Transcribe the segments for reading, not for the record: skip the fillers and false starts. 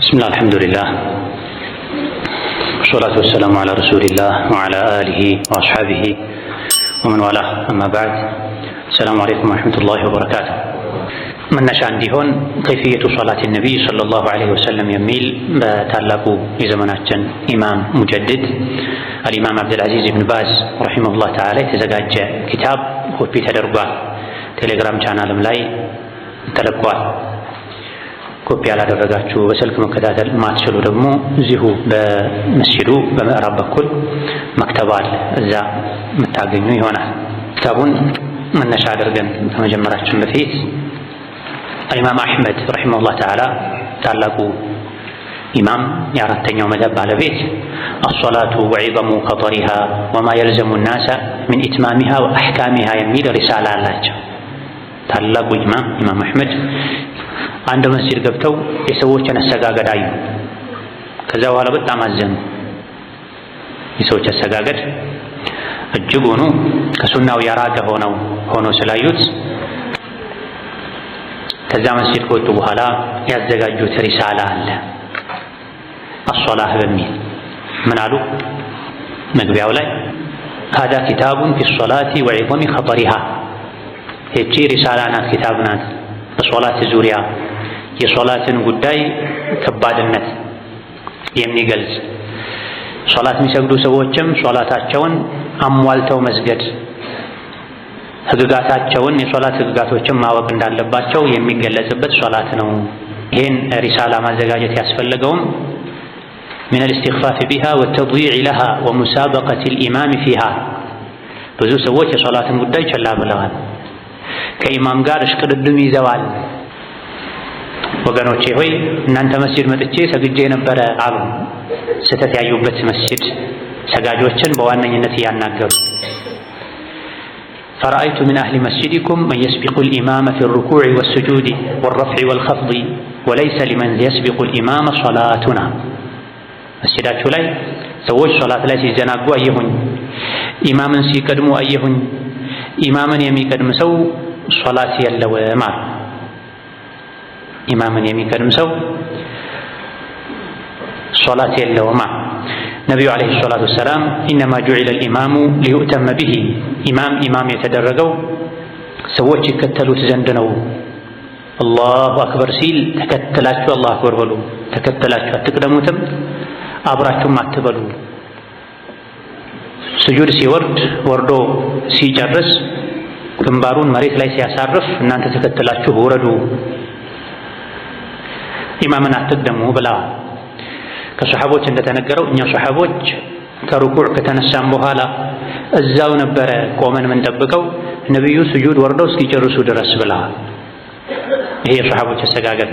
بسم الله الحمد لله والصلاة والسلام على رسول الله وعلى آله وأصحابه ومن والاه أما بعد السلام عليكم ورحمة الله وبركاته من نشأ هون كيفية صلاة النبي صلى الله عليه وسلم يميل بتعلقوا بزمانات إمام مجدد الإمام عبد العزيز بن باز رحمه الله تعالى تزجاج كتاب هو بيتدرجوا تليجرام channel ملاي تلقوا ኮፒ ያላደረጋችሁ በስልክ መከታተል ማትችሉ ደግሞ እዚሁ በመስጂዱ በምዕራብ በኩል መክተብ አለ፣ እዛ የምታገኙ ይሆናል። ክታቡን መነሻ አድርገን ከመጀመራችን በፊት ኢማም አሕመድ ረሒመሁላህ ተዓላ ታላቁ ኢማም የአራተኛው መዝሀብ ባለቤት አሶላቱ ወዒዘሙ ኸጠሪሃ ወማ የልዘሙ ናሰ ሚን ኢትማሚሃ ወአሕካሚሃ የሚል ሪሳላ አላቸው። ታላቁ ኢማም አሕመድ አንድ መስጂድ ገብተው የሰዎችን አሰጋገድ አዩ። ከዛ በኋላ በጣም አዘኑ። የሰዎች አሰጋገድ እጅጉኑ ከሱናው ያራቀ ሆኖ ስላዩት ከዛ መስጂድ ከወጡ በኋላ ያዘጋጁት ሪሳላ አለ አሶላህ በሚል ምን አሉ? መግቢያው ላይ ሀዳ ኪታቡን ፊ ሶላቲ ወዒዘሚ ኸጠሪሃ፣ ይህቺ ሪሳላ ናት፣ ኪታብ ናት በሶላት ዙሪያ የሶላትን ጉዳይ ከባድነት የሚገልጽ ሶላት የሚሰግዱ ሰዎችም ሶላታቸውን አሟልተው መስገድ ህግጋታቸውን የሶላት ህግጋቶችን ማወቅ እንዳለባቸው የሚገለጽበት ሶላት ነው። ይህን ሪሳላ ማዘጋጀት ያስፈለገውም من الاستخفاف بها والتضييع لها ومسابقة الإمام فيها። ብዙ ሰዎች የሶላትን ጉዳይ ችላ ብለዋል፣ ከኢማም ጋር እሽቅድድም ይዘዋል። ወገኖቼ ሆይ እናንተ መስጂድ መጥቼ ሰግጄ ነበረ አሉ። ስህተት ያዩበት መስጂድ ሰጋጆችን በዋነኝነት እያናገሩ فرأيت من أهل مسجدكم من يسبق الإمام في الركوع والسجود والرفع والخفض وليس لمن يسبق الإمام صلاتنا። መስጂዳችሁ ላይ ሰዎች ሶላት ላይ ሲዘናጉ አየሁኝ፣ ኢማምን ሲቀድሙ አየሁኝ። ኢማምን የሚቀድም ሰው ሶላት የለውም አሉ። ኢማምን የሚቀድም ሰው ሶላት የለውም። ነቢዩ ዓለይሂ ሰላቱ ወሰላም ኢነማ ጁዒለ አልኢማሙ ሊዩእተመ ቢሂ፣ ኢማም የተደረገው ሰዎች ይከተሉት ዘንድ ነው። አላሁ አክበር ሲል ተከተላችሁ አላሁ አክበር በሉ፣ ተከተላችሁ አትቅደሙትም፣ አብራችሁም አትበሉ። ስጁድ ሲወርድ ወርዶ ሲጨርስ ግንባሩን መሬት ላይ ሲያሳርፍ እናንተ ተከተላችሁ ውረዱ፣ ኢማምን አትቅደሙ ብለዋል። ከሰሐቦች እንደተነገረው እኛ ሰሐቦች ከሩኩዕ ከተነሳን በኋላ እዛው ነበረ ቆመን የምንጠብቀው ነቢዩ ስጁድ ወርደው እስኪጨርሱ ድረስ ብለዋል። ይሄ የሰሐቦች አሰጋገድ።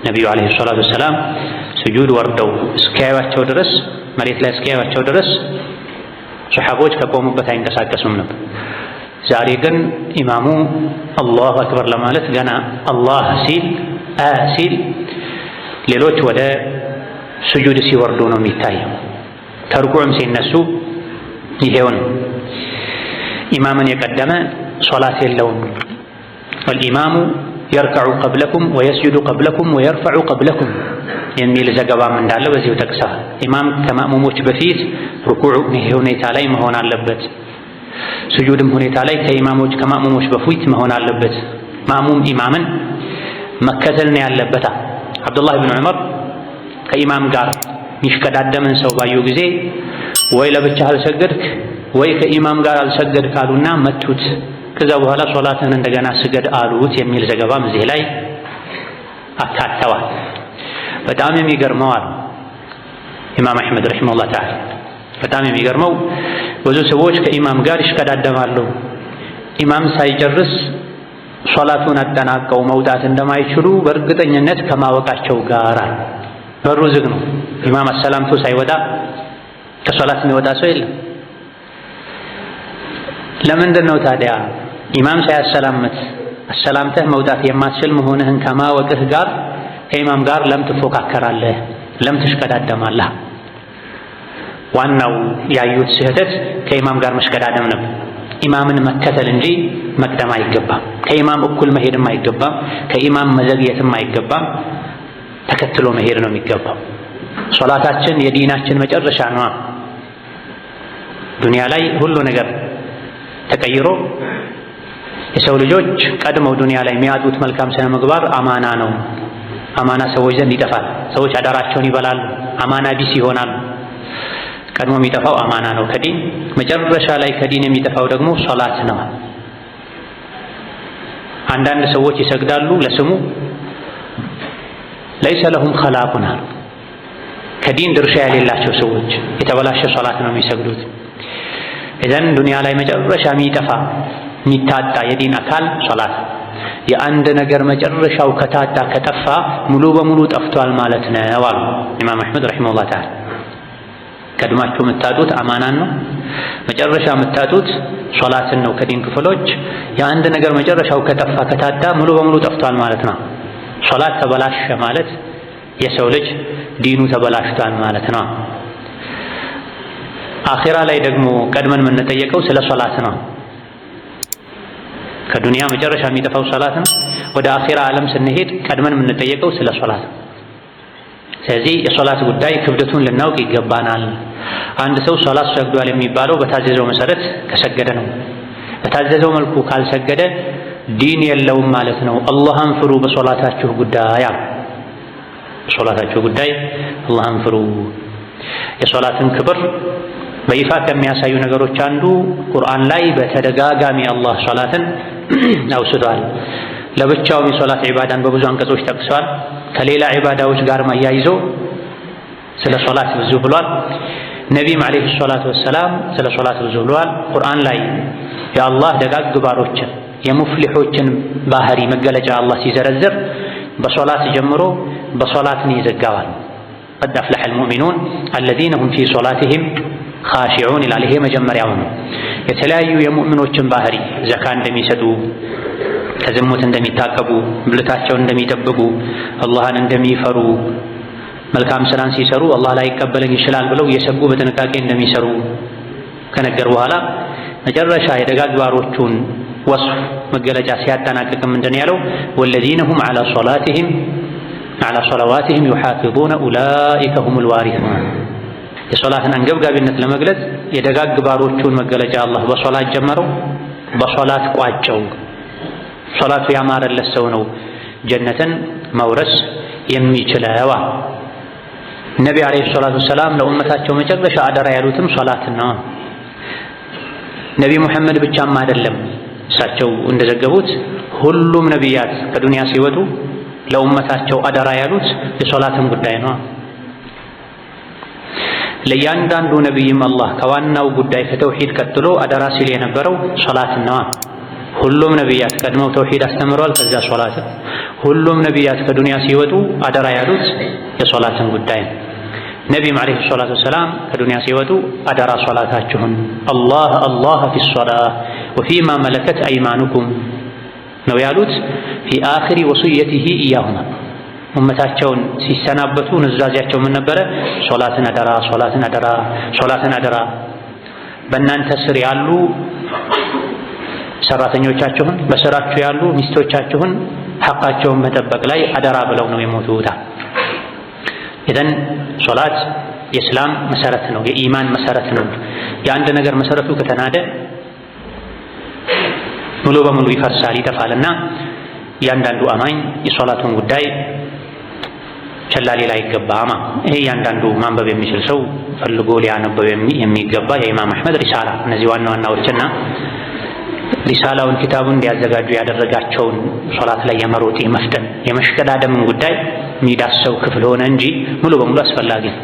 ነቢዩ ዓለይሂ ሰላቱ ወሰላም ስጁድ ወርደው እስኪያዩአቸው ድረስ መሬት ላይ እስኪያዩአቸው ድረስ ሰሐቦች ከቆሙበት አይንቀሳቀሱም ነበር። ዛሬ ግን ኢማሙ አላሁ አክበር ለማለት ገና አላህ ሲል ሌሎች ወደ ስጁድ ሲወርዱ ነው የሚታየው። ከሩኩዕም ሲነሱ ይሄው ነው። ኢማምን የቀደመ ሶላት የለውም። ወልኢማሙ የርከዑ ቀብለኩም ወየስጁዱ ቀብለኩም ወየርፈዑ ቀብለኩም የሚል ዘገባም እንዳለ በዚሁ ጠቅሰዋል። ኢማም ከማእሙሞች በፊት ሩኩዕ ሁኔታ ላይ መሆን አለበት፣ ስጁድም ሁኔታ ላይ ከማእሙሞች በፊት መሆን አለበት። ማእሙም ኢማምን መከተል ነው ያለበታ። አብዱላህ ብን ዑመር ከኢማም ጋር የሚሽቀዳደምን ሰው ባዩ ጊዜ ወይ ለብቻ አልሰገድክ ወይ ከኢማም ጋር አልሰገድክ አሉና መቱት። ከዛ በኋላ ሶላትን እንደገና ስገድ አሉት የሚል ዘገባም እዚህ ላይ አካተዋል። በጣም የሚገርመው አሉ ኢማም አሕመድ ረሒመሁላህ ተዓላ፣ በጣም የሚገርመው ብዙ ሰዎች ከኢማም ጋር ይሽቀዳደማሉ። ኢማም ሳይጨርስ ሶላቱን አጠናቀው መውጣት እንደማይችሉ በእርግጠኝነት ከማወቃቸው ጋር በሩ ዝግ ነው። ኢማም አሰላምቶ ሳይወጣ ከሶላት የሚወጣ ሰው የለም። ለምንድን ነው ታዲያ ኢማም ሳያሰላምት አሰላምተህ መውጣት የማትችል መሆንህን ከማወቅህ ጋር ከኢማም ጋር ለምን ትፎካከራለህ? ለምን ትሽቀዳደማለህ? ዋናው ያዩት ስህተት ከኢማም ጋር መሽቀዳደም ነበር። ኢማምን መከተል እንጂ መቅደም አይገባም። ከኢማም እኩል መሄድም አይገባም። ከኢማም መዘግየትም አይገባም። ተከትሎ መሄድ ነው የሚገባው። ሶላታችን የዲናችን መጨረሻ ነው። ዱንያ ላይ ሁሉ ነገር ተቀይሮ የሰው ልጆች ቀድመው ዱንያ ላይ የሚያጡት መልካም ስነ ምግባር አማና ነው። አማና ሰዎች ዘንድ ይጠፋል። ሰዎች አዳራቸውን ይበላሉ፣ አማና ቢስ ይሆናሉ። ቀድሞ የሚጠፋው አማና ነው ከዲን። መጨረሻ ላይ ከዲን የሚጠፋው ደግሞ ሶላት ነው። አንዳንድ ሰዎች ይሰግዳሉ ለስሙ ለይሰ ለሁም ኸላቁን አሉ። ከዲን ድርሻ የሌላቸው ሰዎች የተበላሸ ሶላት ነው የሚሰግዱት። ኢዘን ዱንያ ላይ መጨረሻ የሚጠፋ የሚታጣ የዲን አካል ሶላት። የአንድ ነገር መጨረሻው ከታጣ ከጠፋ ሙሉ በሙሉ ጠፍቷል ማለት ነው አሉ ኢማም አሕመድ ረሒመሁላህ ተዓላ። ቀድማችሁ የምታጡት አማናን ነው፣ መጨረሻ የምታጡት ሶላትን ነው ከዲን ክፍሎች። የአንድ ነገር መጨረሻው ከጠፋ ከታጣ ሙሉ በሙሉ ጠፍቷል ማለት ነው። ሶላት ተበላሸ ማለት የሰው ልጅ ዲኑ ተበላሽቷል ማለት ነው። አኺራ ላይ ደግሞ ቀድመን የምንጠየቀው ስለ ሶላት ነው። ከዱንያ መጨረሻ የሚጠፋው ሶላት ነው። ወደ አኺራ ዓለም ስንሄድ ቀድመን የምንጠየቀው ስለ ሶላት ነው። ስለዚህ የሶላት ጉዳይ ክብደቱን ልናውቅ ይገባናል። አንድ ሰው ሶላት ሰግዷል የሚባለው በታዘዘው መሰረት ከሰገደ ነው። በታዘዘው መልኩ ካልሰገደ ዲን የለውም ማለት ነው። አላህን ፍሩ በሶላታችሁ ጉዳይ አሉ። በሶላታችሁ ጉዳይ አላህን ፍሩ። የሶላትን ክብር በይፋ ከሚያሳዩ ነገሮች አንዱ ቁርአን ላይ በተደጋጋሚ አላህ ሶላትን አውስቷል። ለብቻውም የሶላት ዒባዳን በብዙ አንቀጾች ጠቅሷል። ከሌላ ዒባዳዎች ጋር አያይዞ ስለ ሶላት ብዙ ብሏል። ነቢይም ዓለይሂ ሰላቱ ወሰላም ስለ ሶላት ብዙ ብሏል። ቁርአን ላይ የአላህ ደጋግ ባሮችን የሙፍሊሖችን ባህሪ መገለጫ አላህ ሲዘረዝር በሶላት ጀምሮ በሶላት ነው ይዘጋዋል። ቀድ አፍለሐል ሙእሚኑን አለዚነ ሁም ፊ ሶላቲሂም ኻሺዑን ይላል። ይሄ መጀመሪያው ነው። የተለያዩ የሙእሚኖችን ባህሪ ዘካ እንደሚሰጡ፣ ከዝሙት እንደሚታቀቡ፣ ብልታቸውን እንደሚጠብቁ፣ አላህን እንደሚፈሩ፣ መልካም ስራን ሲሰሩ አላህ ላይ ይቀበለኝ ይችላል ብለው እየሰጉ በጥንቃቄ እንደሚሰሩ ከነገር በኋላ መጨረሻ የደጋግ ባሮቹን ወስፍ መገለጫ ሲያጠናቅቅ ምንድን ያለው? ወለዚነ ሁም ዐላ ሶላዋቲሂም ዩሓፊዙነ ኡላኢከ ሁሙል ዋሪሱን። የሶላትን አንገብጋቢነት ለመግለጽ የደጋግ ባሮቹን መገለጫ አላህ በሶላት ጀመረው፣ በሶላት ቋጨው። ሶላቱ ያማረለት ሰው ነው ጀነትን መውረስ የሚችለው። ነቢ ዓለይሂ ሰላቱ ወሰላም ለኡመታቸው መጨረሻ አደራ ያሉትም ሶላትን ነው። ነቢ ሙሐመድ ብቻም አይደለም፣ እሳቸው እንደዘገቡት ሁሉም ነቢያት ከዱንያ ሲወጡ ለኡመታቸው አደራ ያሉት የሶላትን ጉዳይ ነው። ለእያንዳንዱ ነቢይም አላህ ከዋናው ጉዳይ ከተውሂድ ቀጥሎ አደራ ሲል የነበረው ሶላትን ነው። ሁሉም ነቢያት ቀድመው ተውሂድ አስተምረዋል፣ ከዚያ ሶላትን። ሁሉም ነቢያት ከዱንያ ሲወጡ አደራ ያሉት የሶላትን ጉዳይ ነው። ነቢይም ዓለይሂ ሰላቱ ወሰላም ከዱንያ ሲወጡ አደራ ሶላታችሁን አላህ ፊ ሶላህ ወፊማ መለከት አይማኑኩም ነው ያሉት። ፊ አኺሪ ወሱየቲሂ ኢያሁማ ኡመታቸውን ሲሰናበቱ ንዛዜያቸው ምን ነበረ? ሶላትን አደራ፣ ሶላትን አደራ፣ ሶላትን አደራ። በእናንተ ስር ያሉ ሰራተኞቻችሁን፣ በስራችሁ ያሉ ሚስቶቻችሁን ሐቃቸውን መጠበቅ ላይ አደራ ብለው ነው የሞቱት። ኢዘን ሶላት የእስላም መሰረት ነው፣ የኢማን መሰረት ነው። የአንድ ነገር መሰረቱ ከተናደ ሙሉ በሙሉ ይፈርሳል፣ ይጠፋልና እያንዳንዱ አማኝ የሶላቱን ጉዳይ ቸላ ሊል አይገባም። ይሄ እያንዳንዱ ማንበብ የሚችል ሰው ፈልጎ ሊያነበው የሚገባ የኢማም አሕመድ ሪሳላ፣ እነዚህ ዋና ዋናዎችና ሪሳላውን ኪታቡን እንዲያዘጋጁ ያደረጋቸውን ሶላት ላይ የመሮጥ የመፍጠን የመሽቀዳደምን ጉዳይ የሚዳሰው ክፍል ሆነ እንጂ ሙሉ በሙሉ አስፈላጊ ነው።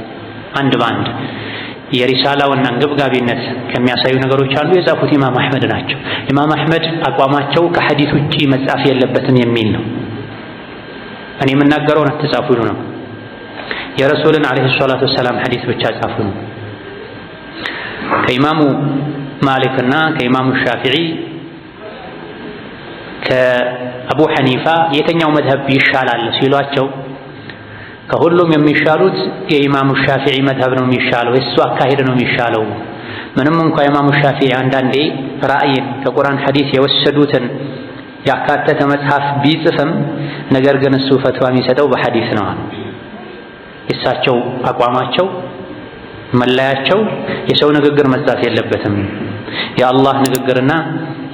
አንድ በአንድ የሪሳላውን አንገብጋቢነት ከሚያሳዩ ነገሮች አንዱ የጻፉት ኢማም አሕመድ ናቸው። ኢማም አሕመድ አቋማቸው ከሐዲስ ውጪ መጻፍ የለበትም የሚል ነው። እኔ የምናገረውን አትጻፉ ይሉ ነው። የረሱልን ዓለይሂ ሰላቱ ወሰላም ሐዲስ ብቻ ጻፉ ነው። ከኢማሙ ማሊክና ከኢማሙ ሻፊዒ ከአቡ ሐኒፋ የተኛው መዝሀብ ይሻላል ሲሏቸው ከሁሉም የሚሻሉት የኢማሙ ሻፊዒ መዝሀብ ነው የሚሻለው፣ የእሱ አካሄድ ነው የሚሻለው። ምንም እንኳ ኢማሙ ሻፊዒ አንዳንዴ ራእይን ከቁርአን ሐዲስ የወሰዱትን ያካተተ መጽሐፍ ቢጽፍም ነገር ግን እሱ ፈትዋ የሚሰጠው በሐዲስ ነው። የእሳቸው አቋማቸው መለያቸው የሰው ንግግር መጻፍ የለበትም፣ የአላህ ንግግርና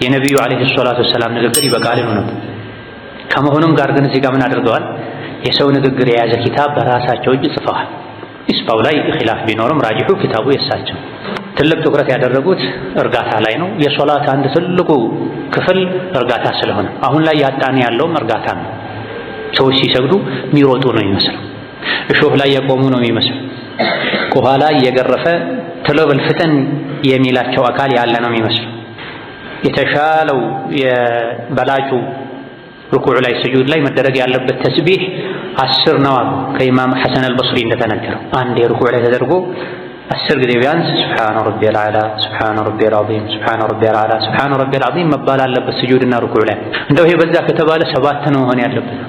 የነቢዩ ዓለይሂ ሰላቱ ወሰላም ንግግር ይበቃል ነው። ከመሆኑም ጋር ግን እዚህ ጋር ምን አድርገዋል? የሰው ንግግር የያዘ ኪታብ በራሳቸው እጅ ጽፈዋል። ኢስባው ላይ ኺላፍ ቢኖርም ራጂሑ ኪታቡ የእሳቸው። ትልቅ ትኩረት ያደረጉት እርጋታ ላይ ነው። የሶላት አንድ ትልቁ ክፍል እርጋታ ስለሆነ አሁን ላይ ያጣን ያለውም እርጋታ ነው። ሰዎች ሲሰግዱ የሚሮጡ ነው የሚመስለው፣ እሾህ ላይ የቆሙ ነው የሚመስለው፣ ከኋላ እየገረፈ ትለብል ፍጠን የሚላቸው አካል ያለ ነው የሚመስለው። የተሻለው የበላጩ ሩኩዕ ላይ ስጁድ ላይ መደረግ ያለበት ተስቢህ 10 ነው አሉ ከኢማም ሐሰን አልበስሪ እንደተነገረው። አንድ የሩኩዕ ላይ ተደርጎ 10 ጊዜ ቢያንስ ሱብሓነ ረቢየል አዕላ፣ ሱብሓነ ረቢየል ዐዚም፣ ሱብሓነ ረቢየል አዕላ፣ ሱብሓነ ረቢየል ዐዚም መባል አለበት ስጁድና ሩኩዕ ላይ። እንደው ይሄ በዛ ከተባለ 7 ነው መሆን ያለበት።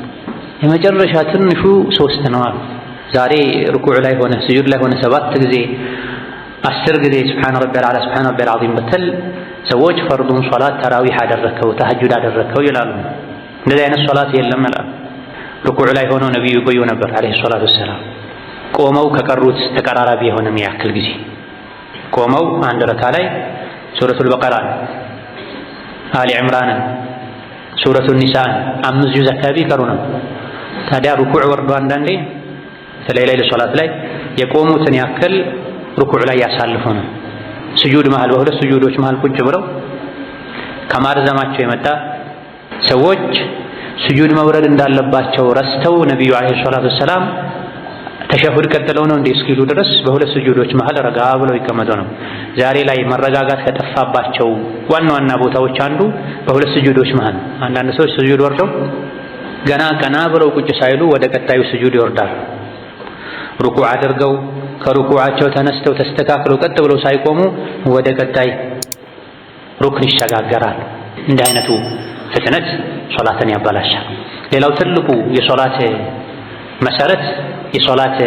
የመጨረሻ ትንሹ 3 ነው አሉ። ዛሬ ሩኩዕ ላይ ሆነ ስጁድ ላይ ሆነ 7 ጊዜ 10 ጊዜ ሱብሓነ ረቢየል አዕላ፣ ሱብሓነ ረቢየል ዐዚም በተል ሰዎች ፈርዱን ሶላት ተራዊህ አደረከው ተሐጁድ አደረከው ይላሉ። እንደዚህ አይነት ሶላት የለም ይላሉ። ሩኩዕ ላይ ሆነው ነቢዩ ይቆዩ ነበር ዓለይሂ ሰላቱ ወሰላም። ቆመው ከቀሩት ተቀራራቢ የሆነ ያክል ጊዜ ቆመው አንድ ረካ ላይ ሱረቱል በቀራን፣ አሊ ዕምራንን፣ ሱረቱን ኒሳን 5 ጁዝ አካባቢ ይቀሩ ነው። ታዲያ ሩኩዕ ወርዶ አንዳንዴ በተለይ ላይ ሶላት ላይ የቆሙትን ያክል ሩኩዕ ላይ ያሳልፉ ነው። ስጁድ መሃል በሁለት ስጁዶች መሃል ቁጭ ብለው ከማርዘማቸው የመጣ ሰዎች ስጁድ መውረድ እንዳለባቸው ረስተው ነቢዩ ዓለይሂ ሰላቱ ወሰላም ተሸሁድ ቀጥለው ነው እንደ እስኪሉ ድረስ በሁለት ስጁዶች መሃል ረጋ ብለው ይቀመጡ ነው። ዛሬ ላይ መረጋጋት ከጠፋባቸው ዋና ዋና ቦታዎች አንዱ በሁለት ስጁዶች መሃል። አንዳንድ ሰዎች ስጁድ ወርደው ገና ቀና ብለው ቁጭ ሳይሉ ወደ ቀጣዩ ስጁድ ይወርዳሉ። ሩኩዕ አድርገው ከሩኩዓቸው ተነስተው ተስተካክለው ቀጥ ብለው ሳይቆሙ ወደ ቀጣይ ሩክን ይሸጋገራሉ። እንዲህ አይነቱ ፍጥነት ሶላትን ያበላሻል። ሌላው ትልቁ የሶላት መሰረት የሶላት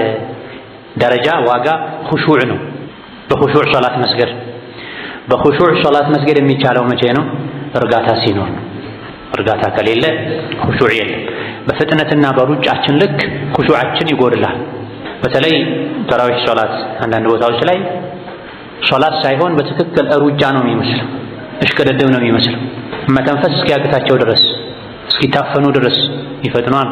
ደረጃ ዋጋ ኹሹዕ ነው። በኹሹዕ ሶላት መስገድ። በኹሹዕ ሶላት መስገድ የሚቻለው መቼ ነው? እርጋታ ሲኖር ነው። እርጋታ ከሌለ ኹሹዕ የለም። በፍጥነትና በሩጫችን ልክ ኹሹዓችን ይጎድላል። በተለይ ተራዊህ ሶላት አንዳንድ ቦታዎች ላይ ሶላት ሳይሆን በትክክል ሩጫ ነው የሚመስለው፣ እሽቅድድም ነው የሚመስለው። መተንፈስ እስኪያቅታቸው ድረስ እስኪታፈኑ ድረስ ይፈጥኗል።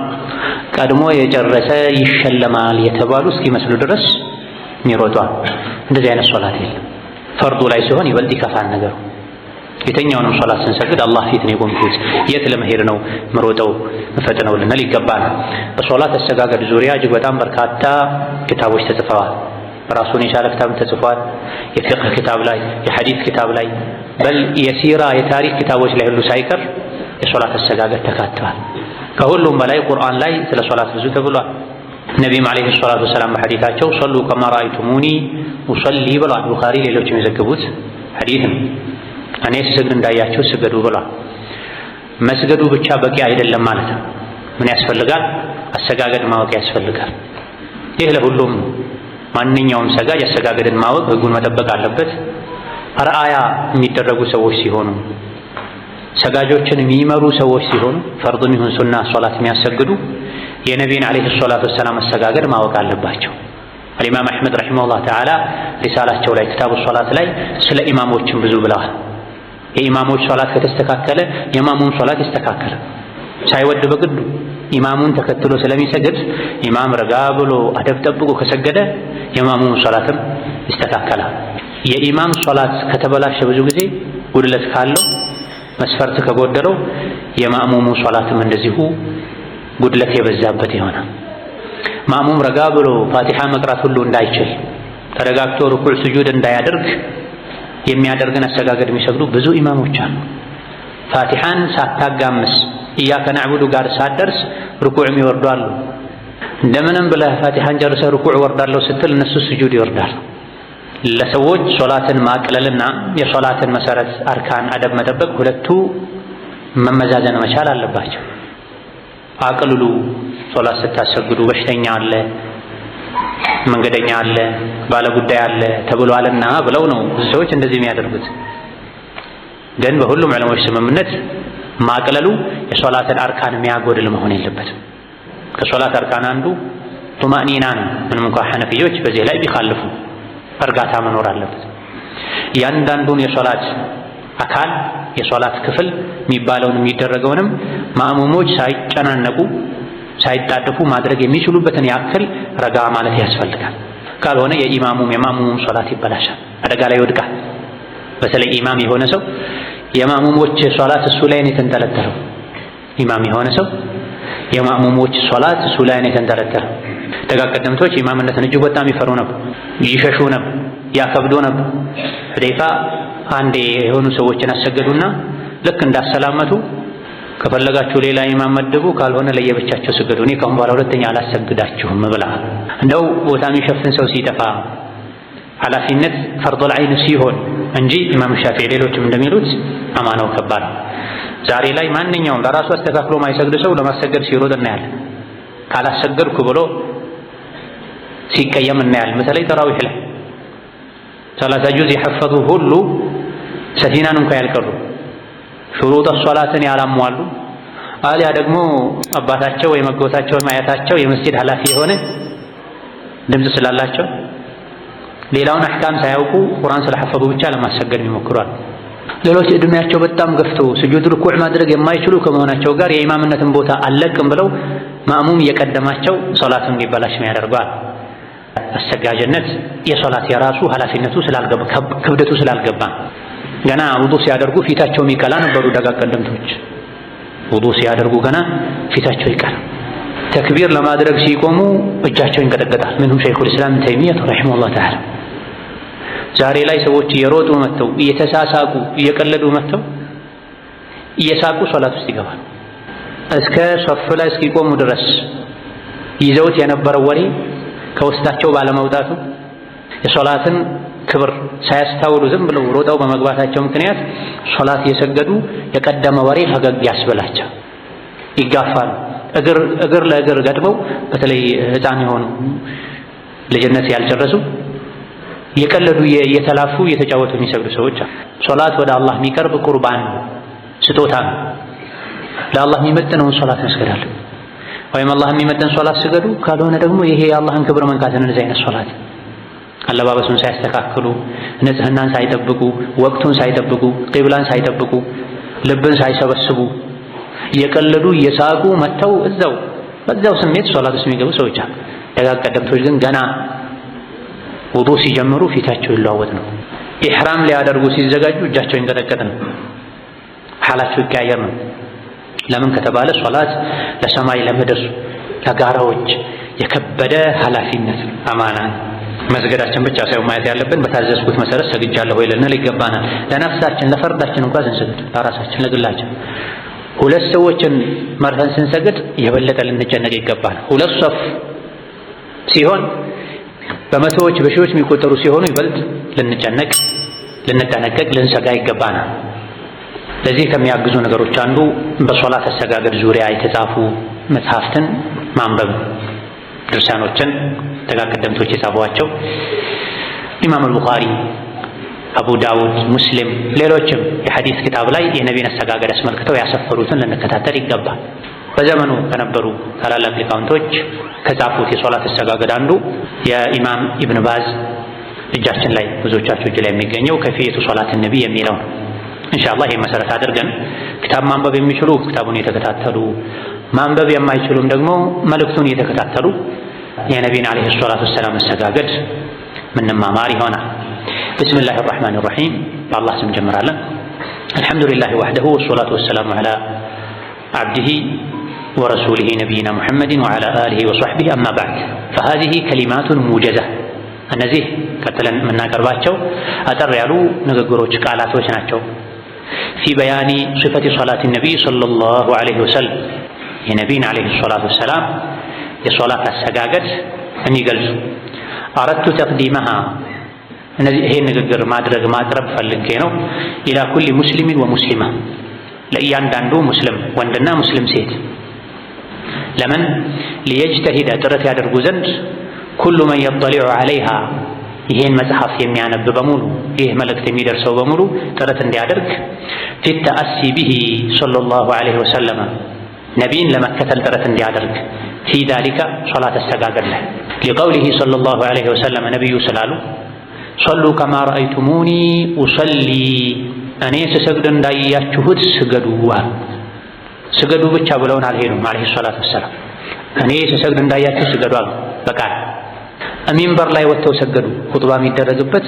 ቀድሞ የጨረሰ ይሸለማል የተባሉ እስኪመስሉ ድረስ ይሮጧል። እንደዚህ አይነት ሶላት የለም። ፈርዱ ላይ ሲሆን ይበልጥ ይከፋል ነገሩ። የተኛውንም ሶላት ስንሰግድ አላህ ፊት ነው የቆምኩት፣ የት ለመሄድ ነው ምሮጠው ፈጥነው ልንል ይገባል። በሶላት አሰጋገድ ዙሪያ እጅግ በጣም በርካታ ክታቦች ተጽፈዋል። ራሱን የቻለ ክታብ ተጽፏል። የፊቅህ ክታብ ላይ፣ የሐዲስ ክታብ ላይ፣ በል የሲራ የታሪክ ክታቦች ላይ ሁሉ ሳይቀር የሶላት አሰጋገድ ተካተዋል። ከሁሉም በላይ ቁርአን ላይ ስለ ሶላት ብዙ ተብሏል። ነቢይም ዓለይሂ ሰላቱ ወሰላም በሐዲታቸው ሰሉ ከማ ረአይቱሙኒ ኡሰሊ ብሏል። ቡኻሪ ሌሎች የሚዘግቡት ሐዲስ ነው። እኔ ስግድ እንዳያችሁ ስገዱ ብሏል። መስገዱ ብቻ በቂ አይደለም ማለት ነው። ምን ያስፈልጋል? አሰጋገድ ማወቅ ያስፈልጋል። ይህ ለሁሉም ነው። ማንኛውም ሰጋጅ አሰጋገድን ማወቅ፣ ህጉን መጠበቅ አለበት። አርአያ የሚደረጉ ሰዎች ሲሆኑ፣ ሰጋጆችን የሚመሩ ሰዎች ሲሆኑ፣ ፈርድም ይሁን ሱና ሶላት የሚያሰግዱ የነቢይን ዓለይሂ ሰላቱ ወሰላም አሰጋገድ ማወቅ አለባቸው። አልኢማም አሕመድ ረሒመሁላህ ተዓላ ሪሳላቸው ላይ ክታቡ ሶላት ላይ ስለ ኢማሞችን ብዙ ብለዋል። የኢማሞች ሶላት ከተስተካከለ የማሙም ሶላት ይስተካከለ። ሳይወድ በግዱ ኢማሙን ተከትሎ ስለሚሰግድ ኢማም ረጋ ብሎ አደብ ጠብቆ ከሰገደ የማሙም ሶላትም ይስተካከላል። የኢማም ሶላት ከተበላሸ ብዙ ጊዜ ጉድለት ካለው መስፈርት ከጎደለው የማሙሙ ሶላትም እንደዚሁ ጉድለት የበዛበት ይሆናል። ማሙም ረጋ ብሎ ፋቲሓ መቅራት ሁሉ እንዳይችል ተረጋግቶ ሩኩዕ ስጁድ እንዳያደርግ የሚያደርግን አሰጋገድ የሚሰግዱ ብዙ ኢማሞች አሉ። ፋቲሓን ሳታጋምስ ኢያከ ነዕቡዱ ጋር ሳትደርስ ሩኩዕ የሚወርዱ አሉ። እንደምንም ብለህ ፋቲሓን ጨርሰህ ሩኩዕ ወርዳለሁ ስትል እነሱ ስጁድ ይወርዳሉ። ለሰዎች ሶላትን ማቅለልና የሶላትን መሰረት አርካን አደብ መጠበቅ ሁለቱ መመዛዘን መቻል አለባቸው። አቅልሉ ሶላት ስታሰግዱ በሽተኛ አለ፣ መንገደኛ አለ፣ ባለጉዳይ አለ ተብሏልና ብለው ነው ብዙ ሰዎች እንደዚህ የሚያደርጉት። ግን በሁሉም ዑለሞች ስምምነት ማቅለሉ የሶላትን አርካን የሚያጎድል መሆን የለበትም። ከሶላት አርካን አንዱ ጡማእኒናን ምንም እንኳ ሐነፊዮች በዚህ ላይ ቢኻልፉ እርጋታ መኖር አለበት። ያንዳንዱን የሶላት አካል የሶላት ክፍል የሚባለውን የሚደረገውንም ማእሙሞች ሳይጨናነቁ ሳይጣደፉ ማድረግ የሚችሉበትን ያክል ረጋ ማለት ያስፈልጋል። ካልሆነ የማእሙሙም ሶላት ይበላሻል፣ አደጋ ላይ ይወድቃል። በተለይ ኢማም የሆነ ሰው የማእሙሞች ሶላት እሱ ላይ ነው የተንጠለጠለው። ኢማም የሆነ ሰው የማእሙሞች ሶላት እሱ ላይ ነው የተንጠለጠለው። ደጋግ ቀደምቶች ኢማምነትን እጅግ በጣም ይፈሩ ነበር፣ ይሸሹ ነበር፣ ያከብዱ ነበር። ሁदैፋ አንዴ የሆኑ ሰዎችን አሰገዱና ልክ እንዳሰላመቱ ከፈለጋችሁ ሌላ ኢማም መድቡ፣ ካልሆነ ለየብቻቸው ስገዱ፣ እኔ ከአሁን በኋላ ሁለተኛ አላሰግዳችሁም ብላ። እንደው ቦታ የሚሸፍን ሰው ሲጠፋ ኃላፊነት ፈርዶል ዐይን ሲሆን እንጂ ኢማም ሻፊዒ ሌሎችም እንደሚሉት አማናው ከባድ። ዛሬ ላይ ማንኛውም ለራሱ አስተካክሎ ማይሰግድ ሰው ለማሰገድ ሲሮጥ እናያለን። ካላሰገድኩ ብሎ ሲቀየም እናያለን። በተለይ ተራዊህ ላይ 30 ጁዝ የሐፈዙ ሁሉ ሰፊናን እንኳን ያልቀሩ ሹሩጥ ሶላትን ያላሟሉ አሊያ ደግሞ አባታቸው ወይ መጎታቸው ማያታቸው የመስጂድ ኃላፊ የሆነ ድምፅ ስላላቸው ሌላውን አህካም ሳያውቁ ቁርአን ስለሐፈዙ ብቻ ለማሰገድ ይሞክራሉ። ሌሎች እድሜያቸው በጣም ገፍቶ ስጁድ ሩኩዕ ማድረግ የማይችሉ ከመሆናቸው ጋር የኢማምነትን ቦታ አለቅም ብለው ማእሙም እየቀደማቸው ሶላቱን እንዲበላሽ ያደርጋል። አሰጋጅነት የሶላት የራሱ ኃላፊነቱ ስላልገባ ክብደቱ ስላልገባ ገና ውዱእ ሲያደርጉ ፊታቸው የሚቀላ ነበሩ ደጋግ ቀደምቶች። ውዱእ ሲያደርጉ ገና ፊታቸው ይቀላ፣ ተክቢር ለማድረግ ሲቆሙ እጃቸው ይንቀጠቀጣል። ምንሁም ሸይኹል ኢስላም ተይሚያ ረሂመሁላህ ተዓላ። ዛሬ ላይ ሰዎች እየሮጡ መጥተው እየተሳሳቁ እየቀለዱ መጥተው እየሳቁ ሶላት ውስጥ ይገባል። እስከ ሶፍ ላይ እስኪቆሙ ድረስ ይዘውት የነበረው ወሬ ከውስጣቸው ባለመውጣቱ የሶላትን ክብር ሳያስታውሉ ዝም ብለው ሮጠው በመግባታቸው ምክንያት ሶላት እየሰገዱ የቀደመ ወሬ ፈገግ ያስበላቸው ይጋፋሉ። እግር ለእግር ገጥመው በተለይ ሕፃን የሆኑ ልጅነት ያልጨረሱ እየቀለዱ እየተላፉ እየተጫወቱ የሚሰግዱ ሰዎች። ሶላት ወደ አላህ የሚቀርብ ቁርባን ስጦታ ነው። ለአላህ የሚመጥነውን ሶላት መስገድ ወይም አላህ የሚመጥን ሶላት ስገዱ። ካልሆነ ደግሞ ይሄ የአላህን ክብር መንካትን እንደዚህ አይነት ሶላት አለባበሱን ሳያስተካክሉ፣ ንጽህናን ሳይጠብቁ፣ ወቅቱን ሳይጠብቁ፣ ቂብላን ሳይጠብቁ፣ ልብን ሳይሰበስቡ እየቀለዱ እየሳቁ መጥተው በዛው ስሜት ሶላት ውስጥ የሚገቡ ሰዎች አሉ። ደጋግ ቀደምቶች ግን ገና ውዱእ ሲጀምሩ ፊታቸው ይለዋወጥ ነው። ኢሕራም ሊያደርጉ ሲዘጋጁ እጃቸው ይንቀጠቀጥ ነው። ሐላቸው ይቀያየር ነው። ለምን ከተባለ ሶላት ለሰማይ ለምድር ለጋራዎች የከበደ ኃላፊነት አማና። መስገዳችን ብቻ ሳይሆን ማየት ያለብን በታዘዝኩት መሰረት ሰግጃለሁ ወይ ልንል ይገባናል። ለነፍሳችን ለፈርዳችን እንኳን ስንሰግድ ለራሳችን ለግላችን ሁለት ሰዎችን መርተን ስንሰግድ የበለጠ ልንጨነቅ ይገባል። ሁለት ሶፍ ሲሆን በመቶዎች በሺዎች የሚቆጠሩ ሲሆኑ ይበልጥ ልንጨነቅ ልንጠነቀቅ ልንሰጋ ይገባናል። ለዚህ ከሚያግዙ ነገሮች አንዱ በሶላት አሰጋገድ ዙሪያ የተጻፉ መጽሐፍትን ማንበብ፣ ድርሳኖችን ደጋግ ቀደምቶች የጻፏቸው ኢማም አልቡኻሪ፣ አቡ ዳውድ፣ ሙስሊም ሌሎችም የሐዲስ ክታብ ላይ የነቢን አሰጋገድ አስመልክተው ያሰፈሩትን ልንከታተል ይገባል። በዘመኑ ከነበሩ ታላላቅ ሊቃውንቶች ከጻፉት የሶላት አሰጋገድ አንዱ የኢማም ኢብን ባዝ እጃችን ላይ ብዙዎቻችሁ እጅ ላይ የሚገኘው ከፊየቱ ሶላት ነቢ የሚለው ነው። ኢንሻአላህ ይሄን መሰረት አድርገን ክታብ ማንበብ የሚችሉ ክታቡን የተከታተሉ፣ ማንበብ የማይችሉም ደግሞ መልእክቱን የተከታተሉ የነቢን አለይሂ ሰላቱ ወሰላም አሰጋገድ ምንማማር ይሆናል። ቢስሚላሂር ረህማኒር ረሂም በአላህ ስም ጀምራለን። አልሐምዱሊላሂ ወህደሁ ወሰላቱ ወሰላሙ ዐላ ዐብዲሂ ወረሱሊሂ ነቢይና ሙሐመድን ወዐላ አሊሂ ወሰሕቢሂ አማ በዕድ ፈሃዚሂ ከሊማቱን ሙጀዛ። እነዚህ ቀጥለን የምናቀርባቸው አጠር ያሉ ንግግሮች ቃላቶች ናቸው። ፊ በያኒ ሲፈቲ ሶላት ነቢይ ሰለላሁ ዐለይሂ ወሰለም የነቢይን ዐለይሂ ሰላቱ ወሰላም የሶላት አሰጋገድ የሚገልጹ አረቱ ተቅዲመሃ። እነዚህ ይሄን ንግግር ማቅረብ ፈልጌ ነው ኢላ ኩሊ ሙስሊሚን ወሙስሊማ፣ ለእያንዳንዱ ሙስሊም ወንድና ሙስሊም ሴት። ለምን ሊየጅተሂደ ጥረት ያደርጉ ዘንድ ኩሉ መን የጠሊዑ ዐለይሃ ይሄን መጽሐፍ የሚያነብ በሙሉ ይህ መልእክት የሚደርሰው በሙሉ ጥረት እንዲያደርግ ፊ ተአሲ ቢሂ ሰለላሁ ዐለይሂ ወሰለም ነቢይን ለመከተል ጥረት እንዲያደርግ ፊ ዛሊከ ሶላት አሰጋገድ ላይ ሊቀውሊሂ ሰለላሁ ዐለይሂ ወሰለም ነቢዩ ስላሉ ሶሉ ከማ ረአይቱሙኒ ኡሰሊ እኔ ስሰግድ እንዳያችሁት ስገዱ አሉ። ስገዱ ብቻ ብለውን አልሄዱም ዐለይሂ ሰላቱ ወሰላም። እኔ ስሰግድ እንዳያችሁ ስገዱ አሉ በቃል። ሚንበር ላይ ወጥተው ሰገዱ። ኹጥባ የሚደረግበት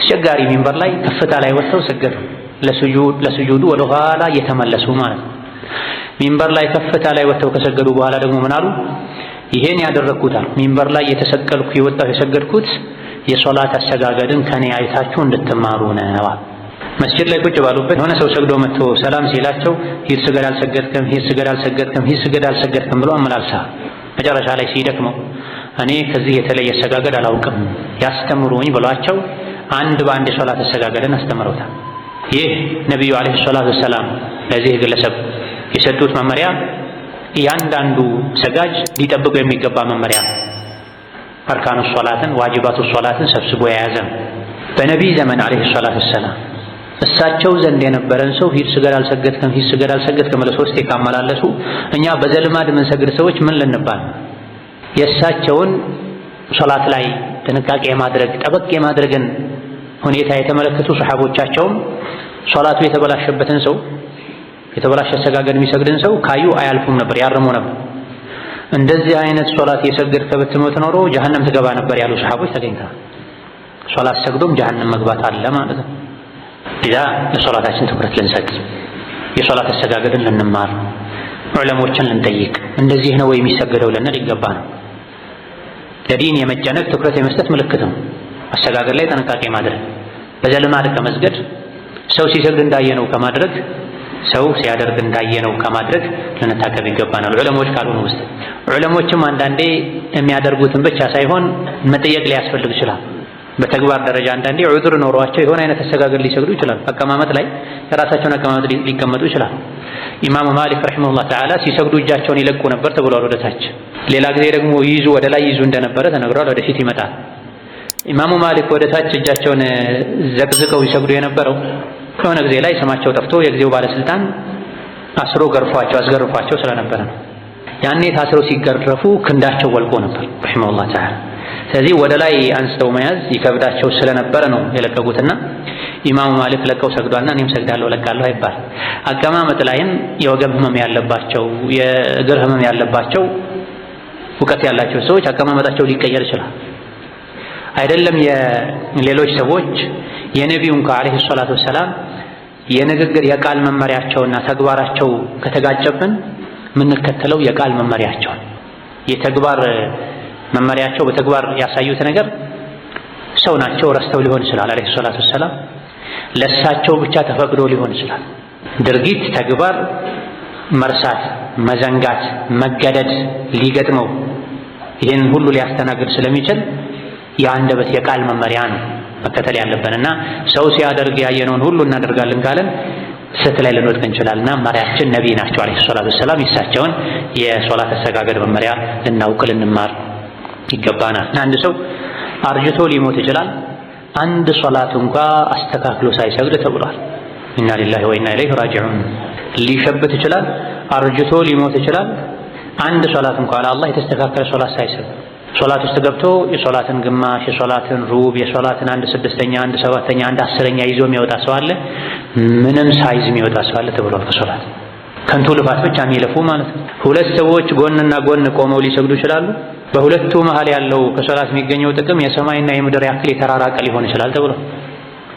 አስቸጋሪ ሚንበር ላይ ከፍታ ላይ ወጥተው ሰገዱ። ለስጁዱ ወደ ኋላ እየተመለሱ ማለት ነው። ሚንበር ላይ ከፍታ ላይ ወጥተው ከሰገዱ በኋላ ደግሞ ምን አሉ? ይሄን ያደረግኩት አሉ ሚንበር ላይ የተሰቀልኩ የወጣሁ የሰገድኩት የሶላት አሰጋገድን ከኔ አይታችሁ እንድትማሩ ነው። መስጂድ ላይ ቁጭ ባሉበት የሆነ ሰው ሰግዶ መጥቶ ሰላም ሲላቸው ሂድ ስገድ አልሰገድክም፣ ሂድ ስገድ አልሰገድክም፣ ሂድ ስገድ አልሰገድክም ብሎ አመላልሳ መጨረሻ ላይ ሲደክመው እኔ ከዚህ የተለየ አሰጋገድ አላውቅም ያስተምሩኝ ብሏቸው አንድ በአንድ የሶላት አሰጋገድን አስተምረውታል። ይህ ነቢዩ ዓለይሂ ሰላቱ ወሰላም ለዚህ ግለሰብ የሰጡት መመሪያ እያንዳንዱ ሰጋጅ ሊጠብቁ የሚገባ መመሪያ አርካኑ ሶላትን ዋጅባቱ ሶላትን ሰብስቦ የያዘ በነቢይ ዘመን ዓለይሂ ሰላቱ ወሰላም እሳቸው ዘንድ የነበረን ሰው ሂድ ስገድ አልሰገድክም፣ ሂድ ስገድ አልሰገድክም ለሶስቴ ካመላለሱ እኛ በዘልማድ ምን ሰግድ ሰዎች ምን ልንባል? የእሳቸውን ሶላት ላይ ጥንቃቄ ማድረግ ጠበቅ የማድረግን ሁኔታ የተመለከቱ ሰሐቦቻቸውም ሶላቱ የተበላሸበትን ሰው የተበላሸ አሰጋገድ የሚሰግድን ሰው ካዩ አያልፉም ነበር፣ ያርሙ ነበር። እንደዚህ አይነት ሶላት የሰገድክ ብትሞት ኖሮ ጀሀነም ትገባ ነበር ያሉ ሰሐቦች ተገኝተዋል። ሶላት ሰግዶም ጀሀነም መግባት አለ ማለት ነው። ኢዛ ለሶላታችን ትኩረት ልንሰጥ፣ የሶላት አሰጋገድን ልንማር፣ ዑለሞችን ልንጠይቅ፣ እንደዚህ ነው ወይ የሚሰገደው ልንል ይገባ ነው። ለዲን የመጨነቅ ትኩረት የመስጠት ምልክት ነው። አሰጋገድ ላይ ጥንቃቄ ማድረግ፣ በዘልማድ ከመስገድ ሰው ሲሰግድ እንዳየነው ከማድረግ ሰው ሲያደርግ እንዳየነው ከማድረግ ልንታቀብ ይገባናል። ዑለሞች ካልሆኑ ውስጥ ዑለሞችም አንዳንዴ የሚያደርጉትን ብቻ ሳይሆን መጠየቅ ሊያስፈልግ ይችላል። በተግባር ደረጃ አንዳንዴ ዑذር ኖሯቸው የሆነ አይነት አሰጋገድ ሊሰግዱ ይችላል። አቀማመጥ ላይ የራሳቸውን አቀማመጥ ሊቀመጡ ይችላል። ኢማሙ ማሊክ ረሂመሁላህ ተዓላ ሲሰግዱ እጃቸውን ይለቁ ነበር ተብሏል ወደ ታች። ሌላ ጊዜ ደግሞ ይይዙ ወደ ላይ ይይዙ እንደነበረ ተነግሯል። ወደፊት ይመጣል። ኢማሙ ማሊክ ወደ ታች እጃቸውን ዘቅዝቀው ይሰግዱ የነበረው ከሆነ ጊዜ ላይ ስማቸው ጠፍቶ የጊዜው ባለስልጣን አስሮ ገርፏቸው አስገርፏቸው ስለነበረ ነው። ያኔ ታስረው ሲገረፉ ክንዳቸው ወልቆ ነበር ረሂመሁላህ ተዓላ። ስለዚህ ወደ ላይ አንስተው መያዝ ይከብዳቸው ስለነበረ ነው የለቀቁትና ኢማሙ ማሊክ ለቀው ሰግዷልና እኔም ሰግዳለሁ ለቃለሁ አይባል። አቀማመጥ ላይም የወገብ ህመም ያለባቸው የእግር ህመም ያለባቸው እውቀት ያላቸው ሰዎች አቀማመጣቸው ሊቀየር ይችላል። አይደለም የሌሎች ሰዎች የነቢዩ እንኳ ዓለይሂ ሰላቱ ወሰላም የንግግር የቃል መመሪያቸውና ተግባራቸው ከተጋጨብን የምንከተለው የቃል መመሪያቸው የተግባር መመሪያቸው በተግባር ያሳዩት ነገር ሰው ናቸው ረስተው ሊሆን ይችላል። ዓለይሂ ሰላቱ ወሰላም ለእሳቸው ብቻ ተፈቅዶ ሊሆን ይችላል። ድርጊት ተግባር መርሳት፣ መዘንጋት፣ መገደድ ሊገጥመው ይህን ሁሉ ሊያስተናግድ ስለሚችል የአንደበት የቃል መመሪያ ነው መከተል ያለብንና ሰው ሲያደርግ ያየነውን ሁሉ እናደርጋለን ካለን ስህተት ላይ ልንወድቅ እንችላልና መሪያችን ነቢይ ናቸው ዓለይሂ ሰላቱ ወሰላም። የእሳቸውን የሶላት አሰጋገድ መመሪያ ልናውቅ ልንማር ይገባናል። አንድ ሰው አርጅቶ ሊሞት ይችላል። አንድ ሶላት እንኳ አስተካክሎ ሳይሰግድ ተብሏል። ኢና ሊላሂ ወኢና ኢለይሂ ራጂዑን። ሊሸብት ይችላል። አርጅቶ ሊሞት ይችላል። አንድ ሶላት እንኳ ለአላህ የተስተካከለ ሶላት ሳይሰግድ ሶላት ውስጥ ገብቶ የሶላትን ግማሽ፣ የሶላትን ሩብ፣ የሶላትን 1/6፣ 1/7፣ 1/10 ይዞ የሚወጣ ሰው አለ። ምንም ሳይዝ የሚወጣ ሰው አለ ተብሏል። ከሶላት ከንቱ ልፋት ብቻ የሚለፉ ማለት ነው። ሁለት ሰዎች ጎንና ጎን ቆመው ሊሰግዱ ይችላሉ። በሁለቱ መሃል ያለው ከሶላት የሚገኘው ጥቅም የሰማይና የምድር ያክል የተራራቀ ሊሆን ይችላል ተብሏል።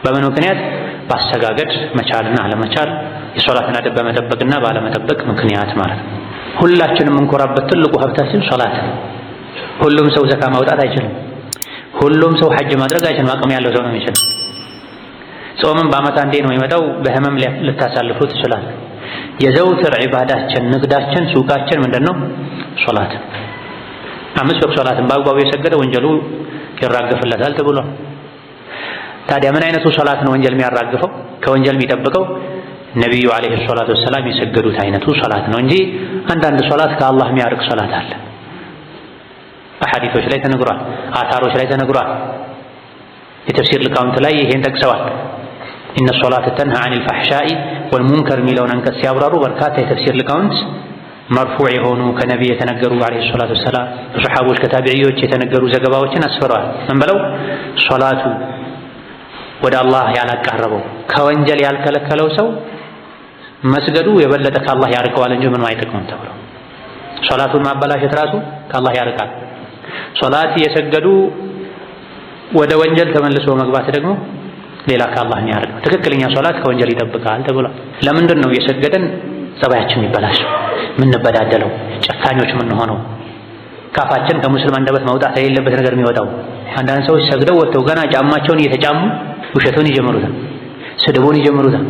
በምን ምክንያት? በአሰጋገድ መቻልና አለመቻል፣ የሶላትን አደብ በመጠበቅና ባለመጠበቅ ምክንያት ማለት ነው። ሁላችንም እንኮራበት ትልቁ ሀብታችን ሶላት ነው። ሁሉም ሰው ዘካ ማውጣት አይችልም። ሁሉም ሰው ሐጅ ማድረግ አይችልም። አቅም ያለው ሰው ነው የሚችል። ጾምም በዓመት አንዴ ነው የሚመጣው። በህመም ልታሳልፉ ትችላል። የዘውትር ዒባዳችን፣ ንግዳችን፣ ሱቃችን ምንድነው? ሶላት። 5 ወቅት ሶላትን በአግባቡ የሰገደ ወንጀሉ ይራገፍለታል ተብሏል። ታዲያ ምን አይነቱ ሶላት ነው ወንጀል የሚያራግፈው ከወንጀል የሚጠብቀው? ነቢዩ ዓለይሂ ሰላቱ ወሰላም የሰገዱት አይነቱ ሶላት ነው እንጂ አንዳንድ ሶላት ከአላህ የሚያርቅ ሶላት አለ። አሐዲሶች ላይ ተነግሯል። አታሮች ላይ ተነግሯል። የተፍሲር ሊቃውንት ላይ ይሄን ጠቅሰዋል። ኢነ ሶላተ ተንሃ ዐኒል ፈሕሻኢ ወልሙንከር የሚለውን አንቀጽ ሲያብራሩ በርካታ የተፍሲር ሊቃውንት መርፉዕ የሆኑ ከነቢይ የተነገሩ አለይሂ ሰላቱ ወሰላም ከሰሐቦች ከታቢዒዎች የተነገሩ ዘገባዎችን አስፍረዋል። ምን ብለው? ሶላቱ ወደ አላህ ያላቃረበው ከወንጀል ያልከለከለው ሰው መስገዱ የበለጠ ከአላህ ያርቀዋል እንጂ ምንም አይጠቅምም ተብሎ ሶላቱን ማበላሸት ራሱ ከአላህ ያርቃል። ሶላት የሰገዱ ወደ ወንጀል ተመልሶ መግባት ደግሞ ሌላ ከአላህ የሚያርቀው። ትክክለኛ ሶላት ከወንጀል ይጠብቃል ተብሏል። ለምንድን ነው የሰገደን ጸባያችን የሚበላሸው? ምንበዳደለው፣ ጨካኞች ምንሆነው፣ ካፋችን ከሙስሊም አንደበት መውጣት የሌለበት ነገር የሚወጣው? አንዳንድ ሰዎች ሰግደው ወጥተው ገና ጫማቸውን እየተጫሙ ውሸቱን ይጀምሩታል፣ ስድቡን ይጀምሩታል።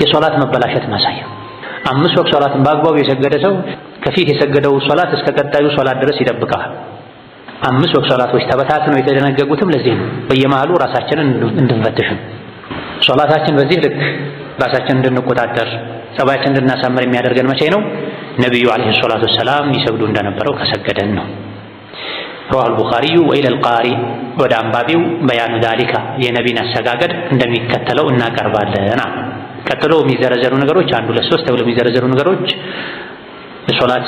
የሶላት መበላሸት ማሳያ። 5 ወቅት ሶላትን በአግባቡ የሰገደ ሰው ከፊት የሰገደው ሶላት እስከ ቀጣዩ ሶላት ድረስ ይጠብቃል። 5 ወቅት ሶላቶች ተበታትነው የተደነገጉትም ለዚህ ነው፣ በየመሃሉ ራሳችንን እንድንፈትሽ። ሶላታችን በዚህ ልክ ራሳችንን እንድንቆጣጠር ጸባያችንን እንድናሳምር የሚያደርገን መቼ ነው? ነቢዩ አለይሂ ሰላቱ ወሰላም ይሰግዱ እንደነበረው ከሰገደን ነው። ረዋሁል ቡኻሪዩ ወኢለል ቃሪ ወደ አንባቢው በያኑ ዛሊካ የነቢን አሰጋገድ እንደሚከተለው እናቀርባለን። ቀጥሎ የሚዘረዘሩ ነገሮች 1 2 3 ተብሎ የሚዘረዘሩ ነገሮች የሶላት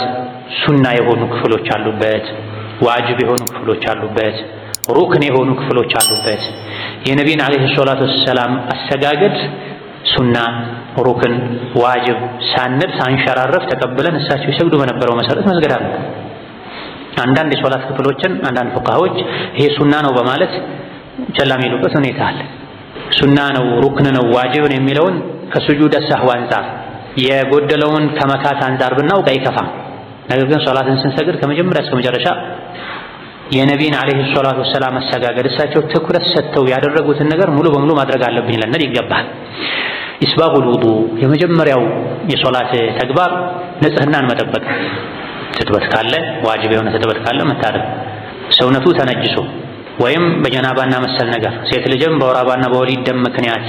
ሱና የሆኑ ክፍሎች አሉበት፣ ዋጅብ የሆኑ ክፍሎች አሉበት፣ ሩክን የሆኑ ክፍሎች አሉበት። የነቢን አለይሂ ሰላቱ ወሰላም አሰጋገድ ሱና፣ ሩክን፣ ዋጅብ ሳንል ሳንሸራረፍ ተቀብለን እሳቸው ይሰግዱ በነበረው መሰረት መስገድ አለ። አንዳንድ የሶላት ክፍሎችን አንዳንድ ፉቃሃዎች ይሄ ሱና ነው በማለት ቸላ የሚሉበት ሁኔታ አለ። ሱና ነው፣ ሩክን ነው፣ ዋጅብ ነው የሚለውን ከሱጁድ ሰህው አንፃር የጎደለውን ከመካት አንፃር ብናውቅ አይከፋም። ነገር ግን ሶላትን ስንሰግድ ከመጀመሪያ እስከ መጨረሻ የነቢን አለይሂ ሰላቱ ወሰላም አሰጋገድ እሳቸው ትኩረት ሰጥተው ያደረጉትን ነገር ሙሉ በሙሉ ማድረግ አለብኝ ልንል ይገባል። ኢስባጉል ውዱእ የመጀመሪያው የሶላት ተግባር ንጽህናን መጠበቅ። ትጥበት ካለ ዋጅብ የሆነ ትጥበት ካለ መታጠብ። ሰውነቱ ተነጅሶ ወይም በጀናባና መሰል ነገር ሴት ልጅም በወር አበባና በወሊድ ደም ምክንያት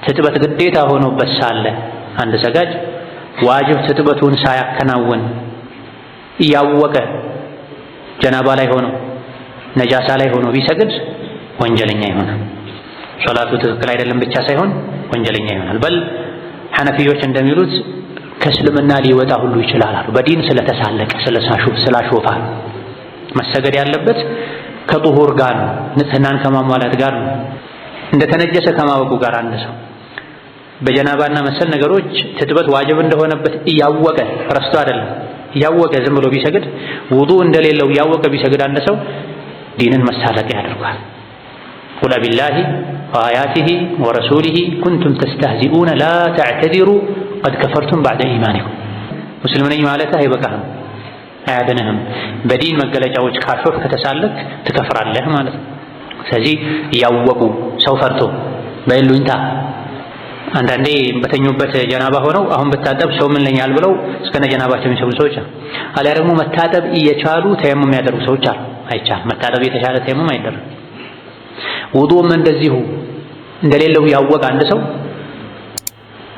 ትጥበት ግዴታ ሆኖበት ሳለ አንድ ሰጋጅ ዋጅብ ትጥበቱን ሳያከናውን እያወቀ ጀናባ ላይ ሆኖ ነጃሳ ላይ ሆኖ ቢሰግድ ወንጀለኛ ይሆናል። ሶላቱ ትክክል አይደለም ብቻ ሳይሆን ወንጀለኛ ይሆናል። በል ሐነፊዮች እንደሚሉት ከእስልምና ሊወጣ ሁሉ ይችላል አሉ። በዲን ስለተሳለቀ ስላሾፋ መሰገድ ያለበት ከጡሁር ጋር ነው፣ ንጽህናን ከማሟላት ጋር ነው። እንደተነጀሰ ከማወቁ ጋር አንድ ሰው በጀናባና መሰል ነገሮች ትጥበት ዋጅብ እንደሆነበት እያወቀ ረስቶ አይደለም እያወቀ ዝም ብሎ ቢሰግድ ውዱእ እንደሌለው እያወቀ ቢሰግድ አንድ ሰው ዲንን መሳለቅ ያደርጋል። ቁል ቢላሂ ወአያቲሂ ወረሱሊሂ ኩንቱም ተስተህዚኡነ ላ ተዕተዚሩ ቀድ ከፈርቱም ባዕደ ኢማኒኩም። ሙስሊም ነኝ ማለት አይበቃህም፣ አያድንህም። በዲን መገለጫዎች ካሾፍ ከተሳለክ ትከፍራለህ ማለት ነው። ስለዚህ እያወቁ ሰው ፈርቶ በይሉኝታ አንዳንዴ በተኙበት ጀናባ ሆነው አሁን ብታጠብ ሰው ምን ለኛል ብለው እስከነ ጀናባቸው የሚሰሩ ሰዎች አሉ። አሊያ ደግሞ መታጠብ እየቻሉ ተየሙም የሚያደርጉ ሰዎች አሉ። አይቻልም። መታጠብ የተሻለ ተየሙም አይደረግ። ውዱእም እንደዚሁ እንደሌለው ያወቀ አንድ ሰው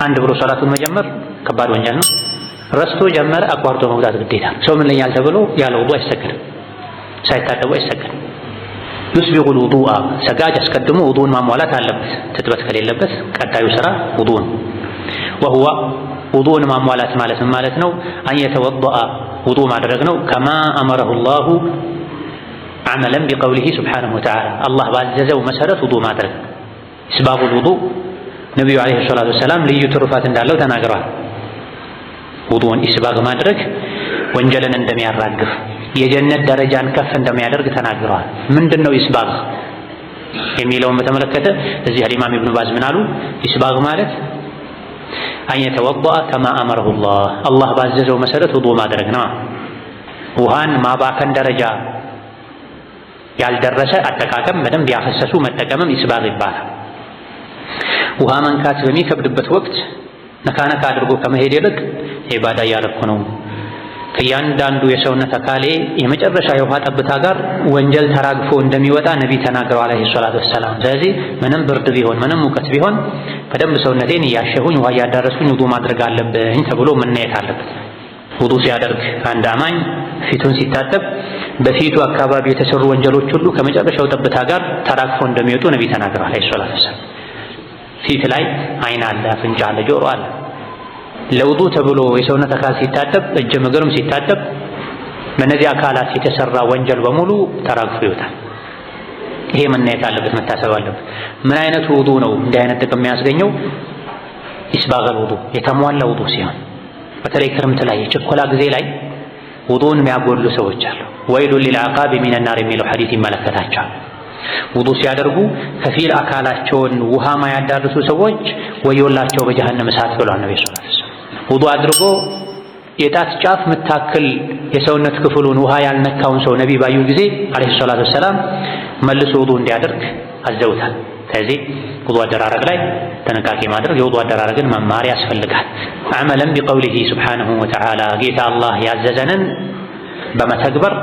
አንድ ብሎ ሶላቱን መጀመር ከባድ ወንጀል ነው። ረስቶ ጀመረ፣ አቋርጦ መውጣት ግዴታ። ሰው ምን ለኛል ተብሎ ያለ ውዱእ አይሰገድም፣ ሳይታጠቡ አይሰገድም። ዩስቢጉል ውዱአ ሰጋጅ አስቀድሞ ውዱእን ማሟላት አለበት። ትጥበት ከሌለበት ቀጣዩ ስራ ውዱእ ነው። ወሁወ ውዱእን ማሟላት ማለት ነው አን የተወደአ ውዱእ ማድረግ ነው። ከማ አመረሁ ላሁ ዐመለን ቢቀውሊሂ ሱብሓነሁ ወተዓላ አላህ ባዘዘው መሰረት ውዱእ ማድረግ። ኢስባጉል ውዱእ ነቢዩ ዓለይሂ ሰላቱ ወሰላም ልዩ ትሩፋት እንዳለው ተናግረዋል። ውዱእን ኢስባግ ማድረግ ወንጀልን እንደሚያራግፍ የጀነት ደረጃን ከፍ እንደሚያደርግ ተናግረዋል። ምንድነው ኢስባግ የሚለውን በተመለከተ እዚህ ኢማም ኢብኑ ባዝ ምን አሉ? ኢስባግ ማለት አን የተወደአ ከማ አመረሁ ላህ አላህ ባዘዘው መሰረት ውዱእ ማድረግ ነው። ውሃን ማባከን ደረጃ ያልደረሰ አጠቃቀም በደንብ ያፈሰሱ መጠቀምም ኢስባግ ይባላል። ውሃ መንካት በሚከብድበት ወቅት ነካነካ አድርጎ ከመሄድ ይልቅ ኢባዳ እያደረኩ ነው፣ ከእያንዳንዱ የሰውነት አካሌ የመጨረሻ የውሃ ጠብታ ጋር ወንጀል ተራግፎ እንደሚወጣ ነቢ ተናግረው አለይሂ ሰላቱ ወሰላም። ስለዚህ ምንም ብርድ ቢሆን ምንም ሙቀት ቢሆን በደንብ ሰውነቴን እያሸሁኝ ውሃ እያዳረስኩኝ ውዱእ ማድረግ አለብኝ ተብሎ መናየት አለበት። ውዱእ ሲያደርግ አንድ አማኝ ፊቱን ሲታጠብ በፊቱ አካባቢ የተሰሩ ወንጀሎች ሁሉ ከመጨረሻው ጠብታ ጋር ተራግፎ እንደሚወጡ ነቢ ተናግረው አለይሂ ሰላቱ ወሰላም። ፊት ላይ አይን አለ፣ አፍንጫ አለ፣ ጆሮ አለ። ለውዱ ተብሎ የሰውነት አካል ሲታጠብ እጅም እግርም ሲታጠብ በእነዚህ አካላት የተሰራ ወንጀል በሙሉ ተራግፎ ይወጣል። ይሄ መናየት አለበት፣ መታሰብ አለበት። ምን አይነት ውዱ ነው እንዲህ አይነት ጥቅም የሚያስገኘው? ኢስባገል ውዱ፣ የተሟላ ውዱ ሲሆን፣ በተለይ ክረምት ላይ የችኮላ ጊዜ ላይ ውዱን የሚያጎሉ ሰዎች አሉ። ወይሉን ሊልዐቃቢ ሚነናር የሚለው ሐዲስ ይመለከታቸዋል። ውዱ ሲያደርጉ ከፊል አካላቸውን ውሃ ማያዳርሱ ሰዎች ወዮላቸው በጀሃነም እሳት ብሏል ነብዩ ሰለላሁ ዐለይሂ ወሰለም። ውዱ አድርጎ የጣት ጫፍ ምታክል የሰውነት ክፍሉን ውሃ ያልነካውን ሰው ነቢ ባዩ ጊዜ አለይሂ ሰላቱ ወሰላም መልሶ ውዱ እንዲያደርግ አዘውታል። ስለዚህ ውዱ አደራረግ ላይ ጥንቃቄ ማድረግ፣ የውዱ አደራረግን መማር ያስፈልጋል። አመለን ቢቀውሊሂ ሱብሓነሁ ወተዓላ ጌታ አላህ ያዘዘንን በመተግበር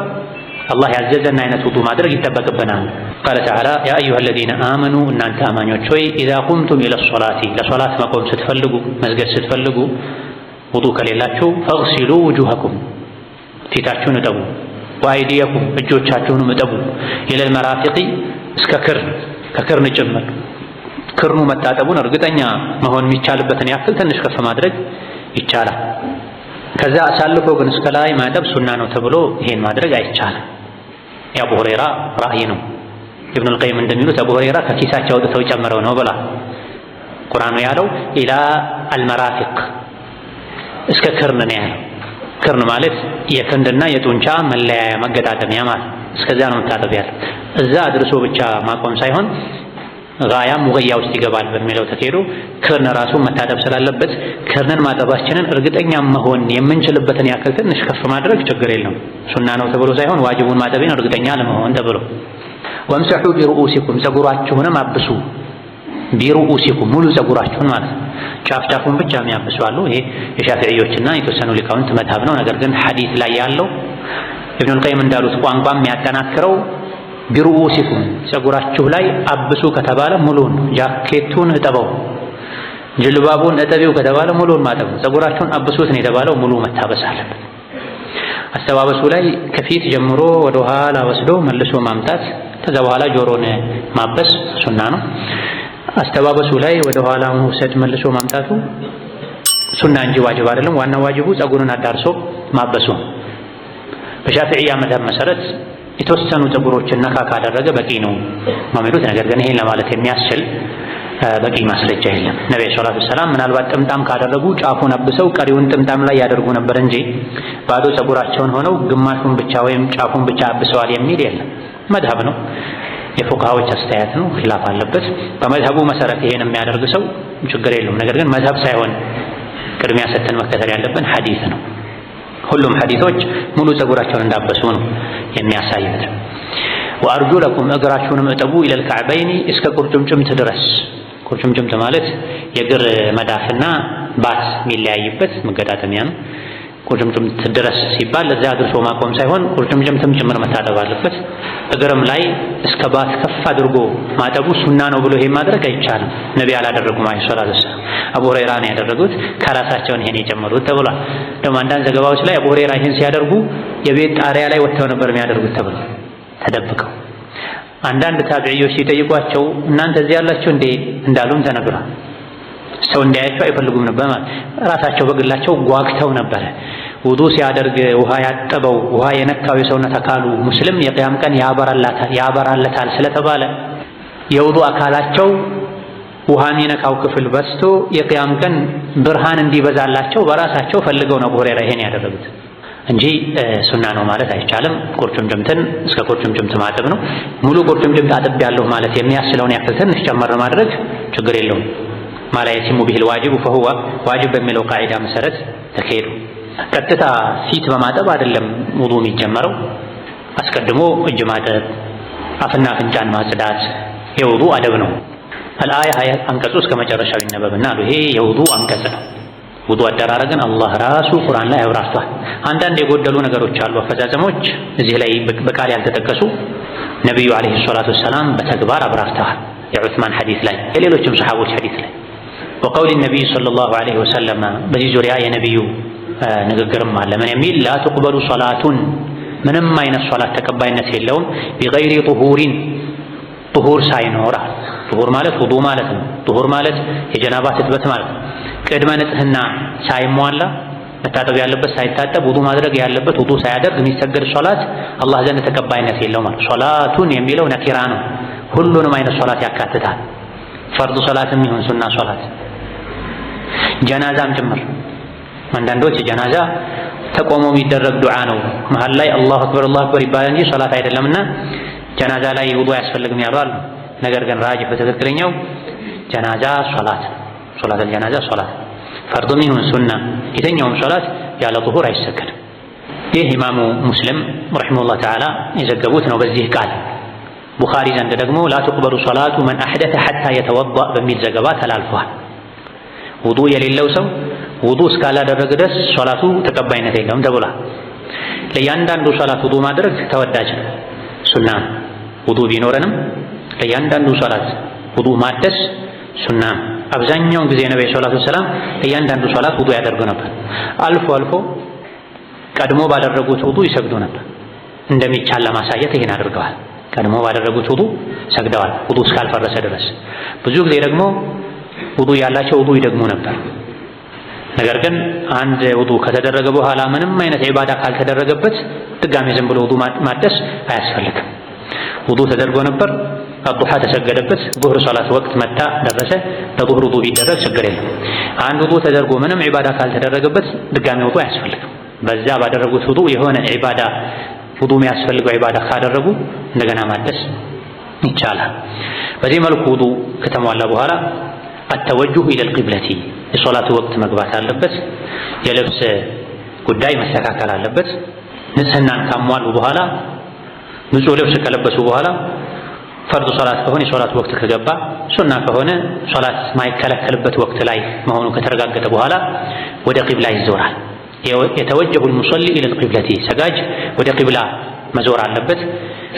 አላህ ያዘዘን አይነት ውዱ ማድረግ ይጠበቅብናል። ቃለ ተዓላ ያ አዩሀ ለዚነ አመኑ እናንተ አማኞች ሆይ ኢዛ ቁምቱም ኢለ ሶላቲ ለሶላት መቆም ስትፈልጉ መስገድ ስትፈልጉ ውዱ ከሌላችሁ ፈግሲሉ ውጁሀኩም ፊታችሁን እጠቡ፣ ወአይዲየኩም እጆቻችሁንም እጠቡ፣ ኢለል መራፊቂ እስከ ከክርን ጭምር ክርኑ መታጠቡን እርግጠኛ መሆን የሚቻልበትን ያክል ትንሽ ከፍ ማድረግ ይቻላል። ከዛ አሳልፎ ግን እስከ ላይ ማጠብ ሱና ነው ተብሎ ይሄን ማድረግ አይቻልም። የአቡ ሁረይራ ራእይ ነው። ኢብኑል ቀይም እንደሚሉት አቡ ሁረይራ ከኪሳቸው አውጥተው ጨምረው ነው ብላ ቁርአኑ ያለው ኢላ አልመራፊቅ እስከ ክርን ነው ያለው። ክርን ማለት የክንድና የጡንቻ መለያያ መገጣጠሚያ ማለት እስከዛ ነው መታጠብ ያለው። እዛ አድርሶ ብቻ ማቆም ሳይሆን ጋያም ሙገያ ውስጥ ይገባል በሚለው ተኬዶ ክርን ራሱ መታጠብ ስላለበት ክርንን ማጠባችንን እርግጠኛ መሆን የምንችልበትን ያክል ትንሽ ከፍ ማድረግ ችግር የለም። ሱና ነው ተብሎ ሳይሆን ዋጅቡን ማጠብን እርግጠኛ ለመሆን ተብሎ። ወምሰሑ ቢሩኡሲኩም ፀጉራችሁንም አብሱ። ቢሩኡሲኩም ሙሉ ፀጉራችሁን ማለት ነው። ጫፍ ጫፉን ብቻ የሚያብሱ አሉ። ይሄ የሻፊዒዮችና የተወሰኑ ሊቃውንት መዝሀብ ነው። ነገር ግን ሐዲስ ላይ ያለው ኢብኑል ቀይም እንዳሉት ቋንቋም የሚያጠናክረው ቢሩኡሲኩም ፀጉራችሁ ላይ አብሱ ከተባለ ሙሉን፣ ጃኬቱን እጠበው፣ ጅልባቡን እጠቢው ከተባለ ሙሉን ማጠብ፣ ፀጉራችሁን አብሱት ነው የተባለው። ሙሉ መታበስ አለበት። አስተባበሱ ላይ ከፊት ጀምሮ ወደ ኋላ ወስዶ መልሶ ማምጣት፣ ከዛ በኋላ ጆሮን ማበስ ሱና ነው። አስተባበሱ ላይ ወደ ኋላ መውሰድ መልሶ ማምጣቱ ሱና እንጂ ዋጅብ አይደለም። ዋናው ዋጅቡ ፀጉርን አዳርሶ ማበሱ። በሻፊዒያ መዝሀብ መሰረት የተወሰኑ ፀጉሮችን ነካ ካደረገ በቂ ነው የሚሉት። ነገር ግን ይሄን ለማለት የሚያስችል በቂ ማስረጃ የለም። ነብዩ ሰለላሁ ዐለይሂ ወሰለም ምናልባት ጥምጣም ካደረጉ ጫፉን አብሰው ቀሪውን ጥምጣም ላይ ያደርጉ ነበር እንጂ ባዶ ፀጉራቸውን ሆነው ግማሹን ብቻ ወይም ጫፉን ብቻ አብሰዋል የሚል የለም። መዝሀብ ነው፣ የፉቃሃዎች አስተያየት ነው፣ ኺላፍ አለበት። በመዝሀቡ መሰረት ይሄን የሚያደርግ ሰው ችግር የለውም። ነገር ግን መዝሀብ ሳይሆን ቅድሚያ ሰጥተን መከተል ያለብን ሐዲስ ነው። ሁሉም ሐዲሶች ሙሉ ፀጉራቸውን እንዳበሱ ነው የሚያሳዩት። ወአርጁለኩም እግራችሁንም እጠቡ ኢለል ከዕበይኒ እስከ ቁርጭምጭምት ድረስ። ቁርጭምጭምት ማለት የእግር መዳፍና ባት የሚለያይበት መገጣጠሚያ ነው። ቁርጭምጭምት ድረስ ሲባል እዚያ አድርሶ ማቆም ሳይሆን ቁርጭምጭምትም ጭምር መታጠብ አለበት። እግርም ላይ እስከ ባት ከፍ አድርጎ ማጠቡ ሱና ነው ብሎ ይሄን ማድረግ አይቻልም። ነቢ አላደረጉም አለይሂ ሰላቱ ወሰላም። አቡ ሁረይራ ነው ያደረጉት፣ ከራሳቸውን ይሄን የጨመሩት ተብሏል። ደግሞ አንዳንድ ዘገባዎች ላይ አቡ ሁረይራ ይሄን ሲያደርጉ የቤት ጣሪያ ላይ ወጥተው ነበር የሚያደርጉት ተብሏል፣ ተደብቀው። አንዳንድ ታቢዒዎች ሲጠይቋቸው እናንተ እዚህ ያላችሁ እንዴ እንዳሉም ተነግሯል። ሰው እንዲያያቸው አይፈልጉም ነበር ማለት ራሳቸው በግላቸው ጓግተው ነበረ። ውዱ ሲያደርግ ውሃ ያጠበው ውሃ የነካው የሰውነት አካሉ ሙስሊም የቂያም ቀን ያበራለታል ስለተባለ የውዱ አካላቸው ውሃን የነካው ክፍል በስቶ የቂያም ቀን ብርሃን እንዲበዛላቸው በራሳቸው ፈልገው ነው አቡ ሁረይራ ይሄን ያደረጉት እንጂ ሱና ነው ማለት አይቻልም። ቁርጭምጭምትን እስከ ቁርጭምጭምት ማጠብ ነው። ሙሉ ቁርጭምጭምት አጥቤያለሁ ማለት የሚያስችለውን ያክል ትንሽ ጨመር ማድረግ ችግር የለውም። ማላ የቲሙ ቢሂል ዋጅቡ ፈሁወ ዋጅብ በሚለው ቃዒዳ መሰረት ተካሄዱ። ቀጥታ ፊት በማጠብ አይደለም ውዱ የሚጀመረው። አስቀድሞ እጅ ማጠብ፣ አፍና አፍንጫን ማጽዳት የውዱ አደብ ነው። አልአያ አንቀጹ እስከ መጨረሻው ይነበብና አሉ ይሄ የውዱ አንቀጽ ነው። ውዱ አደራረግን አላህ ራሱ ቁርአን ላይ አብራርቷል። አንዳንድ የጎደሉ ነገሮች አሉ፣ አፈጻጸሞች እዚህ ላይ በቃል ያልተጠቀሱ ነቢዩ አለይሂ ሰላቱ ወሰላም በተግባር አብራርተዋል። የዑስማን ሐዲስ ላይ የሌሎችም ሰሐቦች ሐዲስ ላይ ወቀውል ነቢይ ሰለላሁ ዐለይሂ ወሰለም በዚህ ዙሪያ የነቢዩ ንግግርም አለ። ምን የሚል ላ ትቅበሉ ሶላቱን ምንም አይነት ሶላት ተቀባይነት የለውም ቢገይሪ ጡሁሪን ጡሁር ሳይኖር። ጡሁር ማለት ውዱ ማለት ነው። ጡሁር ማለት የጀናባ ትጥበት ማለት ነው። ቅድመ ንጽህና ሳይሟላ መታጠብ ያለበት ሳይታጠብ ውዱእ ማድረግ ያለበት ውዱእ ሳያደርግ የሚሰገድ ሶላት አላህ ዘንድ ተቀባይነት የለውም ማለት። ሶላቱን የሚለው ነኪራ ነው፣ ሁሉንም አይነት ሶላት ያካትታል። ፈርድ ሶላትም ይሁን ሱና ሶላት፣ ጀናዛም ጭምር። አንዳንዶች ጀናዛ ተቆሞ የሚደረግ ዱዓ ነው መሀል ላይ አላሁ አክበር ይባላል እንጂ ሶላት አይደለምና ጀናዛ ላይ ውዱእ አያስፈልግም ያሉ አሉ። ነገር ግን ራጅህ በትክክለኛው ጀናዛ ሶላት፣ ሶላተል ጀናዛ ሶላት፣ ፈርድም ይሁን ሱና የትኛውም ሶላት ያለ ጡሁር አይሰገድም። ይህ ኢማሙ ሙስሊም ረሒመሁላህ ተዓላ የዘገቡት ነው በዚህ ቃል። ቡኻሪ ዘንድ ደግሞ ላ ትቅበሉ ሶላቱ መን አሕደተ ሐታ የተወዳእ በሚል ዘገባ ተላልፏል። ውዱእ የሌለው ሰው ውዱእ እስካላደረገ ድረስ ሶላቱ ተቀባይነት የለውም ተብሏል። ለእያንዳንዱ ሶላት ውዱእ ማድረግ ተወዳጅ ነው፣ ሱና ነው። ውዱእ ቢኖረንም ለእያንዳንዱ ሶላት ውዱእ ማደስ ሱና ነው። አብዛኛውን ጊዜ ነብዩ ሰለላሁ ዐለይሂ ወሰለም ለእያንዳንዱ ሶላት ውዱእ ያደርጉ ነበር። አልፎ አልፎ ቀድሞ ባደረጉት ውዱእ ይሰግዱ ነበር። እንደሚቻል ለማሳየት ይሄን አድርገዋል። ቀድሞ ባደረጉት ውዱእ ሰግደዋል፣ ውዱእ እስካልፈረሰ ድረስ። ብዙ ጊዜ ደግሞ ውዱእ ያላቸው ውዱእ ይደግሙ ነበር። ነገር ግን አንድ ውዱእ ከተደረገ በኋላ ምንም አይነት ዒባዳ ካልተደረገበት ድጋሜ ዝም ብሎ ውዱእ ማደስ አያስፈልግም። ውዱእ ተደርጎ ነበር፣ አዱሃ ተሰገደበት፣ ዙህር ሶላት ወቅት መጣ ደረሰ፣ ለዙህር ውዱእ ቢደረግ ችግር የለም። አንድ ውዱእ ተደርጎ ምንም ዒባዳ ካልተደረገበት ድጋሜ ውዱእ አያስፈልግም። በዛ ባደረጉት ውዱእ የሆነ ዒባዳ ውዱእ የሚያስፈልገው ዒባዳ ካደረጉ እንደገና ማደስ ይቻላል። በዚህ መልኩ ውዱእ ከተሟላ በኋላ አተወጁሁ ኢለል ቂብለቲ የሶላቱ ወቅት መግባት አለበት። የልብስ ጉዳይ መስተካከል አለበት። ንጽህናን ካሟሉ በኋላ ንጹህ ልብስ ከለበሱ በኋላ ፈርድ ሶላት ከሆነ የሶላት ወቅት ከገባ፣ ሱና ከሆነ ሶላት ማይከለከልበት ወቅት ላይ መሆኑ ከተረጋገጠ በኋላ ወደ ቂብላ ይዞራል። የተወጀሁ ልሙሰሊ ኢለል ቂብለቲ ሰጋጅ ወደ ቂብላ መዞር አለበት።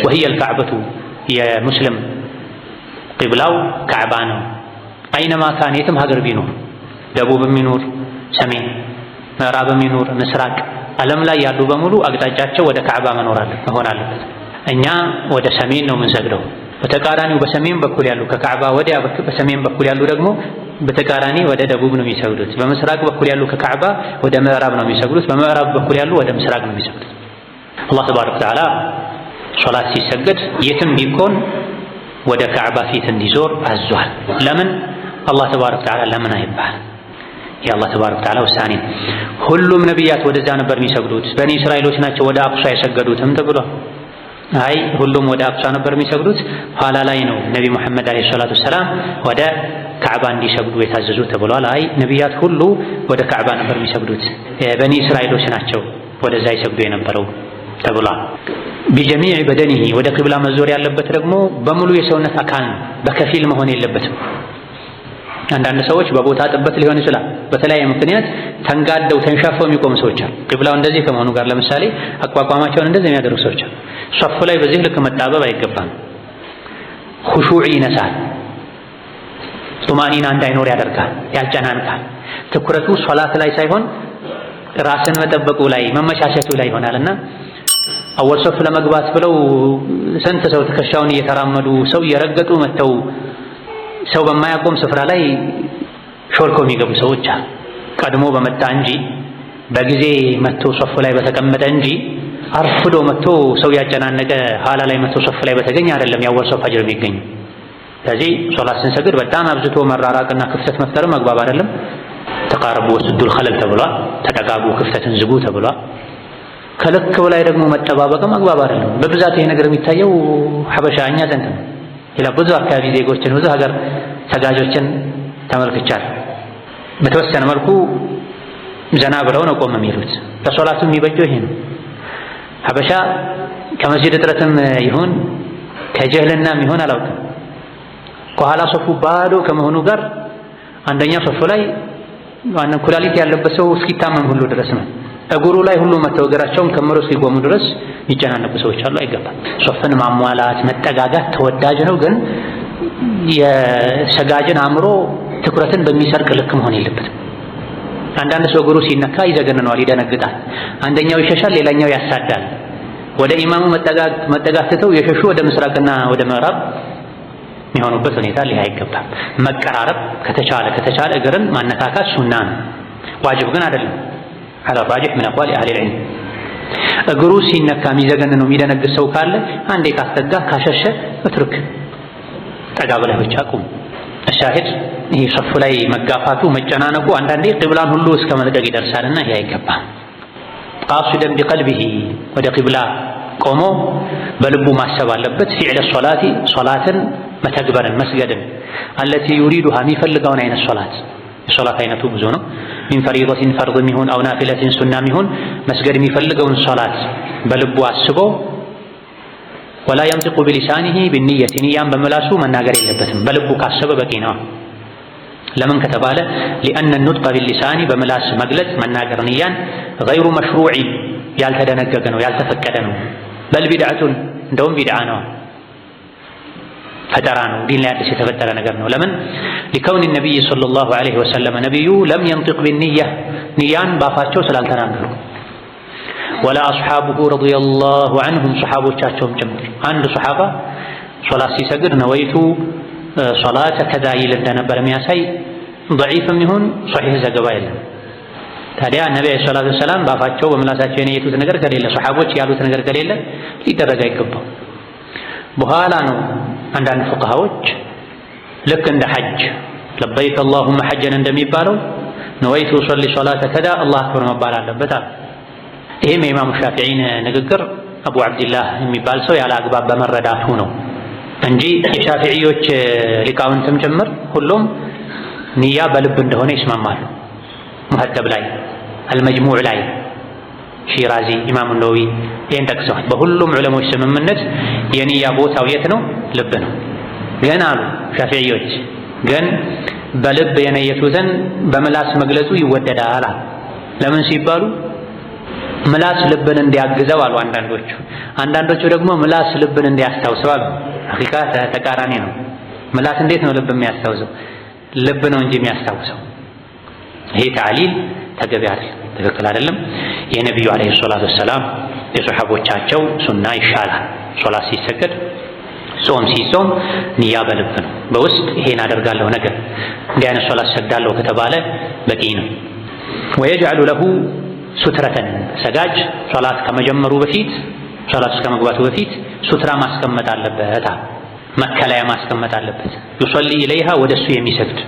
ወህየል ከዕበቱ የሙስሊም ቂብላው ካዕባ ነው። አይነማ ካን የትም ሀገር ቢኖር ደቡብ የሚኖር ሰሜን፣ ምዕራብ የሚኖር ምስራቅ፣ ዓለም ላይ ያሉ በሙሉ አቅጣጫቸው ወደ ካዕባ መሆን አለበት። እኛ ወደ ሰሜን ነው የምንሰግደው። በተቃራኒው በሰሜን በኩል ያሉ ከካዕባ ወዲያ በሰሜን በኩል ያሉ ደግሞ በተቃራኒ ወደ ደቡብ ነው የሚሰግዱት። በምስራቅ በኩል ያሉ ከካዕባ ወደ ምዕራብ ነው የሚሰግዱት። በምዕራብ በኩል ያሉ ወደ ምስራቅ ነው የሚሰግዱት። አላህ ተባረከ ወተዓላ ሶላት ሲሰገድ የትም ቢኮን ወደ ካዕባ ፊት እንዲዞር አዟል። ለምን? አላህ ተባረከ ወተዓላ ለምን አይባል? የአላህ ተባረከ ወተዓላ ውሳኔ። ሁሉም ነቢያት ወደዛ ነበር የሚሰግዱት፣ በኒ እስራኤሎች ናቸው ወደ አቅሷ የሰገዱትም ተብሏል። አይ ሁሉም ወደ አቅሷ ነበር የሚሰግዱት፣ ኋላ ላይ ነው ነቢ ሙሐመድ አለይሂ ሰላቱ ወሰላም ወደ ካዕባ እንዲሰግዱ የታዘዙት ተብሏል። አይ ነቢያት ሁሉ ወደ ካዕባ ነበር የሚሰግዱት፣ በኒ እስራኤሎች ናቸው ወደዛ ይሰግዱ የነበረው ተብሏል። ቢጀሚዕ በደኒሂ ወደ ቂብላ መዞር ያለበት ደግሞ በሙሉ የሰውነት አካል ነው፣ በከፊል መሆን የለበትም። አንዳንድ ሰዎች በቦታ ጥበት ሊሆን ይችላል፣ በተለያየ ምክንያት ተንጋደው ተንሻፈው የሚቆሙ ሰዎች አሉ። ቂብላው እንደዚህ ከመሆኑ ጋር ለምሳሌ አቋቋማቸውን እንደዚህ የሚያደርጉ ሰዎች አሉ። ሶፍ ላይ በዚህ ልክ መጣበብ አይገባም። ኹሹዕ ይነሳል፣ ጡማኒና እንዳይኖር ያደርጋል፣ ያጨናንቃል። ትኩረቱ ሶላት ላይ ሳይሆን ራስን መጠበቁ ላይ መመቻቸቱ ላይ ይሆናልና አወል ሶፍ ለመግባት ብለው ስንት ሰው ትከሻውን እየተራመዱ ሰው እየረገጡ መተው ሰው በማያቆም ስፍራ ላይ ሾልኮ የሚገቡ ሰዎች አሉ። ቀድሞ በመጣ እንጂ በጊዜ መጥቶ ሶፍ ላይ በተቀመጠ እንጂ አርፍዶ መጥቶ ሰው ያጨናነቀ ኋላ ላይ መጥቶ ሶፍ ላይ በተገኘ አይደለም የአወል ሶፍ አጅር የሚገኝ። ስለዚህ ሶላት ስንሰግድ በጣም አብዝቶ መራራቅና ክፍተት መፍጠርም አግባብ አይደለም። ተቃረቡ ወስዱል ኸለል ተብሏል። ተጠጋጉ፣ ክፍተትን ዝጉ ተብሏል። ከልክ በላይ ደግሞ መጠባበቅም አግባብ አይደለም። በብዛት ይሄ ነገር የሚታየው ሐበሻ እኛ ዘንድ ነው። ሌላ ብዙ አካባቢ ዜጎችን ብዙ ሀገር ሰጋጆችን ተመልክቻለሁ። በተወሰነ መልኩ ዘና ብለው ነው ቆም የሚሉት። ለሶላቱ የሚበጀው ይሄ ነው። ሐበሻ ከመስጂድ እጥረትም ይሁን ከጀህልናም ይሁን አላውቅም፣ ከኋላ ሶፉ ባዶ ከመሆኑ ጋር አንደኛ ሶፉ ላይ ዋናው ኩላሊት ያለበት ሰው እስኪታመም ሁሉ ድረስ ነው። እግሩ ላይ ሁሉ መተው እግራቸውን ከምሮ እስኪቆሙ ድረስ የሚጨናነቁ ሰዎች አሉ። አይገባም። ሶፍን ማሟላት መጠጋጋት ተወዳጅ ነው፣ ግን የሰጋጅን አእምሮ ትኩረትን በሚሰርቅ ልክ መሆን የለበትም። አንዳንድ ሰው እግሩ ሲነካ ይዘገንነዋል፣ ይደነግጣል። አንደኛው ይሸሻል፣ ሌላኛው ያሳዳል። ወደ ኢማሙ መጠጋት ትተው የሸሹ ወደ ምስራቅና ወደ ምዕራብ የሚሆኑበት ሁኔታ ሊሆን አይገባም። መቀራረብ ከተቻለ እግርን ማነካካት ሱና ነው፣ ዋጅብ ግን አይደለም። አላ ራጂህ ምን አቋል አህሊ ዒልም እግሩ ሲነካ የሚዘገን ነው የሚደነግስ ሰው ካለ አንዴ ካስተጋ ካሸሸ እትርክ ጠጋ ብለህ ብቻ ቁም። ሻሂድ ይሄ ሶፍ ላይ መጋፋቱ መጨናነቁ አንዳንዴ ቂብላን ሁሉ እስከ መልቀቅ ይደርሳልና ይሄ አይገባም። ቃሲደን ቢቀልቢሂ ወደ ቂብላ ቆሞ በልቡ ማሰብ አለበት። ፊዕለ ሶላቲ ሶላትን መተግበርን መስገድን አለቲ ዩሪዱሃ የሚፈልገውን አይነት ሶላት የሶላት አይነቱ ብዙ ነው። ሚን ፈሪደቲን ፈርድም ይሁን አው ናፊለቲን ሱናም ይሁን መስገድ የሚፈልገውን ሶላት በልቡ አስቦ ወላ የንጢቁ ቢሊሳኒሂ ቢንየቲ ንያን በመላሱ መናገር የለበትም። በልቡ ካሰበ በቂ ነው። ለምን ከተባለ ሊአነ ኑጥቀ ቢሊሳኒ በመላስ መግለጽ መናገር ንያን ገይሩ መሽሩዕ ያልተደነገገ ነው ያልተፈቀደ ነው። በል ቢድዓቱን እንደውም ቢድዓ ነው ፈጠራ ነው ዲን ላይ አዲስ የተፈጠረ ነገር ነው። ለምን ሊከውን ነብይ ሰለላሁ ዐለይሂ ወሰለም ነብዩ ለም ينطق بالنية ንያን ባፋቸው ስላልተናገሩ ወላ አስሐቡሁ ረዲየላሁ ዐንሁም ሰሐቦቻቸውም ጭምር አንድ ሰሐባ ሶላት ሲሰግድ ነወይቱ ሶላተ ከዛ ይል እንደነበር የሚያሳይ ضعيፍም ይሁን ሶሒህ ዘገባ የለም። ታዲያ ነብዩ ሰለላሁ ዐለይሂ ወሰለም ባፋቸው በምላሳቸው የነየቱት ነገር ከሌለ ሰሐቦች ያሉት ነገር ከሌለ ሊደረግ አይገባው። በኋላ ነው አንዳንድ ፉቃሃዎች ልክ እንደ ሐጅ ለበይከ አላሁመ ሐጀን እንደሚባለው ነወይቱ ሶሊ ሶላተ ከዛ አላህ አክበር መባል አለበት አለ። ይህም የኢማሙ ሻፊዒን ንግግር አቡ ዓብድላህ የሚባል ሰው ያለ አግባብ በመረዳቱ ነው እንጂ የሻፊዒዎች ሊቃውንትም ጭምር ሁሉም ንያ በልብ እንደሆነ ይስማማሉ። ሙሀደብ ላይ አልመጅሙዕ ላይ ሺራዚ ኢማሙ ነወዊ ይህን ጠቅሰዋል። በሁሉም ዑለሞች ስምምነት የንያ ቦታው የት ነው? ልብ ነው። ግን አሉ ሻፊዒዎች ግን በልብ የነየቱትን በምላስ መግለጹ ይወደዳል። ለምን ሲባሉ ምላስ ልብን እንዲያግዘው አሉ አንዳንዶቹ ደግሞ ምላስ ልብን እንዲያስታውሰው አሉ። ሐቂቃ ተቃራኒ ነው። ምላስ እንዴት ነው ልብ የሚያስታውሰው? ልብ ነው እንጂ የሚያስታውሰው። ይሄ ተዕሊል ተገቢ አይደለም፣ ትክክል አይደለም። የነብዩ አለይሂ ሰላቱ ወሰላም የሱሐቦቻቸው ሱና ይሻላል። ሶላት ሲሰገድ ጾም ሲጾም ንያ በልብ ነው። በውስጥ ይሄን አደርጋለሁ ነገር እንዲህ አይነት ሶላት ሰግዳለሁ ከተባለ በቂ ነው። ወየጅዐሉ ለሁ ሱትረተን ሰጋጅ ሶላት ከመጀመሩ በፊት ሶላት ከመግባቱ በፊት ሱትራ ማስቀመጥ አለበት፣ መከለያ ማስቀመጥ አለበት። ዩሰሊ ኢለይሃ ወደሱ የሚሰግድ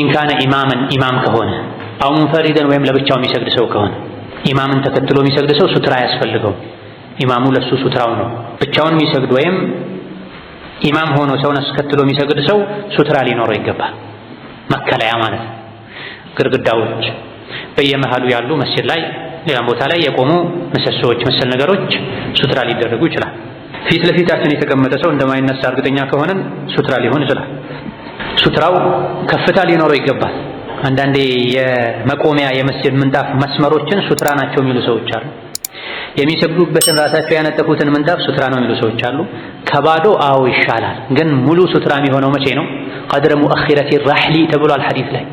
ኢንካነ ኢማመን ኢማም ከሆነ አው ሙንፈሪደን ወይም ለብቻው የሚሰግድ ሰው ከሆነ ኢማምን ተከትሎ የሚሰግድ ሰው ሱትራ ያስፈልገው። ኢማሙ ለሱ ሱትራው ነው። ብቻውን የሚሰግድ ወይም ኢማም ሆኖ ሰውን አስከትሎ የሚሰግድ ሰው ሱትራ ሊኖረው ይገባል። መከለያ ማለት ነው። ግድግዳዎች በየመሃሉ ያሉ መስጂድ ላይ ሌላም ቦታ ላይ የቆሙ ምሰሶዎች መሰል ነገሮች ሱትራ ሊደረጉ ይችላል። ፊት ለፊታችን የተቀመጠ ሰው እንደማይነሳ እርግጠኛ ከሆነን ሱትራ ሊሆን ይችላል። ሱትራው ከፍታ ሊኖረው ይገባል። አንዳንዴ የመቆሚያ የመስጂድ ምንጣፍ መስመሮችን ሱትራ ናቸው የሚሉ ሰዎች አሉ። የሚሰግዱበትን ራሳቸው ያነጠፉትን ምንጣፍ ሱትራ ነው የሚሉ ሰዎች አሉ። ከባዶ አዎ ይሻላል። ግን ሙሉ ሱትራ የሚሆነው መቼ ነው? ቀድረ ሙአኺረቲ ራህሊ ተብሏል ሐዲስ ላይ።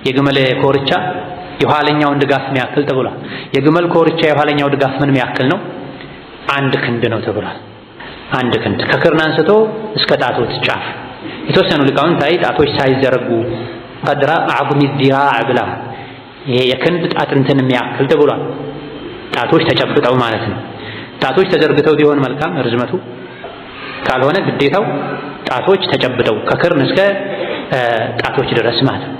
የግመል ኮርቻ የኋለኛውን ድጋፍ የሚያክል ተብሏል። የግመል ኮርቻ የኋለኛው ድጋፍ ምን የሚያክል ነው? 1 ክንድ ነው ተብሏል። 1 ክንድ ከክርን አንስቶ እስከ ጣቶች ጫፍ። የተወሰኑ ሊቃውንት ጣቶች ሳይዘረጉ ቀድራ አዕظሚ ዚራዕ ብላ ይሄ የክንድ ጣት እንትን የሚያክል ተብሏል። ጣቶች ተጨብጠው ማለት ነው። ጣቶች ተዘርግተው ቢሆን መልካም ርዝመቱ፣ ካልሆነ ግዴታው ጣቶች ተጨብጠው ከክርን እስከ ጣቶች ድረስ ማለት ነው።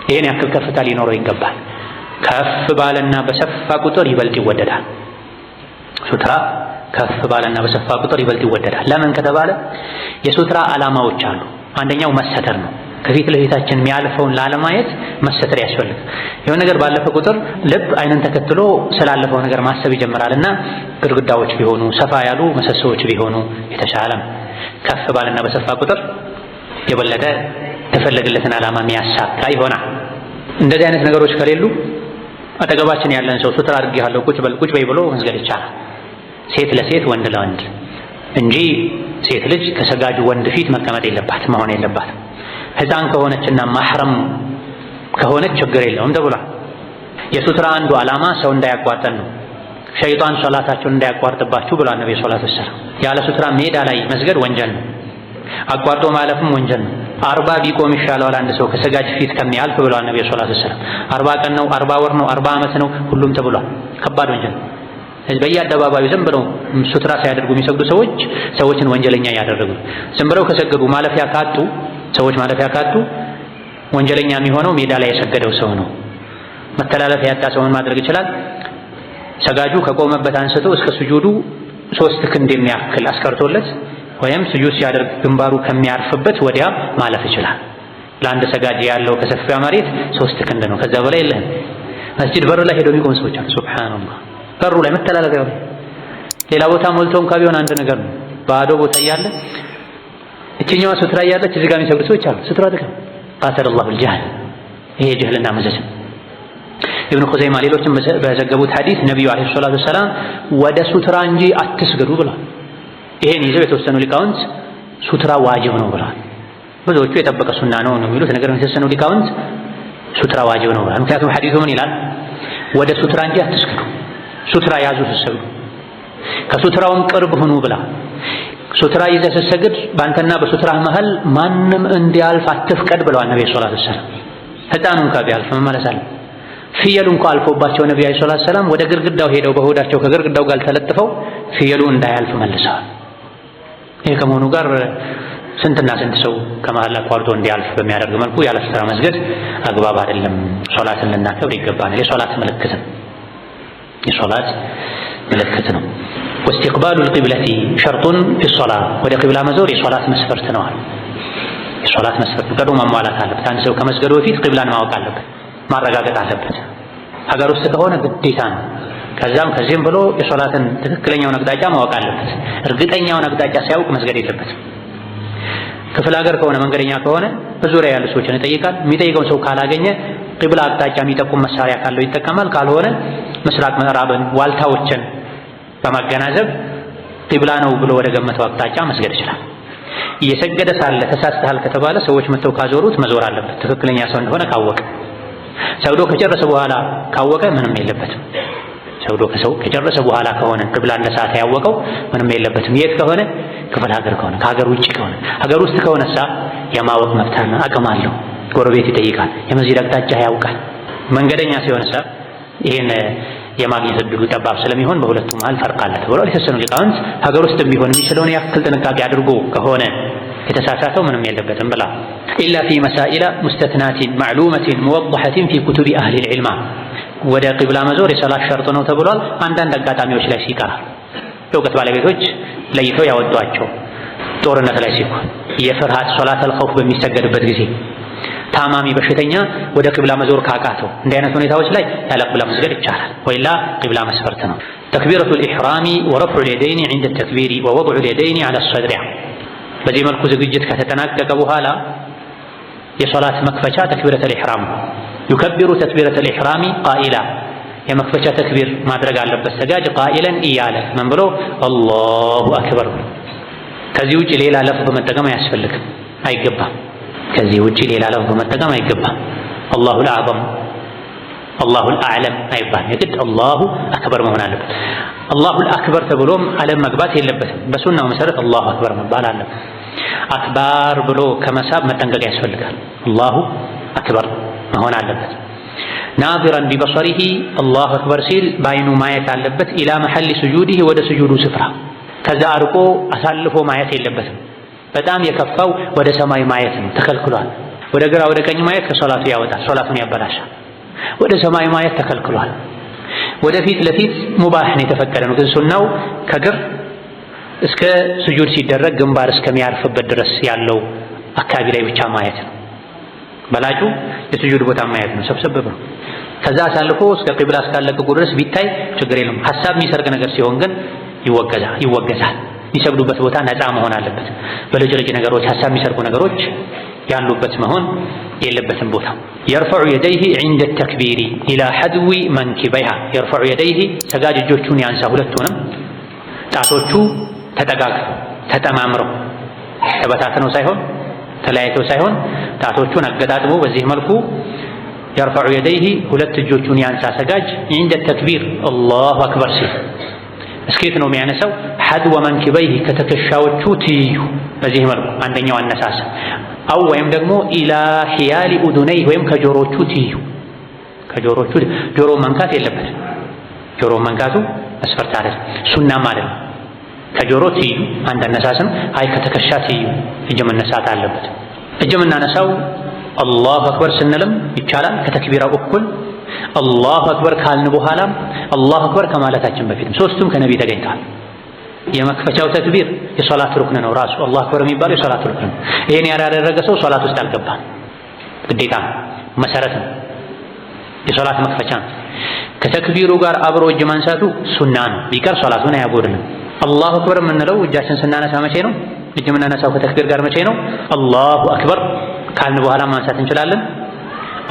ይሄን ያክል ከፍታ ሊኖረው ይገባል። ከፍ ባለና በሰፋ ቁጥር ይበልጥ ይወደዳል። ሱትራ ከፍ ባለና በሰፋ ቁጥር ይበልጥ ይወደዳል። ለምን ከተባለ የሱትራ ዓላማዎች አሉ። አንደኛው መሰተር ነው። ከፊት ለፊታችን የሚያልፈውን ላለማየት መሰተር ያስፈልግ። የሆነ ነገር ባለፈ ቁጥር ልብ አይንን ተከትሎ ስላለፈው ነገር ማሰብ ይጀምራልና ግድግዳዎች ቢሆኑ ሰፋ ያሉ መሰሶዎች ቢሆኑ የተሻለ ነው። ከፍ ባለና በሰፋ ቁጥር የበለጠ ተፈለገለትን ዓላማ የሚያሳካ ይሆናል። እንደዚህ አይነት ነገሮች ከሌሉ አጠገባችን ያለን ሰው ሱትራ አድርጌሃለሁ ቁጭ በይ ብሎ መስገድ ይቻላል። ሴት ለሴት ወንድ ለወንድ እንጂ ሴት ልጅ ከሰጋጁ ወንድ ፊት መቀመጥ የለባትም መሆን የለባትም። ሕፃን ከሆነችና ማህረም ከሆነች ችግር የለውም ተብሏል። የሱትራ አንዱ ዓላማ ሰው እንዳያቋርጠን ነው። ሸይጣን ሶላታቸውን እንዳያቋርጥባችሁ ብሏል ነብዩ ሰለላሁ ዐለይሂ ወሰለም። ያለ ሱትራ ሜዳ ላይ መስገድ ወንጀል ነው። አቋርጦ ማለፍም ወንጀል ነው። 40 ቢቆም ይሻለዋል አንድ ሰው ከሰጋጅ ፊት ከሚያልፍ ብለዋል ነብዩ ሰለላሁ ዐለይሂ ወሰለም። 40 ቀን ነው፣ 40 ወር ነው፣ 40 ዓመት ነው፣ ሁሉም ተብሏል። ከባድ ወንጀል ነው። በየአደባባዩ ዝም ብለው ሱትራ ሳያደርጉ የሚሰግዱ ሰዎችን ወንጀለኛ ያደረጉ። ዝም ብለው ከሰገዱ ማለፊያ ካጡ ሰዎች ማለፊያ ካጡ ወንጀለኛ የሚሆነው ሜዳ ላይ የሰገደው ሰው ነው። መተላለፊያ ያጣ ሰውን ማድረግ ይችላል። ሰጋጁ ከቆመበት አንስቶ እስከ ስጁዱ 3 ክንድ የሚያክል አስቀርቶለት ወይም ስጁድ ሲያደርግ ግንባሩ ከሚያርፍበት ወዲያ ማለፍ ይችላል። ለአንድ ሰጋጅ ያለው ከሰፊያ መሬት 3 ክንድ ነው። ከዛ በላይ የለም። መስጂድ በር ላይ ሄደው የሚቆሙ ሰዎች አሉ። ሱብሃንአላህ በሩ ላይ መተላለፊያው ላይ ሌላ ቦታ ሞልቶ እንኳ ቢሆን አንድ ነገር ነው። ባዶ ቦታ እያለ እችኛዋ ሱትራ እያለች እዚህ ጋር የሚሰግዱ ሰዎች አሉ። ሱትራ ደጋ ቃተለላሁ አልጀህል። ይሄ ጀህልና መዘዝ። ኢብኑ ኹዘይማ ሌሎችም በዘገቡት ሐዲስ ነብዩ አለይሂ ሰላቱ ወሰላም ወደ ሱትራ እንጂ አትስገዱ ብለዋል። ይሄን ይዘው የተወሰኑ ሊቃውንት ሱትራ ዋጅብ ነው ብለዋል። ብዙዎቹ የጠበቀ ሱና ነው የሚሉት ነገር ነው። የተወሰኑ ሊቃውንት ሱትራ ዋጅብ ነው ብለዋል። ምክንያቱም ሐዲሱ ምን ይላል? ወደ ሱትራ እንጂ አትስገዱ፣ ሱትራ ያዙ ስትሰግዱ፣ ከሱትራውም ቅርብ ሁኑ ብላ። ሱትራ ይዘህ ስትሰግድ በአንተና በሱትራ መሃል ማንም እንዲያልፍ አትፍቀድ ብለዋል ነብዩ ሰለላሁ ዐለይሂ ወሰለም። ሕፃኑ እንኳ ቢያልፍ መመለስ አለ። ፍየሉ እንኳ አልፎባቸው ነብዩ ሰለላሁ ዐለይሂ ወሰለም ወደ ግድግዳው ሄደው በሆዳቸው ከግድግዳው ጋር ተለጥፈው ፍየሉ እንዳያልፍ መልሰዋል። ይሄ ከመሆኑ ጋር ስንትና ስንት ሰው ከመሃል አቋርጦ እንዲያልፍ በሚያደርግ መልኩ ያለ ሱትራ መስገድ አግባብ አይደለም። ሶላትን ልናከብር ይገባናል። የሶላት ምልክት ነው። واستقبال القبلة شرط في الصلاة ወደ ቂብላ መዞር የሶላት መስፈርት ነው። የሶላት መስፈርት ቀድሞ ማሟላት አለበት። አንድ ሰው ከመስገዱ በፊት ቂብላን ማወቅ አለበት፣ ማረጋገጥ አለበት። ሀገር ውስጥ ከሆነ ግዴታ ነው። ከዚህም ብሎ የሶላትን ትክክለኛውን አቅጣጫ ማወቅ አለበት። እርግጠኛውን አቅጣጫ ሳያውቅ መስገድ የለበትም። ክፍለ ሀገር ከሆነ መንገደኛ ከሆነ በዙሪያ ያሉ ሰዎችን ይጠይቃል። የሚጠይቀውን ሰው ካላገኘ ቂብላ አቅጣጫ የሚጠቁም መሳሪያ ካለው ይጠቀማል። ካልሆነ ምስራቅ ምዕራብን፣ ዋልታዎችን በማገናዘብ ቂብላ ነው ብሎ ወደ ገመተው አቅጣጫ መስገድ ይችላል። እየሰገደ ሳለ ተሳስተሃል ከተባለ ሰዎች መተው ካዞሩት መዞር አለበት። ትክክለኛ ሰው እንደሆነ ካወቀ። ሰግዶ ከጨረሰ በኋላ ካወቀ ምንም የለበትም። ሰግዶ ከጨረሰ በኋላ ከሆነ ቂብላ እንደሳተ ያወቀው ምንም የለበትም። የት ከሆነ ክፍለ ሀገር ከሆነ፣ ከሀገር ውጭ ከሆነ። ሀገር ውስጥ ከሆነሳ የማወቅ መብትና አቅም አለው። ጎረቤት ይጠይቃል፣ የመስጂድ አቅጣጫ ያውቃል። መንገደኛ ሲሆንሳ ይሄን የማግኘት እድሉ ጠባብ ስለሚሆን በሁለቱ መሃል ፈርቅ አለ ተብሏል። የተወሰኑ ሊቃውንት ሀገር ውስጥ ቢሆን የሚችለውን ያክል ጥንቃቄ አድርጎ ከሆነ የተሳሳተው ምንም የለበትም ብላ ኢላ ፊ መሳኢላ ሙስተትናቲን ማዕሉመቲን ሙወضሐቲን ፊ ኩቱቢ አህሊል ዒልም ወደ ቂብላ መዞር የሰላት ሸርጥ ነው ተብሏል። አንዳንድ አጋጣሚዎች ላይ ሲቀራል የእውቀት ባለቤቶች ለይተው ያወጧቸው ጦርነት ላይ ሲሆን፣ የፍርሃት ሶላተል ኸውፍ በሚሰገድበት ጊዜ፣ ታማሚ በሽተኛ ወደ ቂብላ መዞር ካቃተው፣ እንዲህ አይነት ሁኔታዎች ላይ ያለ ቂብላ መስገድ ይቻላል። ወይላ ቂብላ መስፈርት ነው። ተክቢረቱል ኢሕራሚ ወረፍዑል የደይኒ ዒንደ ተክቢሪ ወወድዑል የደይኒ ዐለ ሰድሪ። በዚህ መልኩ ዝግጅት ከተጠናቀቀ በኋላ የሶላት መክፈቻ ተክቢረቱል ኢሕራም ዩከቢሩ ተክቢረቱል ኢሕራሚ ቃኢላ የመክፈቻ ተክቢር ማድረግ አለበት ሰጋጅ ቃኢለን እያለ ምን ብሎ አላሁ አክበር። ከዚህ ውጪ ሌላ ለፍዝ በመጠቀም አያስፈልግም፣ አይገባም። ከዚህ ውጪ ሌላ ለፍዝ በመጠቀም አይገባም። አላሁል አዕዘም፣ አላሁል አዕለም አይባል። የግድ አላሁ አክበር መሆን አለበት። አላሁል አክበር ተብሎም ዓለም መግባት የለበትም። በሱናው መሰረት አላሁ አክበር መባል አለበት። አክባር ብሎ ከመሳብ መጠንቀቅ ያስፈልጋል። አላሁ አክበር መሆን አለበት። ናዚረን ቢበሰሪሂ አላሁ አክበር ሲል በአይኑ ማየት አለበት። ኢላ መሐሊ ስጁዲሂ ወደ ስጁዱ ስፍራ፣ ከዛ አርቆ አሳልፎ ማየት የለበትም። በጣም የከፋው ወደ ሰማይ ማየት ነው፣ ተከልክሏል። ወደ ግራ ወደ ቀኝ ማየት ከሶላቱ ያወጣል፣ ሶላቱን ያበላሻል። ወደ ሰማይ ማየት ተከልክሏል። ወደ ፊት ለፊት ሙባህ ነው፣ የተፈቀደ ነው። ግን ሱናው ከግር እስከ ስጁድ ሲደረግ ግንባር እስከሚያርፍበት ድረስ ያለው አካባቢ ላይ ብቻ ማየት ነው። በላጩ የስጁድ ቦታ ማየት ነው፣ ሰብሰብ ብሎ። ከዛ አሳልፎ እስከ ቂብላ እስካለቀቁ ድረስ ቢታይ ችግር የለም። ሐሳብ የሚሰርቅ ነገር ሲሆን ግን ይወገዛል። የሚሰግዱበት ቦታ ነፃ መሆን አለበት። በልጭልጭ ነገሮች፣ ሐሳብ የሚሰርቁ ነገሮች ያሉበት መሆን የለበትም ቦታ። የርፈዑ የደይሂ ዒንደ ተክቢሪ ኢላ ሐድዊ መንኪበይሃ። የርፈዑ የደይሂ ሰጋጅ እጆቹን ያንሳ፣ ሁለቱንም ጣቶቹ ተጠጋግተው ተጠማምረው፣ ተበታትነው ሳይሆን ተለያይተው ሳይሆን ጣቶቹን አገጣጥሞ በዚህ መልኩ የርፈዑ የደይሂ ሁለት እጆቹን ያንሳ ሰጋጅ ዒንደ ተክቢር አላሁ አክበር ሲል እስኬት ነው የሚያነሳው? ሐድወ መንኪበይህ ከተከሻዎቹ ትይዩ። በዚህ መልኩ አንደኛው አነሳሳ። አው ወይም ደግሞ ኢላ ሒያሊ ኡዱነይህ ወይም ከጆሮቹ ትይዩ። ከጆሮቹ ጆሮ መንካት የለበትም። ጆሮ መንካቱ መስፈርት አይደለም፣ ሱናም አይደለም። ከጆሮ ትይዩ አንድ አነሳስም። አይ ከተከሻ ትይዩ እጅ መነሳት አለበት። እጅ የምናነሳው አላሁ አክበር ስንልም ይቻላል፣ ከተክቢራው እኩል አላሁ አክበር ካልን በኋላም አላሁ አክበር ከማለታችን በፊትም ሶስቱም ከነቢ ተገኝተዋል። የመክፈቻው ተክቢር የሶላት ሩክን ነው። ራሱ አላሁ አክበር የሚባለው የሶላት ሩክን ነው። ይሄን ያላደረገ ሰው ሶላት ውስጥ አልገባም። ግዴታ መሰረት ነው፣ የሶላት መክፈቻ ነው። ከተክቢሩ ጋር አብሮ እጅ ማንሳቱ ሱና ነው፣ ቢቀር ሶላቱን አያጎድልም። አላሁ አክበር የምንለው እጃችን ስናነሳ መቼ ነው? እጅ የምናነሳው ከተክቢር ጋር መቼ ነው? አላሁ አክበር ካልን በኋላ ማንሳት እንችላለን።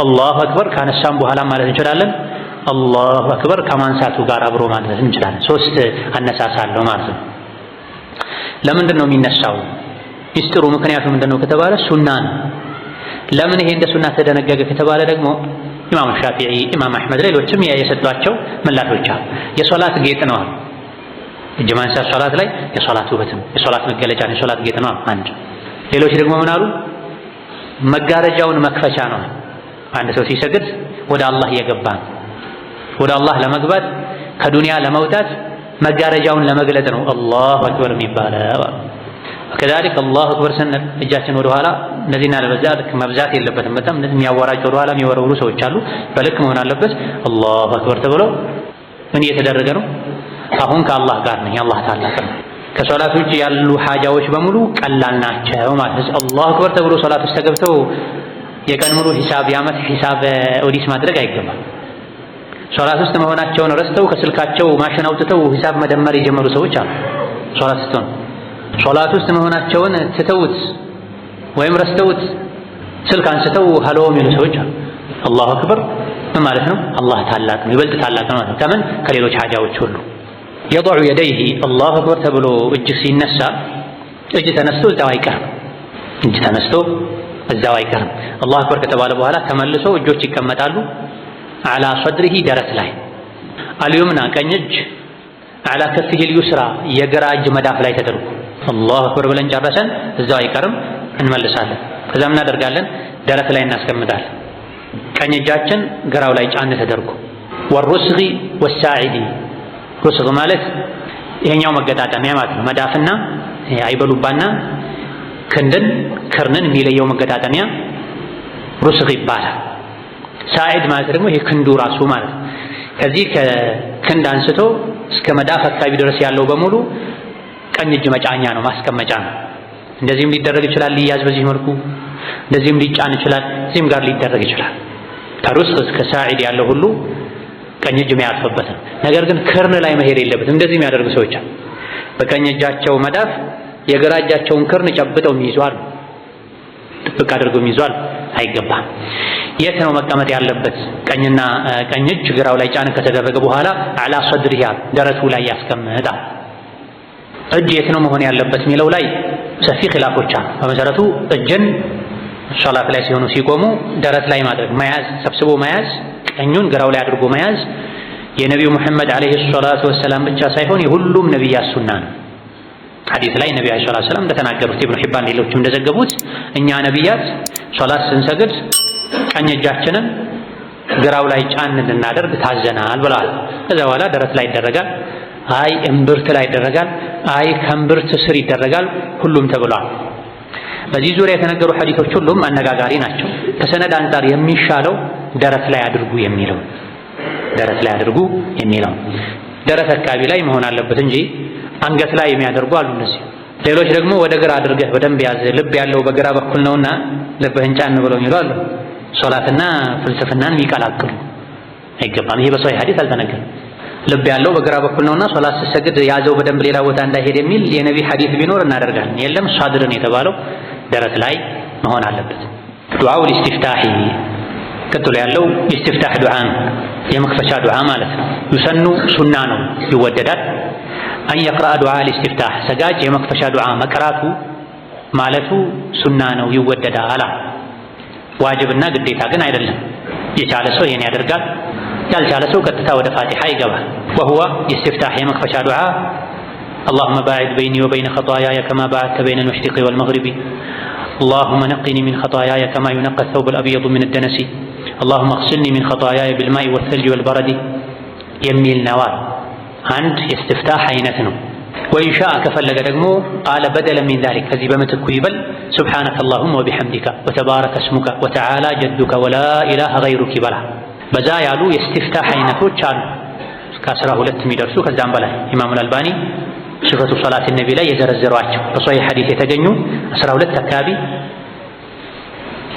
አላሁ አክበር ካነሳም በኋላ ማለት እንችላለን። አላሁ አክበር ከማንሳቱ ጋር አብሮ ማለት እንችላለን። ሶስት አነሳሳ አለው ማለት ነው። ለምንድን ነው የሚነሳው? ሚስጥሩ ምክንያቱ ምንድነው ከተባለ ሱና ነው። ለምን ይሄ እንደ ሱና ተደነገገ ከተባለ ደግሞ ኢማም ሻፊዒ፣ ኢማም አሕመድ ሌሎችም የሰጧቸው ምላሾች አሉ። የሶላት ጌጥ ነው። እጅ ማንሳት ሶላት ላይ የሶላት ውበትም የሶላት መገለጫ ነው፣ የሶላት ጌጥ ነው አንድ። ሌሎች ደግሞ ምን አሉ? መጋረጃውን መክፈቻ ነው። አንድ ሰው ሲሰግድ ወደ አላህ እየገባ ነው። ወደ አላህ ለመግባት ከዱንያ ለመውጣት መጋረጃውን ለመግለጥ ነው አላሁ አክበር የሚባለው። ከዛሊክ አላሁ አክበር ስንል እጃችን ወደ ኋላ እንደዚህና ለበዛ ልክ መብዛት የለበትም። በጣም እንደዚህ የሚያወራጭ ወደ ኋላ የሚወረውሩ ሰዎች አሉ። በልክ መሆን አለበት። አላሁ አክበር ተብሎ ምን እየተደረገ ነው? አሁን ከአላህ ጋር ነኝ፣ አላህ ታላቅ ነው። ከሶላት ውጭ ያሉ ሐጃዎች በሙሉ ቀላል ናቸው ማለት ነው። አላሁ አክበር ተብሎ ሶላት ውስጥ ተገብተው የቀን ሙሉ ሂሳብ የዓመት ሂሳብ ኦዲት ማድረግ አይገባም። ሶላት ውስጥ መሆናቸውን ረስተው ከስልካቸው ማሽን አውጥተው ሂሳብ መደመር የጀመሩ ሰዎች አሉ። ሶላት ውስጥ መሆናቸውን ትተውት ወይም ረስተውት ስልክ አንስተው ሀሎ የሚሉ ሰዎች አሉ። አላሁ አክበር ማለት ነው አላህ ታላቅ ነው፣ ይበልጥ ታላቅ ነው ማለት ነው። ከምን ከሌሎች ሐጃዎች ሁሉ የضع يديه አላሁ አክበር ተብሎ እጅ ሲነሳ እጅ ተነስቶ እዛው አይቀርም። እጅ ተነስቶ እዛው አይቀርም። አላሁ አክበር ከተባለ በኋላ ተመልሶ እጆች ይቀመጣሉ። አላ ሰድሪሂ ደረት ላይ፣ አልዩምና ቀኝ እጅ፣ አላ ከፊሂ ልዩስራ የግራ እጅ መዳፍ ላይ ተደርጎ አላሁ አክበር ብለን ጨረሰን እዛው አይቀርም፣ እንመልሳለን። ከዛ ምን እናደርጋለን? ደረት ላይ እናስቀምጣለን። ቀኝ እጃችን ግራው ላይ ጫን ተደርጎ ወሩስጊ ወሳዒዲ፣ ሩስግ ማለት ይሄኛው መገጣጠሚያ ማለት ነው። መዳፍና አይበሉባና ክንድን ክርንን የሚለየው መገጣጠሚያ ሩስግ ይባላል። ሳዒድ ማለት ደግሞ ይሄ ክንዱ ራሱ ማለት ነው። ከዚህ ከክንድ አንስቶ እስከ መዳፍ አካባቢ ድረስ ያለው በሙሉ ቀኝ እጅ መጫኛ ነው፣ ማስቀመጫ ነው። እንደዚህም ሊደረግ ይችላል፣ ሊያዝ በዚህ መልኩ፣ እንደዚህም ሊጫን ይችላል፣ እዚህም ጋር ሊደረግ ይችላል። ከሩስግ እስከ ሳዒድ ያለው ሁሉ ቀኝ እጅ የሚያርፍበት ነው። ነገር ግን ክርን ላይ መሄድ የለበትም። እንደዚህ የሚያደርጉ ሰዎች በቀኝ እጃቸው መዳፍ የግራ እጃቸውን ክርን ጨብጠው የሚይዟል፣ ጥብቅ አድርገው የሚይዟል። አይገባም። የት ነው መቀመጥ ያለበት? ቀኝና ቀኝ እጅ ግራው ላይ ጫን ከተደረገ በኋላ አላ ሰድሪሂ ደረቱ ላይ ያስቀምጣል። እጅ የት ነው መሆን ያለበት የሚለው ላይ ሰፊ ኺላፎች አሉ። በመሰረቱ እጅን ሶላት ላይ ሲሆኑ ሲቆሙ ደረት ላይ ማድረግ መያዝ፣ ሰብስቦ መያዝ፣ ቀኙን ግራው ላይ አድርጎ መያዝ የነቢዩ ሙሐመድ ዓለይሂ ሰላቱ ወሰላም ብቻ ሳይሆን የሁሉም ነቢያት ሱና ነው። ሐዲስ ላይ ነቢዩ ዓለይሂ ሰላቱ ወሰላም እንደተናገሩት ኢብኑ ሒባን ሌሎችም እንደዘገቡት እኛ ነቢያት ሶላት ስንሰግድ ቀኝ እጃችንን ግራው ላይ ጫን እንድናደርግ ታዘናል ብለዋል። ከዛ በኋላ ደረት ላይ ይደረጋል፣ አይ እምብርት ላይ ይደረጋል፣ አይ ከእምብርት ስር ይደረጋል፣ ሁሉም ተብሏል። በዚህ ዙሪያ የተነገሩ ሐዲሶች ሁሉም አነጋጋሪ ናቸው። ከሰነድ አንጻር የሚሻለው ደረት ላይ አድርጉ የሚለው ደረት ላይ አድርጉ የሚለው ደረት አካባቢ ላይ መሆን አለበት እንጂ አንገት ላይ የሚያደርጉ አሉ። እነዚህ ሌሎች ደግሞ ወደ ግራ አድርገህ በደንብ ያዝ፣ ልብ ያለው በግራ በኩል ነውና ልብህን ጫን ብለው የሚሉ አሉ። ሶላትና ፍልስፍናን የሚቀላቅሉ አይገባም። ይሄ በሰው ሐዲስ አልተነገረም። ልብ ያለው በግራ በኩል ነውና ሶላት ስትሰግድ ያዘው በደንብ ሌላ ቦታ እንዳይሄድ የሚል የነቢ ሐዲስ ቢኖር እናደርጋለን። የለም ሷድርን የተባለው ደረት ላይ መሆን አለበት። ዱዓው ኢስቲፍታሂ ቀጥሎ ያለው ኢስቲፍታህ ዱዓ ነው፣ የመክፈቻ ዱዓ ማለት ነው። ዩሰኑ ሱና ነው፣ ይወደዳል። አን የቅረአ ዱዓ ኢስቲፍታህ ሰጋጅ የመክፈቻ ዱዓ መቅራቱ ማለቱ ሱና ነው፣ ይወደዳል። ዋጅብና ግዴታ ግን አይደለም። የቻለ ሰው ይሄን ያደርጋል፣ ያልቻለ ሰው ቀጥታ ወደ ፋቲሓ ይገባል። ወሁወ የእስትፍታህ የመክፈቻ ዱዓ اللهم باعد بيني وبين خطاياي كما باعدت بين المشرق والمغرب اللهم نقني من خطاياي كما ينقى الثوب الأبيض من الدنس اللهم اغسلني من خطاياي بالماء والثلج والبرد የሚል ነዋል። አንድ የእስትፍታህ አይነት ነው። ወኢን ሻአ ከፈለገ ደግሞ ቃለ በደለ ሚን ዛሊክ ከዚህ በምትኩ ይበል ሱብሓነከ አላሁመ ወቢሐምዲከ ወተባረከ እስሙከ ወተዓላ ጀዱከ ወላ ኢላሀ ገይሩክ ይበላ። በዛ ያሉ የእስትፍታህ አይነቶች አሉ እስከ 12 የሚደርሱ ከዛም በላይ ኢማሙል አልባኒ ሲፈቱ ሶላት ነቢ ላይ የዘረዘሯቸው በሶሒህ ሐዲስ የተገኙ 12 አካባቢ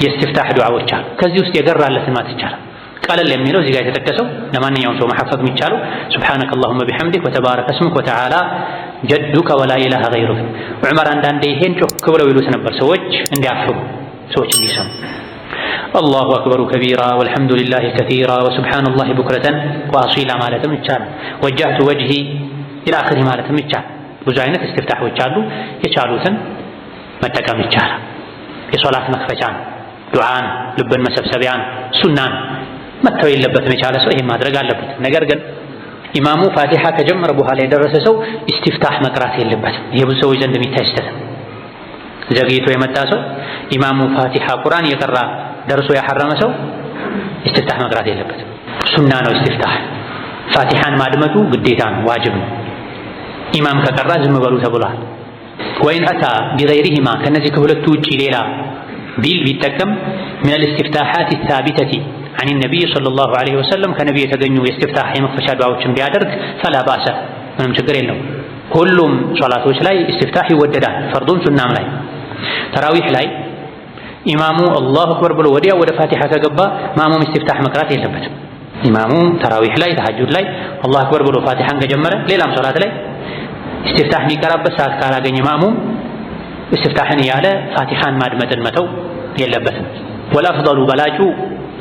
የእስትፍታህ ዱዓዎች አሉ። ከዚህ ውስጥ የገራለትን ማለት ይቻላል። ቀለል የሚለው እዚህ ጋር የተጠቀሰው ለማንኛውም ሰው መሐፈዝ የሚቻለው ሱብሓነከ አላሁመ ቢሐምዲክ ወተባረከ እስሙክ ወተዓላ ጀዱከ ወላ ኢላሀ ገይሩክ። ዑመር አንዳንዴ ይሄን ጮክ ብለው ይሉት ነበር፣ ሰዎች እንዲያፍሩ፣ ሰዎች እንዲሰሙ። አላሁ አክበሩ ከቢራ ወልሐምዱሊላሂ ከሲራ ወሱብሓነላሂ ቡክረተን ወአሲላ ማለትም ይቻላል። ወጀህቱ ወጅሂ ኢላ አኺሪ ማለትም ይቻላል። ብዙ አይነት እስትፍታሖች አሉ። የቻሉትን መጠቀም ይቻላል። የሶላት መክፈቻ ነው፣ ዱዓ ነው፣ ልብን መሰብሰቢያ ነው፣ ሱና ነው። መተው የለበትም። የቻለ ሰው ይሄን ማድረግ አለበት። ነገር ግን ኢማሙ ፋቲሓ ከጀመረ በኋላ የደረሰ ሰው ኢስቲፍታህ መቅራት የለበትም። ይሄ ብዙ ሰዎች ዘንድ የሚታይ ስህተት ነው። ዘግይቶ የመጣ ሰው ኢማሙ ፋቲሓ ቁርአን እየቀራ ደርሶ ያሐረመ ሰው ኢስቲፍታህ መቅራት የለበትም። ሱና ነው ኢስቲፍታህ። ፋቲሓን ማድመጡ ግዴታ ነው፣ ዋጅብ ነው። ኢማም ከቀራ ዝም በሉ ተብሏል። ወይን አታ ቢገይሪሂማ ከነዚህ ከሁለቱ ውጪ ሌላ ቢጠቀም ሚነል ኢስቲፍታሓት ሳቢተቲ አን ነቢይ ሰለላሁ ዐለይሂ ወሰለም ከነቢይ የተገኙ የእስትፍታህ የመክፈቻ ዱዓዎችን ቢያደርግ ፈላ ባእሰ ምንም ችግር የለውም። ሁሉም ሶላቶች ላይ ኢስቲፍታህ ይወደዳል፣ ፈርዱም ሱናም ላይ። ተራዊህ ላይ ኢማሙ አላሁ አክበር ብሎ ወዲያው ወደ ፋቲሓ ከገባ ማሙም ኢስቲፍታህ መቅራት የለበትም። ኢማሙ ተራዊህ ላይ ተሐጁድ ላይ አላሁ አክበር ብሎ ፋቲሓን ከጀመረ ሌላም ሶላት ላይ ኢስቲፍታህ የሚቀራበት ሰዓት ካላገኘ ማሙም ኢስቲፍታህን ያለ ፋቲሓን ማድመጥን መተው የለበትም። ወልአፍደሉ በላጩ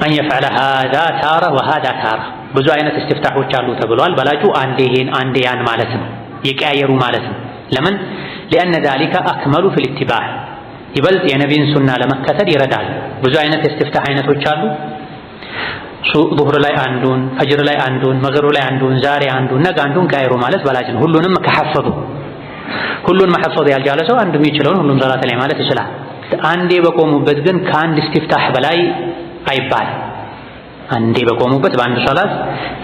አን የፍዐለ ሃዛ ታራ ወሃዛ ታራ። ብዙ አይነት እስትፍታሖች አሉ ተብሏል። በላጩ አንዴ ይሄን አንዴ ያን ማለት ነው፣ የቀያየሩ ማለት ነው። ለምን? ሊአነ ዛሊከ አክመሉ ፊል ኢትባዕ፣ ይበልጥ የነቢን ሱና ለመከተል ይረዳል። ብዙ አይነት የእስትፍታህ አይነቶች አሉ። ዙህር ላይ አንዱን፣ ፈጅር ላይ አንዱን፣ መግሪብ ላይ አንዱን፣ ዛሬ አንዱን፣ ነገ አንዱን ቀያየሩ ማለት በላጭ ነው። ሁሉንም ከሐፈዙ ሁሉን መሐፈዝ ያልቻለ ሰው አንዱ የሚችለውን ሁሉም ሶላት ላይ ማለት ይችላል። አንዴ በቆሙበት ግን ከአንድ እስትፍታህ በላይ አይባል። አንዴ በቆሙበት በአንድ ሶላት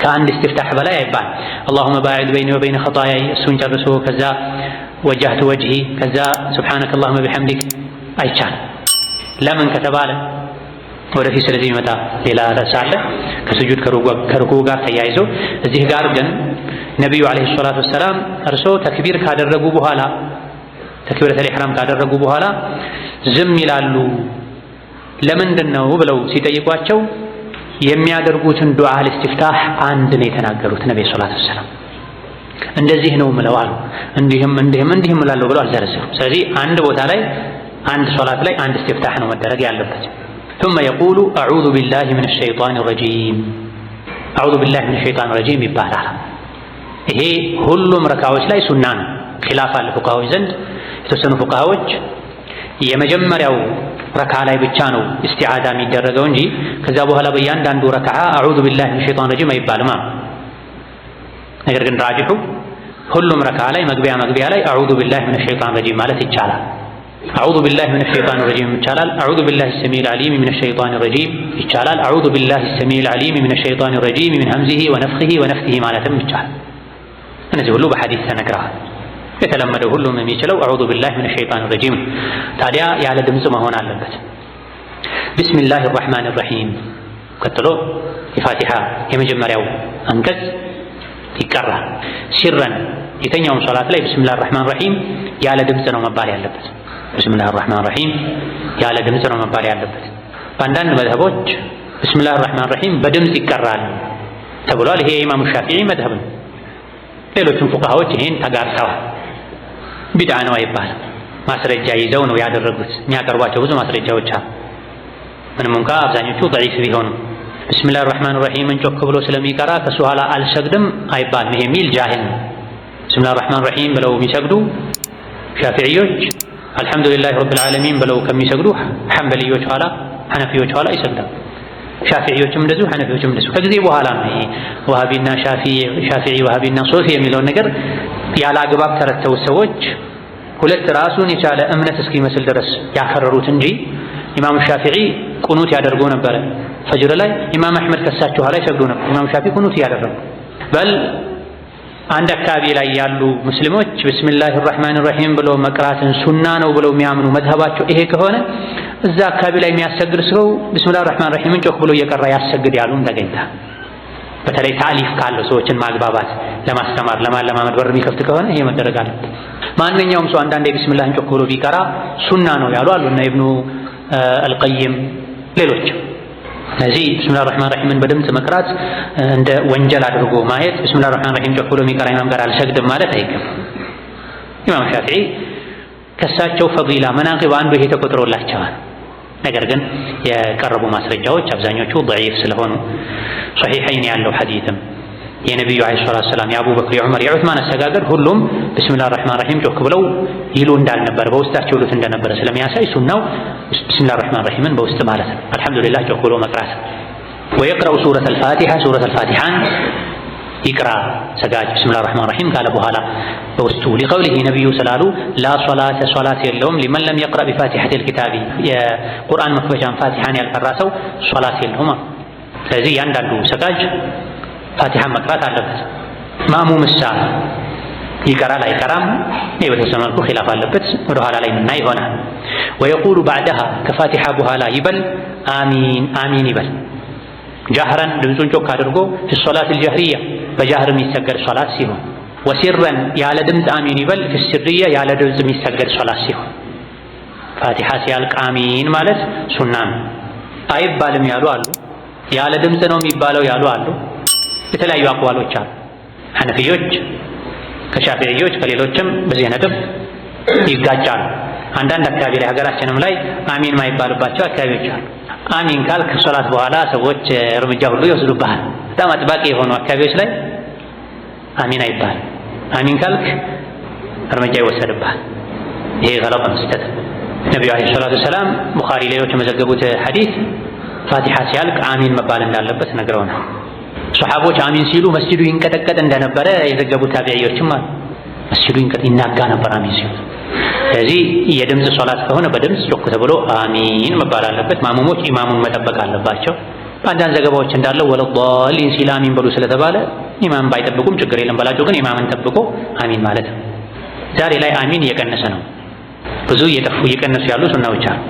ከአንድ እስትፍታህ በላይ አይባል። አላሁመ ባዒድ በይኒ ወበይነ ኸጣያይ እሱን ጨርሶ ከዛ ወጀህቱ ወጅሂ ከዛ ሱብሓነከ አላሁመ ቢሐምዲክ አይቻልም። ለምን ከተባለ ወደፊት ስለዚህ ይመጣ ሌላ ርዕስ አለ ከስጁድ ከሩኩዕ ጋር ተያይዞ። እዚህ ጋር ግን ነቢዩ ዓለይሂ ሰላቱ ወሰላም እርሶ ተክቢር ካደረጉ በኋላ ተክቢረተል ኢሕራም ካደረጉ በኋላ ዝም ይላሉ ለምንድን ነው ብለው ሲጠይቋቸው የሚያደርጉትን ዱዓ ለኢስቲፍታህ አንድ ነው የተናገሩት ነብዩ ሰለላሁ ዐለይሂ ወሰለም። እንደዚህ ነው ምለው አሉ። እንዲህም እላለሁ ብለው አልዘረዘሩም። ስለዚህ አንድ ቦታ ላይ አንድ ሶላት ላይ አንድ ኢስቲፍታህ ነው መደረግ ያለበት። ثم يقول أعوذ بالله من الشيطان الرجيم أعوذ بالله من الشيطان الرجيم ይባላል። ይሄ ሁሉም ረካዎች ላይ ሱና ነው። ኺላፍ አለ ፉቃሃዎች ዘንድ። የተወሰኑ ፉቃሃዎች የመጀመሪያው ረካ ላይ ብቻ ነው ኢስቲዓዛ የሚደረገው እንጂ ከዛ በኋላ በእያንዳንዱ ረካዓ አዑዙ ቢላሂ ሚነ ሸይጣን ረጂም አይባልም። ነገር ግን ራጂሑ ሁሉም ረካ ላይ መግቢያ ላይ አዑዙ ቢላሂ ሚነ ሸይጣን ረጂም ማለት ይቻላል። አዑዙ ቢላሂ ሚነ ሸይጣን ረጂም ይቻላል። አዑዙ ቢላሂ ሰሚኢል ዓሊም ሚነ ሸይጣን ረጂም ይቻላል። አዑዙ ቢላሂ ሰሚኢል ዓሊም ሚነ ሸይጣን ረጂም ሚን ሀምዚሂ ወነፍኺሂ ወነፍሲሂ ማለትም ይቻላል። እነዚህ ሁሉ በሐዲስ ተነግረዋል። የተለመደው ሁሉም የሚችለው አዑዙ ቢላሂ ሚነ ሸይጣን ረጂም። ታዲያ ያለ ድምፅ መሆን አለበት። ቢስሚላሂ ረሕማኒ ረሒም ቀጥሎ የፋቲሓ የመጀመሪያው አንቀጽ ይቀራል። ሲረን የተኛውም ሶላት ላይ ቢስሚላሂ ረሕማኒ ረሒም ያለ ድምፅ ነው መባል ያለበት። ቢስሚላሂ ረሕማኒ ረሒም ያለ ድምፅ ነው መባል ያለበት። በአንዳንድ መዝሀቦች ቢስሚላሂ ረሕማኒ ረሒም በድምፅ ይቀራል ተብሏል። ይሄ የኢማሙ ሻፊዒ መዝሀብ ነው። ሌሎችም ፉቃሃዎች ይሄን ተጋርተዋል። ቢድዓ ነው አይባልም። ማስረጃ ይዘው ነው ያደረጉት። የሚያቀርቧቸው ብዙ ማስረጃዎች አሉ። ምንም እንኳ አብዛኞቹ ضعيف ቢሆኑ ቢስሚላሂ ረሕማኒ ረሒምን ጮክ ብሎ ስለሚቀራ ከሱ ኋላ አልሰግድም አይባልም። ይሄ የሚል ጃሂል ነው። ቢስሚላሂ ረሕማኒ ረሒም ብለው የሚሰግዱ ሻፊዒዮች አልሐምዱሊላሂ ረቢል ዓለሚን ብለው ከሚሰግዱ ሐንበሊዮች ኋላ ሐነፊዮች ኋላ ይሰግዳል። ሻፊዒዎችም እንደዚሁ ሐነፊዎችም እንደዚሁ። ከጊዜ በኋላ ነው ይሄ ወሃቢና ሻፊዒ ወሃቢና ሶፊ የሚለውን ነገር ያለ አግባብ ተረተው ሰዎች ሁለት ራሱን የቻለ እምነት እስኪመስል ድረስ ያከረሩት እንጂ ኢማሙ ሻፊዒ ቁኑት ያደርጉ ነበር ፈጅር ላይ፣ ኢማም አሕመድ ከሳቸው ኋላ ይሰግዱ ነበር። ኢማሙ ሻፊዒ ቁኑት ያደረጉ በል አንድ አካባቢ ላይ ያሉ ሙስሊሞች ቢስሚላሂር ረህማኒር ረሂም ብሎ መቅራትን ሱና ነው ብለው የሚያምኑ መዝሀባቸው ይሄ ከሆነ እዛ አካባቢ ላይ የሚያሰግድ ሰው ቢስሚላሂር ረህማኒር ረሂምን ጮክ ብሎ እየቀራ ያሰግድ ያሉም ተገኝታ። በተለይ ታሊፍ ካለው ሰዎችን ማግባባት ለማስተማር ለማለማመድ በር የሚከፍት ከሆነ ይሄ መደረግ አለበት። ማንኛውም ሰው አንዳንዴ ቢስሚላህን ጮክ ብሎ ቢቀራ ሱና ነው ያሉ አሉ እና ኢብኑ አልቀይም ሌሎች። ስለዚህ ቢስሚላሂር ረህማኒር ረሂምን በድምፅ መቅራት እንደ ወንጀል አድርጎ ማየት ቢስሚላሂር ረህማኒር ረሂም ጮክ ብሎ የሚቀራ ኢማም ጋር አልሰግድም ማለት አይገባም። ኢማም ሻፊዒ ከሳቸው ፈዲላ መናቂብ አንዱ ይሄ ተቆጥሮላቸዋል። ነገር ግን የቀረቡ ማስረጃዎች አብዛኞቹ ضعيف ስለሆኑ ሶሒሐይን ያለው ሐዲስም የነብዩ አለይሂ ሰላቱ ሰላም የአቡበክር የዑመር የዑስማን አሰጋገር ሁሉም ቢስሚላሂር ረህማኒር ረሂም ጮክ ብለው ይሉ እንዳልነበረ በውስጣቸው ይሉት እንደነበረ ስለሚያሳይ ሱናው ቢስሚላሂር ረህማኒር ረሂምን በውስጥ ማለት ነው። አልሐምዱሊላህ ጮክ ብሎ መቅራት። ወየቅረኡ ሱረተል ፋቲሃ ሱረተል ፋቲሃን ይቅራ ሰጋጅ ቢስሚላሂር ረህማኒር ረሂም ካለ በኋላ በውስጡ ሊቀውሊሂ ነብዩ ስላሉ ላ ሶላተ ሶላት የለውም ሊመን ለም የቅራ ቢፋቲሐቲል ኪታቢ የቁርአን መክፈቻን ፋቲሃን ያልቀራ ሰው ሶላት የለውም። ስለዚህ ያንዳንዱ ሰጋጅ ፋቲሃን መቅራት አለበት። ማእሙምሳ ይቀራል አይቀራም ይህ በተወሰነ መልኩ ኺላፍ አለበት፣ ወደ ኋላ ላይ ምናይ ይሆናል። ወየቁሉ ባዕደሃ ከፋቲሃ በኋላ ይበል አሚን አሚን ይበል ጃህረን ድምፁን ጮክ አድርጎ ፊ ሶላቲል ጀህሪያ በጃህር የሚሰገድ ሶላት ሲሆን፣ ወሲረን ያለ ድምፅ አሚን ይበል ፊ ሲርያ ያለ ድምፅ የሚሰገድ ሶላት ሲሆን። ፋቲሃ ሲያልቅ አሚን ማለት ሱና ነው አይባልም ያሉ አሉ፣ ያለ ድምፅ ነው የሚባለው ያሉ አሉ። የተለያዩ አቅዋሎች አሉ። ሐነፊዮች ከሻፊዒዮች ከሌሎችም በዚህ ነጥብ ይጋጫሉ። አንዳንድ አካባቢ ላይ ሀገራችንም ላይ አሚን ማይባልባቸው አካባቢዎች አሉ። አሚን ካልክ ሶላት በኋላ ሰዎች እርምጃ ሁሉ ይወስዱብሃል። በጣም አጥባቂ የሆኑ አካባቢዎች ላይ አሚን አይባልም። አሚን ካልክ እርምጃ ይወሰድብሃል። ይሄ ገለጥ ነው፣ ስህተት። ነቢዩ ዓለይሂ ሰላቱ ወሰላም ቡኻሪ ሌሎች የመዘገቡት ሐዲስ ፋቲሃ ሲያልቅ አሚን መባል እንዳለበት ነግረውናል። ሶሐቦች አሚን ሲሉ መስጂዱ ይንቀጠቀጥ እንደነበረ የዘገቡት ታቢዒዎችም አሉ። መስጂዱ ይናጋ ነበር አሚን ሲሉ። ስለዚህ የድምፅ ሶላት ከሆነ በድምፅ ጮክ ተብሎ አሚን መባል አለበት። ማሙሞች ኢማሙን መጠበቅ አለባቸው። በአንዳንድ ዘገባዎች እንዳለው ወለዷሊን ሲል አሚን በሉ ስለተባለ ኢማም ባይጠብቁም ችግር የለም በላቸው፣ ግን ኢማምን ጠብቆ አሚን ማለት ነው። ዛሬ ላይ አሚን እየቀነሰ ነው። ብዙ እየጠፉ እየቀነሱ ያሉ ሱናዎች አሉ።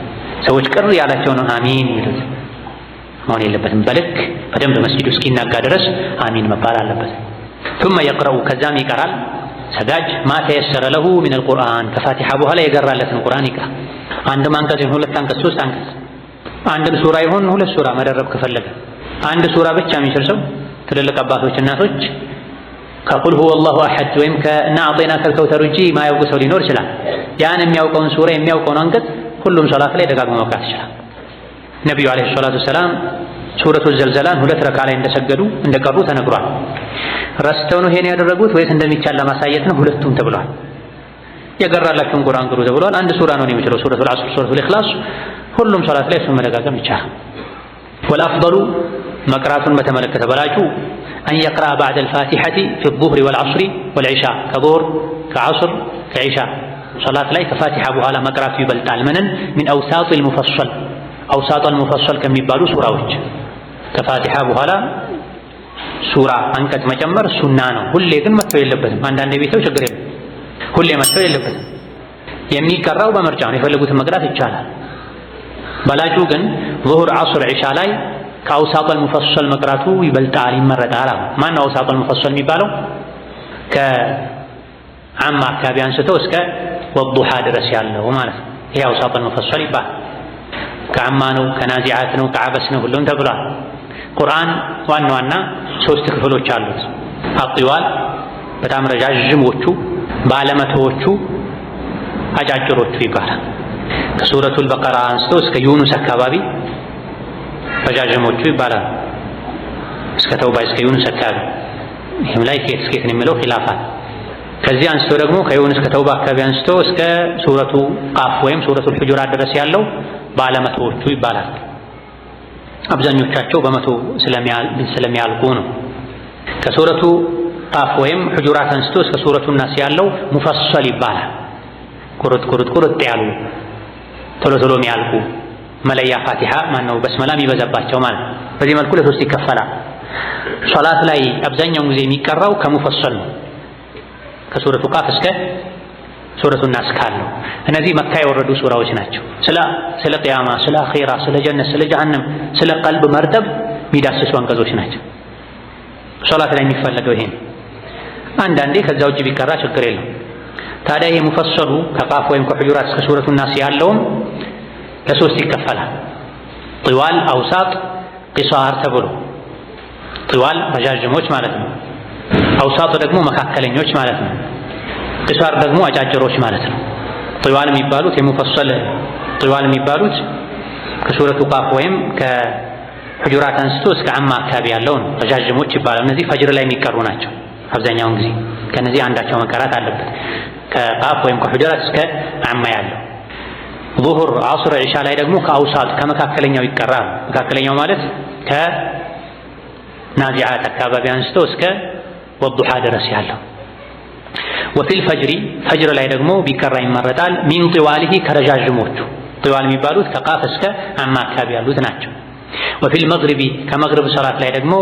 ሰዎች ቅር ያላቸው ነው አሚን ይሉት። መሆን የለበትም። በልክ በደንብ መስጂዱ እስኪናጋ ድረስ አሚን መባል አለበት። ثم يقرأ ከዛም ይቀራል ሰጋጅ ማ ተየሰረ ለሁ ሚነል ቁርአን ከፋቲሃ በኋላ የገራለትን ቁርአን ይቅራ። አንድ አንቀጽ ይሁን ሁለት አንቀጽ ሶስት አንቀጽ አንድም ሱራ ይሁን ሁለት ሱራ መደረብ ከፈለገ አንድ ሱራ ብቻ የሚችል ሰው ትልልቅ አባቶች እናቶች ከቁል ሁወ አላሁ አሐድ ወይም ከእና አዕጠይናከል ከውተር ውጪ ማያውቅ ሰው ሊኖር ይችላል። ያን የሚያውቀውን ሱራ የሚያውቀውን አንቀጽ ሁሉም ሶላት ላይ ደጋግሞ መቅራት ይችላል። ነቢዩ ዓለይሂ ሰላቱ ወሰላም ሱረቱ ዘልዘላን ሁለት ረካ ላይ እንደሰገዱ እንደቀሩ ተነግሯል። ረስተው ነው ይሄን ያደረጉት ወይስ እንደሚቻል ለማሳየት ነው? ሁለቱም ተብሏል። የገራላችሁን ቁርአን ቅሩ ተብሏል። አንድ ሱራ ነው የሚችለው ሱረቱል ዐስር፣ ሱረቱል ኢኽላስ። ሁሉም ሶላት ላይ እሱን መደጋገም ይቻላል። ወልአፍደሉ መቅራቱን በተመለከተ በላጩ አን የቅረአ ባዕደል ፋቲሐቲ ፊ ዙህሪ ወልዐስሪ ወልዒሻ ከዙህር ከዐስር ከዒሻ ሶላት ላይ ከፋቲሐ በኋላ መቅራቱ ይበልጣል። ምንን ሚን አውሳጢል ሙፈሰል አውሳጠል ሙፈሰል ከሚባሉ ሱራዎች ከፋቲሃ በኋላ ሱራ አንቀጽ መጨመር ሱና ነው። ሁሌ ግን መተው የለበትም። አንዳንድ ቤተሰብ ችግር የለም፣ ሁሌ መተው የለበትም። የሚቀራው በምርጫ ነው። የፈለጉትን መቅራት ይቻላል። በላጩ ግን ዙሁር፣ ዐስር፣ ዒሻ ላይ ከአውሳጠል ሙፈሰል መቅራቱ ይበልጣል፣ ይመረጣል። ማነው አውሳጠል ሙፈሰል የሚባለው? ከዓማ አካባቢ አንስቶ እስከ ወዱሃ ድረስ ያለው ማለት ነው። ይሄ አውሳጠል ሙፈሰል ይባላል። ከዓማ ነው፣ ከናዚዓት ነው፣ ከዓበስ ነው፣ ሁሉም ተብሏል። ቁርአን ዋና ዋና ሶስት ክፍሎች አሉት። አጥዋል በጣም ረጃጅሞቹ፣ ባለመቶዎቹ፣ አጫጭሮቹ ይባላል። ከሱረቱል በቀራ አንስቶ እስከ ዩኑስ አካባቢ ረጃጅሞቹ ይባላል። እስከ ተውባ እስከ ዩኑስ አካባቢ ይህም ላይ ከየት እስከ የት ነው የሚለው ኺላፋት። ከዚህ አንስቶ ደግሞ ከዩኑስ ከተውባ አካባቢ አንስቶ እስከ ሱረቱ ቃፍ ወይም ሱረቱል ሁጁራት ድረስ ያለው ባለመቶዎቹ ይባላል። አብዛኞቻቸው በመቶ ስለሚያልቁ ነው። ከሱረቱ ቃፍ ወይም ሁጁራት አንስቶ እስከ ሱረቱ ናስ ያለው ሙፈሰል ይባላል። ቁርጥ ያሉ ቶሎ ቶሎ የሚያልቁ መለያ ፋቲሃ ማነው በስመላ የሚበዛባቸው ማለት። በዚህ መልኩ ለሶስት ይከፈላል። ሶላት ላይ አብዛኛውን ጊዜ የሚቀራው ከሙፈሰል ነው። ከሱረቱ ቃፍ እስከ ሱረቱ ናስ ካለው እነዚህ መካ የወረዱ ሱራዎች ናቸው። ስለ ቂያማ፣ ስለ አኺራ፣ ስለ ጀነት፣ ስለ ጀሃነም፣ ስለ ቀልብ መርጠብ የሚዳስሱ አንቀጾች ናቸው። ሶላት ላይ የሚፈለገው ይሄ ነው። አንዳንዴ ከዛ ውጭ ቢቀራ ችግር የለም። ታዲያ ይሄ ሙፈሰሉ ከቃፍ ወይም ከሁጁራት እስከ ሱረቱ ናስ ያለውም ለሶስት ይከፈላል። ጢዋል፣ አውሳጥ፣ ቂሳር ተብሎ ጢዋል ረጃጅሞች ማለት ነው። አውሳጥ ደግሞ መካከለኞች ማለት ነው። ቂሳር ደግሞ አጫጭሮች ማለት ነው። ጢዋል የሚባሉት የሙፈሰል ጢዋል የሚባሉት ከሱረቱ ቃፍ ወይም ከሁጁራት አንስቶ እስከ አማ አካባቢ ያለው ነው። ረጃጅሞች ይባላሉ። እነዚህ ፈጅር ላይ የሚቀሩ ናቸው። አብዛኛውን ጊዜ ከነዚህ አንዳቸው መቀራት አለበት። ከቃፍ ወይም ከሁጁራት እስከ አማ ያለው ዙሁር፣ ዐስር፣ ዒሻ ላይ ደግሞ ከአውሳጥ ከመካከለኛው ይቀራል። መካከለኛው ማለት ከናዚዓት አካባቢ አንስቶ እስከ ወዱሃ ድረስ ያለው። ወፊል ፈጅሪ ፈጅር ላይ ደግሞ ቢቀራ ይመረጣል። ሚን ጢዋሊሂ ከረጃጅሞቹ ጢዋል የሚባሉት ከቃፍ እስከ አማ አካባቢ ያሉት ናቸው። ወፊል መግሪቢ ከመግሪብ ሰላት ላይ ደግሞ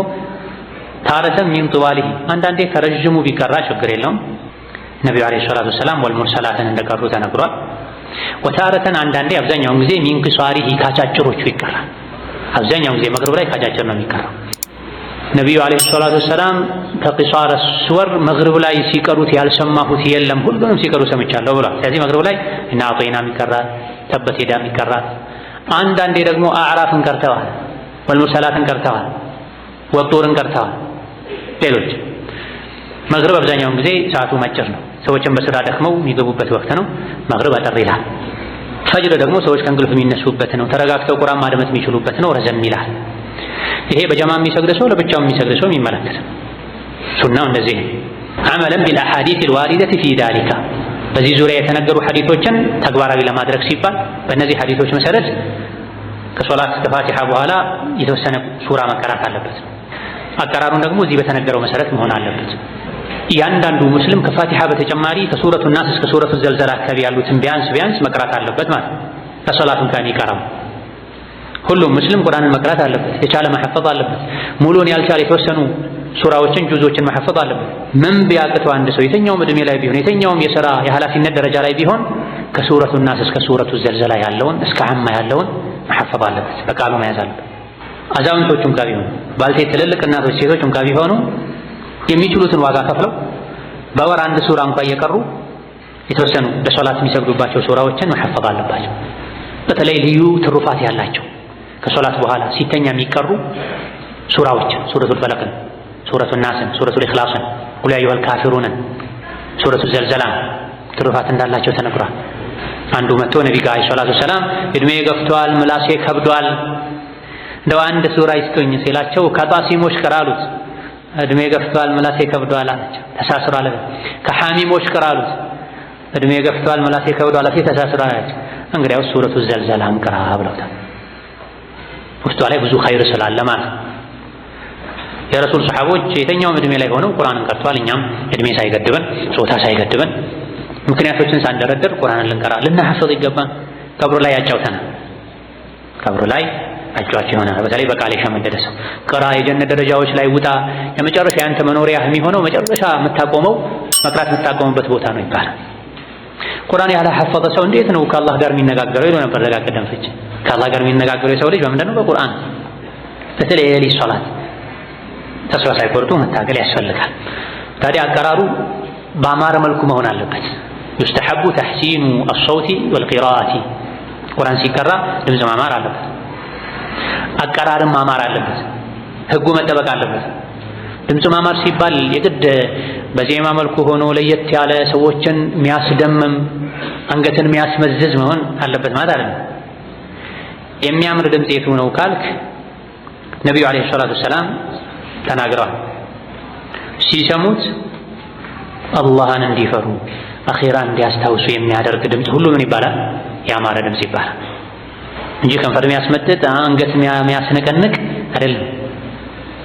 ታረተን ሚን ጢዋሊሂ አንዳንዴ ከረጅሙ ቢቀራ ችግር የለውም። ነቢዩ ዓለይሂ ሰላቱ ወሰላም ወልሙርሰላትን እንደቀሩ ተነግሯል። ወታረተን አንዳንዴ አብዛኛውን ጊዜ ሚን ቂሳሪሂ ካጫጭሮቹ ይቀራል። አብዛኛውን ጊዜ መግሪብ ላይ ካጫጭር ነው የሚቀራው። ነቢዩ ዓለይሂ ሰላቱ ወሰላም ከቂሳር ሱወር መግሪብ ላይ ሲቀሩት ያልሰማሁት የለም ሁሉንም ሲቀሩ ሰምቻለሁ ብሏል። ስለዚህ መግሪብ ላይ እና አጠይናም ይቀራል፣ ተበት የዳም ይቀራል። አንዳንዴ ደግሞ አዕራፍን ቀርተዋል፣ ወልሙርሰላትን ቀርተዋል፣ ወጡርን ቀርተዋል። ሌሎች መግሪብ አብዛኛውን ጊዜ ሰዓቱ አጭር ነው። ሰዎችን በስራ ደክመው የሚገቡበት ወቅት ነው። መግሪብ አጠር ይላል። ፈጅር ደግሞ ሰዎች ከእንቅልፍ የሚነሱበት ነው። ተረጋግተው ቁርአን ማድመጥ የሚችሉበት ነው። ረዘም ይላል። ይሄ በጀማ የሚሰግድ ሰው ለብቻው የሚሰግድ ሰው የሚመለከት ሱናው እንደዚህ ነው። አመለን ቢልአሐዲስ አልዋሪደቲ ፊ ዛሊካ በዚህ ዙሪያ የተነገሩ ሐዲሶችን ተግባራዊ ለማድረግ ሲባል በእነዚህ ሐዲሶች መሰረት ከሶላት ከፋቲሃ በኋላ የተወሰነ ሱራ መቀራት አለበት። አቀራሩን ደግሞ እዚህ በተነገረው መሰረት መሆን አለበት። እያንዳንዱ ሙስሊም ከፋቲሃ በተጨማሪ ከሱረቱ ናስ እስከ ሱረቱ ዘልዘላ አካባቢ ያሉትን ቢያንስ መቅራት አለበት ማለት ነው። ከሶላቱን ከሚቀራው ሁሉም ሙስሊም ቁርአንን መቅራት አለበት። የቻለ መሐፈዝ አለበት። ሙሉን ያልቻለ የተወሰኑ ሱራዎችን ጁዞችን መሐፈዝ አለበት። ምን ቢያቅተው አንድ ሰው የትኛውም እድሜ ላይ ቢሆን የትኛውም የሥራ የኃላፊነት ደረጃ ላይ ቢሆን ከሱረቱ ናስ እስከ ሱረቱ ዘልዘላ ያለውን እስከ አማ ያለውን መሐፈዝ አለበት። በቃሉ መያዝ አለበት። አዛውንቶቹም ጋር ቢሆኑ ባልቴት ትልልቅ እናቶች ሴቶችም ጋር ቢሆኑ የሚችሉትን ዋጋ ከፍለው በወር አንድ ሱራ እንኳን እየቀሩ የተወሰኑ ለሶላት የሚሰግዱባቸው ሱራዎችን መሐፈዝ አለባቸው። በተለይ ልዩ ትሩፋት ያላቸው ከሶላት በኋላ ሲተኛ የሚቀሩ ሱራዎችን ሱረቱል ፈለቅን፣ ሱረቱን ናስን፣ ሱረቱል ኢኽላስን፣ ቁል ያ አዩሀል ካፊሩንን፣ ሱረቱል ዘልዘላን ትሩፋት እንዳላቸው ተነግሯል። አንዱ መጥቶ ነቢ ጋር አለይሂ ሰላቱ ወሰላም እድሜ ገፍቷል፣ ምላሴ ከብዷል፣ እንደው አንድ ሱራ ይስጡኝ ሲላቸው ከጣሲሞች ቀራሉት። እድሜ ገፍቷል፣ ምላሴ ከብዷል አላቸው። ተሳስሯል። ከሐሚሞች ቀራሉት። እድሜ ገፍቷል፣ ምላሴ ከብዷል አላቸው። ተሳስሯል አላቸው። እንግዲያውስ ሱረቱ ዘልዘላን ቅራ ብለውታል። ውስጧ ላይ ብዙ ኸይር ስላለ ማለት ነው። የረሱል ሰሐቦች የትኛውም እድሜ ላይ ሆነው ቁርአንን ቀርተዋል። እኛም እድሜ ሳይገድበን ጾታ ሳይገድበን ምክንያቶችን ሳንደረድር ቁርአንን ልንቀራ ልናሐፍዝ ይገባን። ቀብሩ ላይ ያጫውተናል። ቀብሩ ላይ አጫዋች ይሆናል። በተለይ በቃል የሸመደደ ሰው ቅራ፣ የጀነት ደረጃዎች ላይ ውጣ፣ የመጨረሻ ያንተ መኖሪያ የሚሆነው መጨረሻ የምታቆመው መቅራት የምታቆምበት ቦታ ነው ይባላል። ቁርአን ያላሐፈዘ ሰው እንዴት ነው ከአላህ ጋር የሚነጋገረው? ይሉ ነበር ደጋ ቀደም ፍች። ከአላህ ጋር የሚነጋገረው የሰው ልጅ በምንድን ነው? በቁርአን። በተለይ የሌሊት ሶላት ተስፋ ሳይቆርጡ መታገል ያስፈልጋል። ታዲያ አቀራሩ በአማረ መልኩ መሆን አለበት። ዩስተሐቡ ተሕሲኑ አልሰውቲ ወልቂራአቲ ቁርአን ሲቀራ ድምፅ ማማር አለበት። አቀራርም ማማር አለበት። ህጉ መጠበቅ አለበት። ድምፅ ማማር ሲባል የግድ በዜማ መልኩ ሆኖ ለየት ያለ ሰዎችን የሚያስደምም አንገትን የሚያስመዝዝ መሆን አለበት ማለት አይደለም። የሚያምር ድምፅ የቱ ነው ካልክ ነቢዩ ዓለይሂ ሰላቱ ወሰላም ተናግረዋል። ሲሰሙት አላህን እንዲፈሩ አኺራን እንዲያስታውሱ የሚያደርግ ድምፅ ሁሉ ምን ይባላል? ያማረ ድምፅ ይባላል እንጂ ከንፈር የሚያስመጥጥ አንገት የሚያስነቀንቅ አይደለም።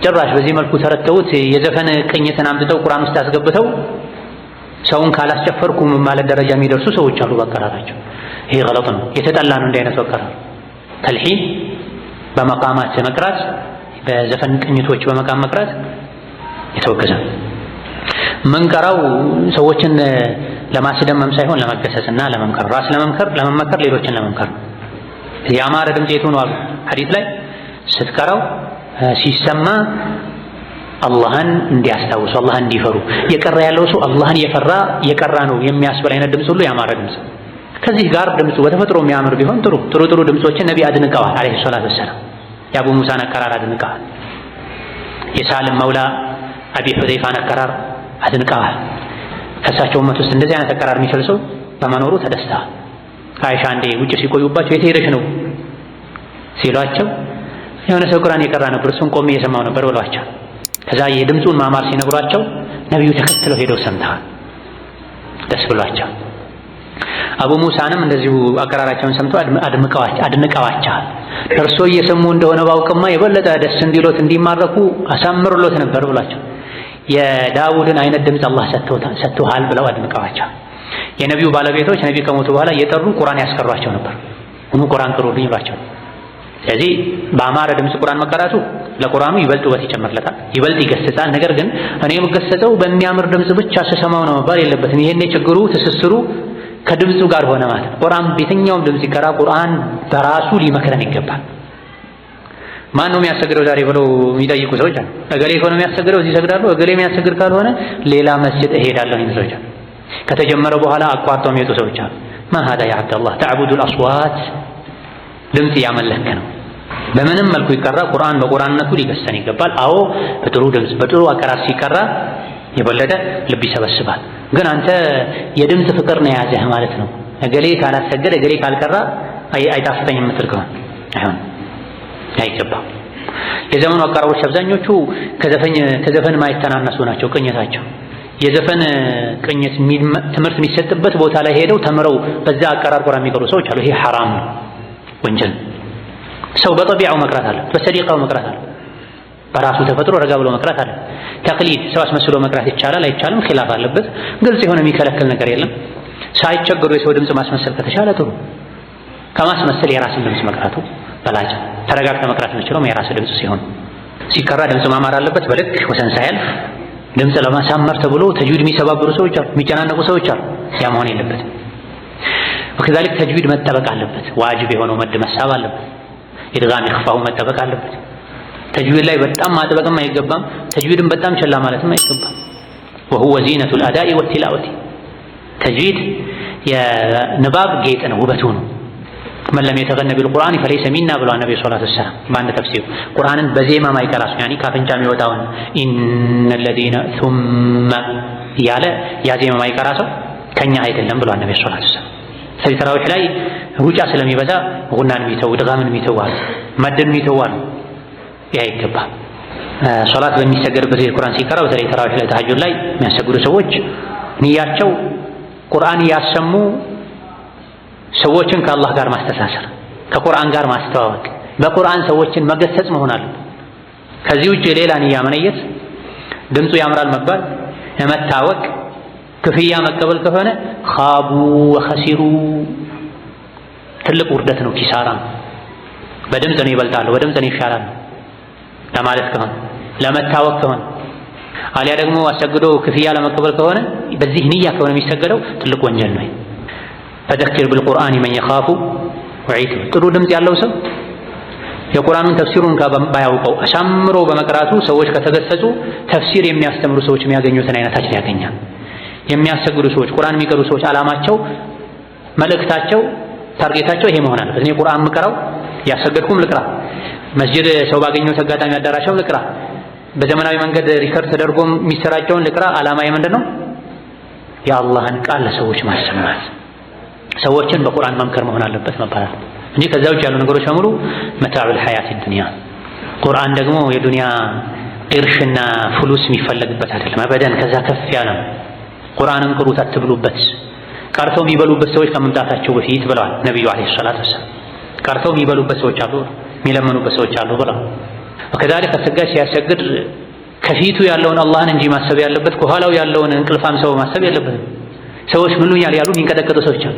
ጭራሽ በዚህ መልኩ ተረተውት የዘፈን ቅኝትን አምጥተው ቁርአን ውስጥ አስገብተው ሰውን ካላስጨፈርኩም ማለት ደረጃ የሚደርሱ ሰዎች አሉ በአቀራራቸው። ይሄ ገለጥ ነው፣ የተጠላ ነው። እንዲህ አይነት አቀራር ተልሂን በመቃማት መቅራት፣ በዘፈን ቅኝቶች በመቃም መቅራት የተወገዘ። መንቀራው ሰዎችን ለማስደመም ሳይሆን ለመገሰጽና ለመምከር፣ ራስ ለመመከር ሌሎችን ለመምከር። ያማረ ድምፅ የቱ ነው አሉ ሐዲስ ላይ ስትቀራው ሲሰማ አላህን እንዲያስታውሱ አላህን እንዲፈሩ የቀራ ያለው ሰው አላህን የቀራ ነው የሚያስብል አይነት ድምፅ ሁሉ ያማረ ድምፅ። ከዚህ ጋር ድምፁ በተፈጥሮ የሚያምር ቢሆን ጥሩ ድምፆችን ነቢ አድንቀዋል አለይሂ ሰላቱ ወሰላም። የአቡ ሙሳን አቀራር አድንቀዋል። የሳልም መውላ አቢ ሁዘይፋን አቀራር አድንቀዋል። ከእሳቸው ኡመት ውስጥ እንደዚህ አይነት አቀራር የሚችል ሰው በመኖሩ ተደስተዋል። አይሻ አንዴ ውጭ ሲቆዩባቸው የት ሄደሽ ነው ሲሏቸው የሆነ ሰው ቁርአን የቀራ ነበር እሱን ቆሜ እየሰማሁ ነበር ብሏቸው፣ ከዛ የድምፁን ማማር ሲነግሯቸው ነቢዩ ተከትለው ሄደው ሰምተዋል፣ ደስ ብሏቸው። አቡ ሙሳንም እንደዚሁ አቀራራቸውን ሰምተው አድንቀዋቸዋል። እርሶ እየሰሙ እንደሆነ ባውቅማ የበለጠ ደስ እንዲሎት እንዲማረኩ አሳምርሎት ነበር ብሏቸው። የዳውድን አይነት ድምፅ አላህ ሰጥቶሃል ብለው አድንቀዋቸዋል። የነቢዩ ባለቤቶች ነቢ ከሞቱ በኋላ እየጠሩ ቁርአን ያስቀሯቸው ነበር። ቁርአን ቅሩልኝ ይሏቸው። ስለዚህ በአማረ ድምፅ ቁርአን መቀራቱ ለቁርአኑ ይበልጥ ውበት ይጨምርለታል፣ ይበልጥ ይገስጻል። ነገር ግን እኔ የምገሰጸው በሚያምር ድምፅ ብቻ ስሰማው ነው መባል የለበትም። ይሄኔ ችግሩ ትስስሩ ከድምፁ ጋር ሆነ ማለት ነው። ቁርአን በየትኛውም ድምፅ ይቀራ ቁርአን በራሱ ሊመክረን ይገባል። ማን ነው የሚያሰግደው ዛሬ ብለው የሚጠይቁ ሰዎች አሉ። እገሌ ከሆነ የሚያሰግደው እዚህ ይሰግዳሉ፣ እገሌ የሚያሰግድ ካልሆነ ሌላ መስጂድ እሄዳለሁ የሚሉ ሰዎች አሉ። ከተጀመረ በኋላ አቋርጠው የሚወጡ ሰዎች አሉ። ማ ሀዳ ያ አብደላህ ተዕቡዱል አስዋት፣ ድምፅ እያመለክ ነው። በምንም መልኩ ይቀራ ቁርአን በቁርአንነቱ ሊገሰን ይገባል። አዎ በጥሩ ድምፅ በጥሩ አቀራር ሲቀራ የበለጠ ልብ ይሰበስባል። ግን አንተ የድምፅ ፍቅር ነው የያዘህ ማለት ነው። እገሌ ካላሰገደ እገሌ ካልቀራ አይጣፍጠኝ የምትል ከሆነ አይሆንም፣ አይገባም። የዘመኑ አቀራሮች አብዛኞቹ ከዘፈን ማይተናነሱ ናቸው ቅኝታቸው። የዘፈን ቅኝት ትምህርት የሚሰጥበት ቦታ ላይ ሄደው ተምረው በዛ አቀራር ቁርአን የሚቀሩ ሰዎች አሉ። ይሄ ሐራም ነው፣ ወንጀል። ሰው በጠቢዓው መቅራት አለ፣ በሰዲቃው መቅራት አለ፣ በራሱ ተፈጥሮ ረጋ ብሎ መቅራት አለ። ተቅሊድ ሰው አስመስሎ መቅራት ይቻላል አይቻልም፣ ኺላፍ አለበት። ግልጽ የሆነ የሚከለክል ነገር የለም። ሳይቸገሩ የሰው ድምፅ ማስመሰል ከተቻለ ጥሩ። ከማስመሰል የራስን ድምፅ መቅራቱ በላጭ። ተረጋግተ መቅራት የምችለው የራስ ድምፅ ሲሆን፣ ሲቀራ ድምፅ ማማር አለበት በልክ ወሰን ሳያልፍ። ድምፅ ለማሳመር ተብሎ ተጅዊድ የሚሰባብሩ ሰዎች አሉ፣ የሚጨናነቁ ሰዎች አሉ። ያ መሆን የለበትም። ወከዛሊክ ተጅዊድ መጠበቅ አለበት። ዋጅብ የሆነው መድ መሳብ አለበት። ኢድጋም ይኽፋው መጠበቅ አለበት። ተጅዊድ ላይ በጣም ማጥበቅም አይገባም። ተጅዊድን በጣም ቸላ ማለትም አይገባም። ወሁወ ዚነቱል አዳኢ ወቲላወቲ፣ ተጅዊድ የንባብ ጌጥ ነው፣ ውበቱ ነው። መን ለም የተገነ ቢልቁርአን ፈለይሰ ሚና ብለዋል ነብዩ ሰለላሁ ዐለይሂ ወሰለም በአንድ ተፍሲር። ቁርአንን በዜማ ማይቀራ ሰው ያኒ ካፍንጫ የሚወጣውን ኢነለዚነ ሱመ እያለ ያዜማ ማይቀራ ሰው ከኛ አይደለም ብለዋል ነብዩ ሰለላሁ ዐለይሂ ወሰለም። ስለዚህ ተራዊህ ላይ ሩጫ ስለሚበዛ ጉናን የሚተው ድጋምን የሚተው አሉ፣ መድን የሚተው አሉ። ያ አይገባም። ሶላት በሚሰገድበት ቁርአን ሲቀራ በተለይ ተራዊህ ላይ ተሐጁድ ላይ የሚያሰግዱ ሰዎች ንያቸው ቁርአን ያሰሙ ሰዎችን ከአላህ ጋር ማስተሳሰር፣ ከቁርአን ጋር ማስተዋወቅ፣ በቁርአን ሰዎችን መገሰጽ መሆን አለበት። ከዚህ ውጭ ሌላ ንያ መነየት፣ ድምፁ ያምራል መባል፣ መታወቅ፣ ክፍያ መቀበል ከሆነ ኻቡ ወኸሲሩ፣ ትልቅ ውርደት ነው፣ ኪሳራ ነው። በድምፅ ነው ይበልጣለሁ፣ በድምፅ ነው ይሻላል ለማለት ከሆነ፣ ለመታወቅ ከሆነ፣ አሊያ ደግሞ አሰግዶ ክፍያ ለመቀበል ከሆነ በዚህ ንያ ከሆነ የሚሰገደው ትልቅ ወንጀል ነው። ፈዘኪር ቢልቁርአን መን የኻፉ ወዒድ። ጥሩ ድምፅ ያለው ሰው የቁርአኑን ተፍሲሩን ባያውቀው አሳምሮ በመቅራቱ ሰዎች ከተገሰጹ ተፍሲር የሚያስተምሩ ሰዎች የሚያገኙትን አይነታችን ያገኛል። የሚያሰግዱ ሰዎች፣ ቁርአን የሚቀሩ ሰዎች ዓላማቸው፣ መልእክታቸው፣ ታርጌታቸው ይሄ መሆን አለበት። እኔ ቁርአን ምቀራው ያሰገድኩም ልቅራ፣ መስጂድ ሰው ባገኘሁት አጋጣሚ አዳራሻው ልቅራ፣ በዘመናዊ መንገድ ሪከርድ ተደርጎም የሚሰራጨውን ልቅራ። ዓላማዬ ምንድነው? የአላህን ቃል ለሰዎች ማሰማት፣ ሰዎችን በቁርአን መምከር መሆን አለበት መባላል እንጂ ከዛ ውጭ ያሉ ነገሮች በሙሉ መታዑል ሐያት ዱንያ። ቁርአን ደግሞ የዱንያ ቅርሽና ፍሉስ የሚፈለግበት አይደለም አበደን። ከዛ ከፍ ያለ ቁርአንን ቅሩት አትብሉበት፣ ቀርተው የሚበሉበት ሰዎች ከመምጣታቸው በፊት ብለዋል ነብዩ አለይሂ ሰላቱ ወሰላም። ቀርተው የሚበሉበት ሰዎች አሉ፣ የሚለምኑበት ሰዎች አሉ ብለዋል። وكذلك አሰጋጅ ሲያሰግድ ከፊቱ ያለውን አላህን እንጂ ማሰብ ያለበት ከኋላው ያለውን እንቅልፋም ሰው ማሰብ የለበትም። ሰዎች ምን ይሉኛል ያሉ የሚንቀጠቀጡ ሰዎች አሉ።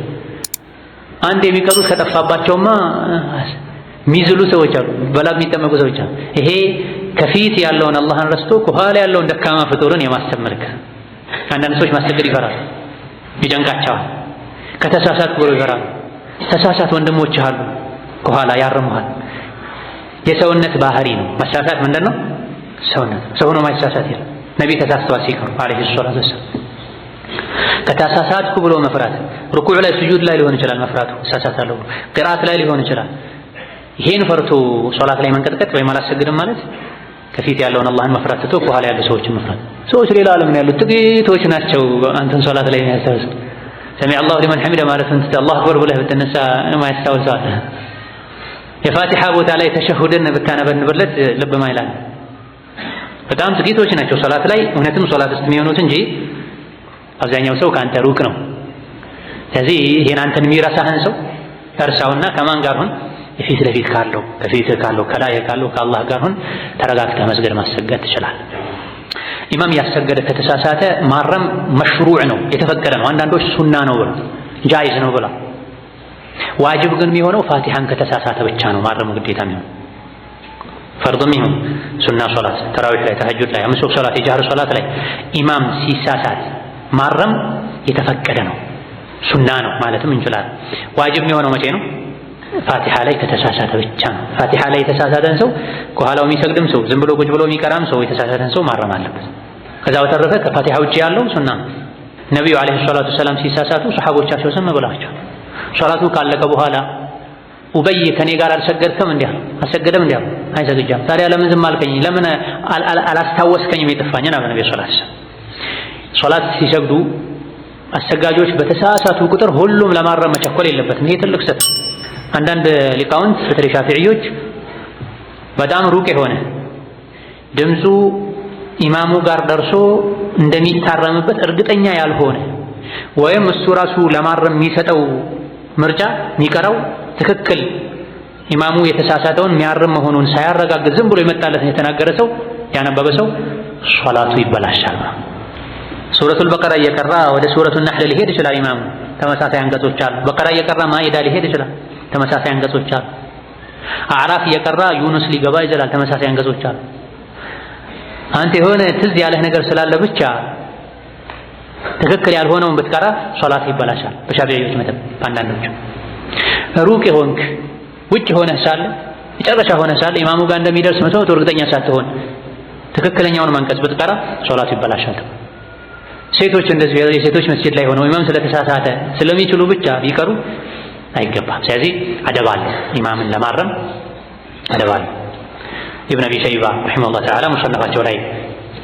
አንድ የሚቀሩት ከጠፋባቸውማ ሚዝሉ ሰዎች አሉ፣ በላብ የሚጠመቁ ሰዎች አሉ። ይሄ ከፊት ያለውን አላህን ረስቶ ከኋላ ያለውን ደካማ ፍጡርን የማሰብ መልክ። አንዳንድ ሰዎች ማሰገድ ይፈራሉ፣ ይጨንቃቸዋል። ከተሳሳት ብሎ ይፈራሉ። ተሳሳት ወንድሞች አሉ ከኋላ ያርሙሃል። የሰውነት ባህሪ ነው መሳሳት። ምንድነው ሰውነት? ሰው ነው ማይሳሳት ይላል ነቢ ተሳስተዋል ሲቀሩ አለይሂ ሰላቱ ወሰላም። ከተሳሳትኩ ብሎ መፍራት ሩኩዕ ላይ ስጁድ ላይ ሊሆን ይችላል መፍራቱ፣ ተሳሳታለሁ ቅራአት ላይ ሊሆን ይችላል። ይሄን ፈርቶ ሶላት ላይ መንቀጥቀጥ ወይም አላሰግድም ማለት ከፊት ያለውን አላህን መፍራት ትቶ ከኋላ ያሉ ሰዎችን መፍራት። ሰዎች ሌላ ዓለም ነው ያሉት፣ ጥቂቶች ናቸው አንተን ሶላት ላይ የሚያስታውሱ። ሰሚዐ አላሁ ሊመን ሐሚደ ማለትን ትተህ አላሁ አክበር ብለህ ብትነሳ የማያስታውሰዋል። የፋቲሓ ቦታ ላይ ተሸሁድን ብታነበንብለት ልብ ማይላል። በጣም ጥቂቶች ናቸው ሶላት ላይ እውነትም ሶላት ውስጥ የሚሆኑት እንጂ አብዛኛው ሰው ከአንተ ሩቅ ነው። ስለዚህ ይሄን አንተን የሚረሳህን ሰው እርሳውና ከማን ጋር ሁን? የፊት ለፊት ካለው ከፊትህ ካለው ከላይ ካለው ከአላህ ጋር ሁን። ተረጋግተህ መስገድ ማሰገድ ትችላለህ። ኢማም ያሰገደ ከተሳሳተ ማረም መሽሩዕ ነው፣ የተፈቀደ ነው። አንዳንዶች ሱና ነው ብለው ጃይዝ ነው ብለው። ዋጅብ ግን የሚሆነው ፋቲሃን ከተሳሳተ ብቻ ነው ማረሙ ግዴታ የሚሆነው። ፈርድም ይሁን ሱና ሶላት፣ ተራዊህ ላይ፣ ተሐጁድ ላይ፣ አምስት ወቅት ሶላት፣ የጃህር ሶላት ላይ ኢማም ሲሳሳት ማረም የተፈቀደ ነው፣ ሱና ነው ማለትም እንችላለን። ዋጅብ የሚሆነው መቼ ነው? ፋቲሃ ላይ ከተሳሳተ ብቻ ነው። ፋቲሃ ላይ የተሳሳተን ሰው ከኋላው የሚሰግድም ሰው ዝም ብሎ ቁጭ ብሎ የሚቀራም ሰው የተሳሳተን ሰው ማረም አለበት። ከዛ በተረፈ ከፋቲሃ ውጭ ያለው ሱና። ነቢዩ ዓለይሂ ሰላቱ ወሰላም ሲሳሳቱ ሰሐቦቻቸው ዝም ብለዋቸው ሶላቱ ካለቀ በኋላ ኡበይ ከኔ ጋር አልሰገድክም እንዲህ አሉ። አልሰገደም እንዲህ አሉ። አይሰግጃም። ታዲያ ለምን ዝም አልከኝ? ለምን አላስታወስከኝም የጠፋኝን? አለ ነብዩ ሰለላሁ ዐለይሂ ወሰለም። ሶላት ሲሰግዱ አሰጋጆች በተሳሳቱ ቁጥር ሁሉም ለማረም መቸኮል የለበትም። ይሄ ትልቅ ስህተት። አንዳንድ ሊቃውንት በተለይ ሻፊዕዮች በጣም ሩቅ የሆነ ድምፁ ኢማሙ ጋር ደርሶ እንደሚታረምበት እርግጠኛ ያልሆነ ወይም እሱ ራሱ ለማረም የሚሰጠው ምርጫ የሚቀረው ትክክል ኢማሙ የተሳሳተውን የሚያርም መሆኑን ሳያረጋግጥ ዝም ብሎ የመጣለትን የተናገረ ሰው ያነበበ ሰው ሶላቱ ይበላሻል። ሱረቱል በቀራ እየቀራ ወደ ሱረቱል ነህል ሊሄድ ይችላል ኢማሙ፣ ተመሳሳይ አንቀጾች አሉ። በቀራ እየቀራ ማኢዳ ሊሄድ ይችላል፣ ተመሳሳይ አንቀጾች አሉ። አዕራፍ እየቀራ ዩኑስ ሊገባ ይችላል፣ ተመሳሳይ አንቀጾች አሉ። አንተ የሆነ ትዝ ያለህ ነገር ስላለ ብቻ ትክክል ያልሆነውን ብትቀራ ሶላት ይበላሻል በሻፊዒዎች መተብ። አንዳንዶች ሩቅ የሆንክ ውጭ ሆነህ ሳለ መጨረሻ ሆነህ ሳለ ኢማሙ ጋር እንደሚደርስ 100% እርግጠኛ ሳትሆን ትክክለኛውን አንቀጽ ብትቀራ ሶላቱ ይበላሻል። ሴቶች እንደዚህ የሴቶች መስጂድ ላይ ሆነው ኢማም ስለተሳሳተ ስለሚችሉ ብቻ ቢቀሩ አይገባም። ስለዚህ አደብ አለ፣ ኢማምን ለማረም አደብ አለ። ኢብኑ አቢ ሸይባ ረሒመሁላህ ተዓላ ሙሰነፋቸው ላይ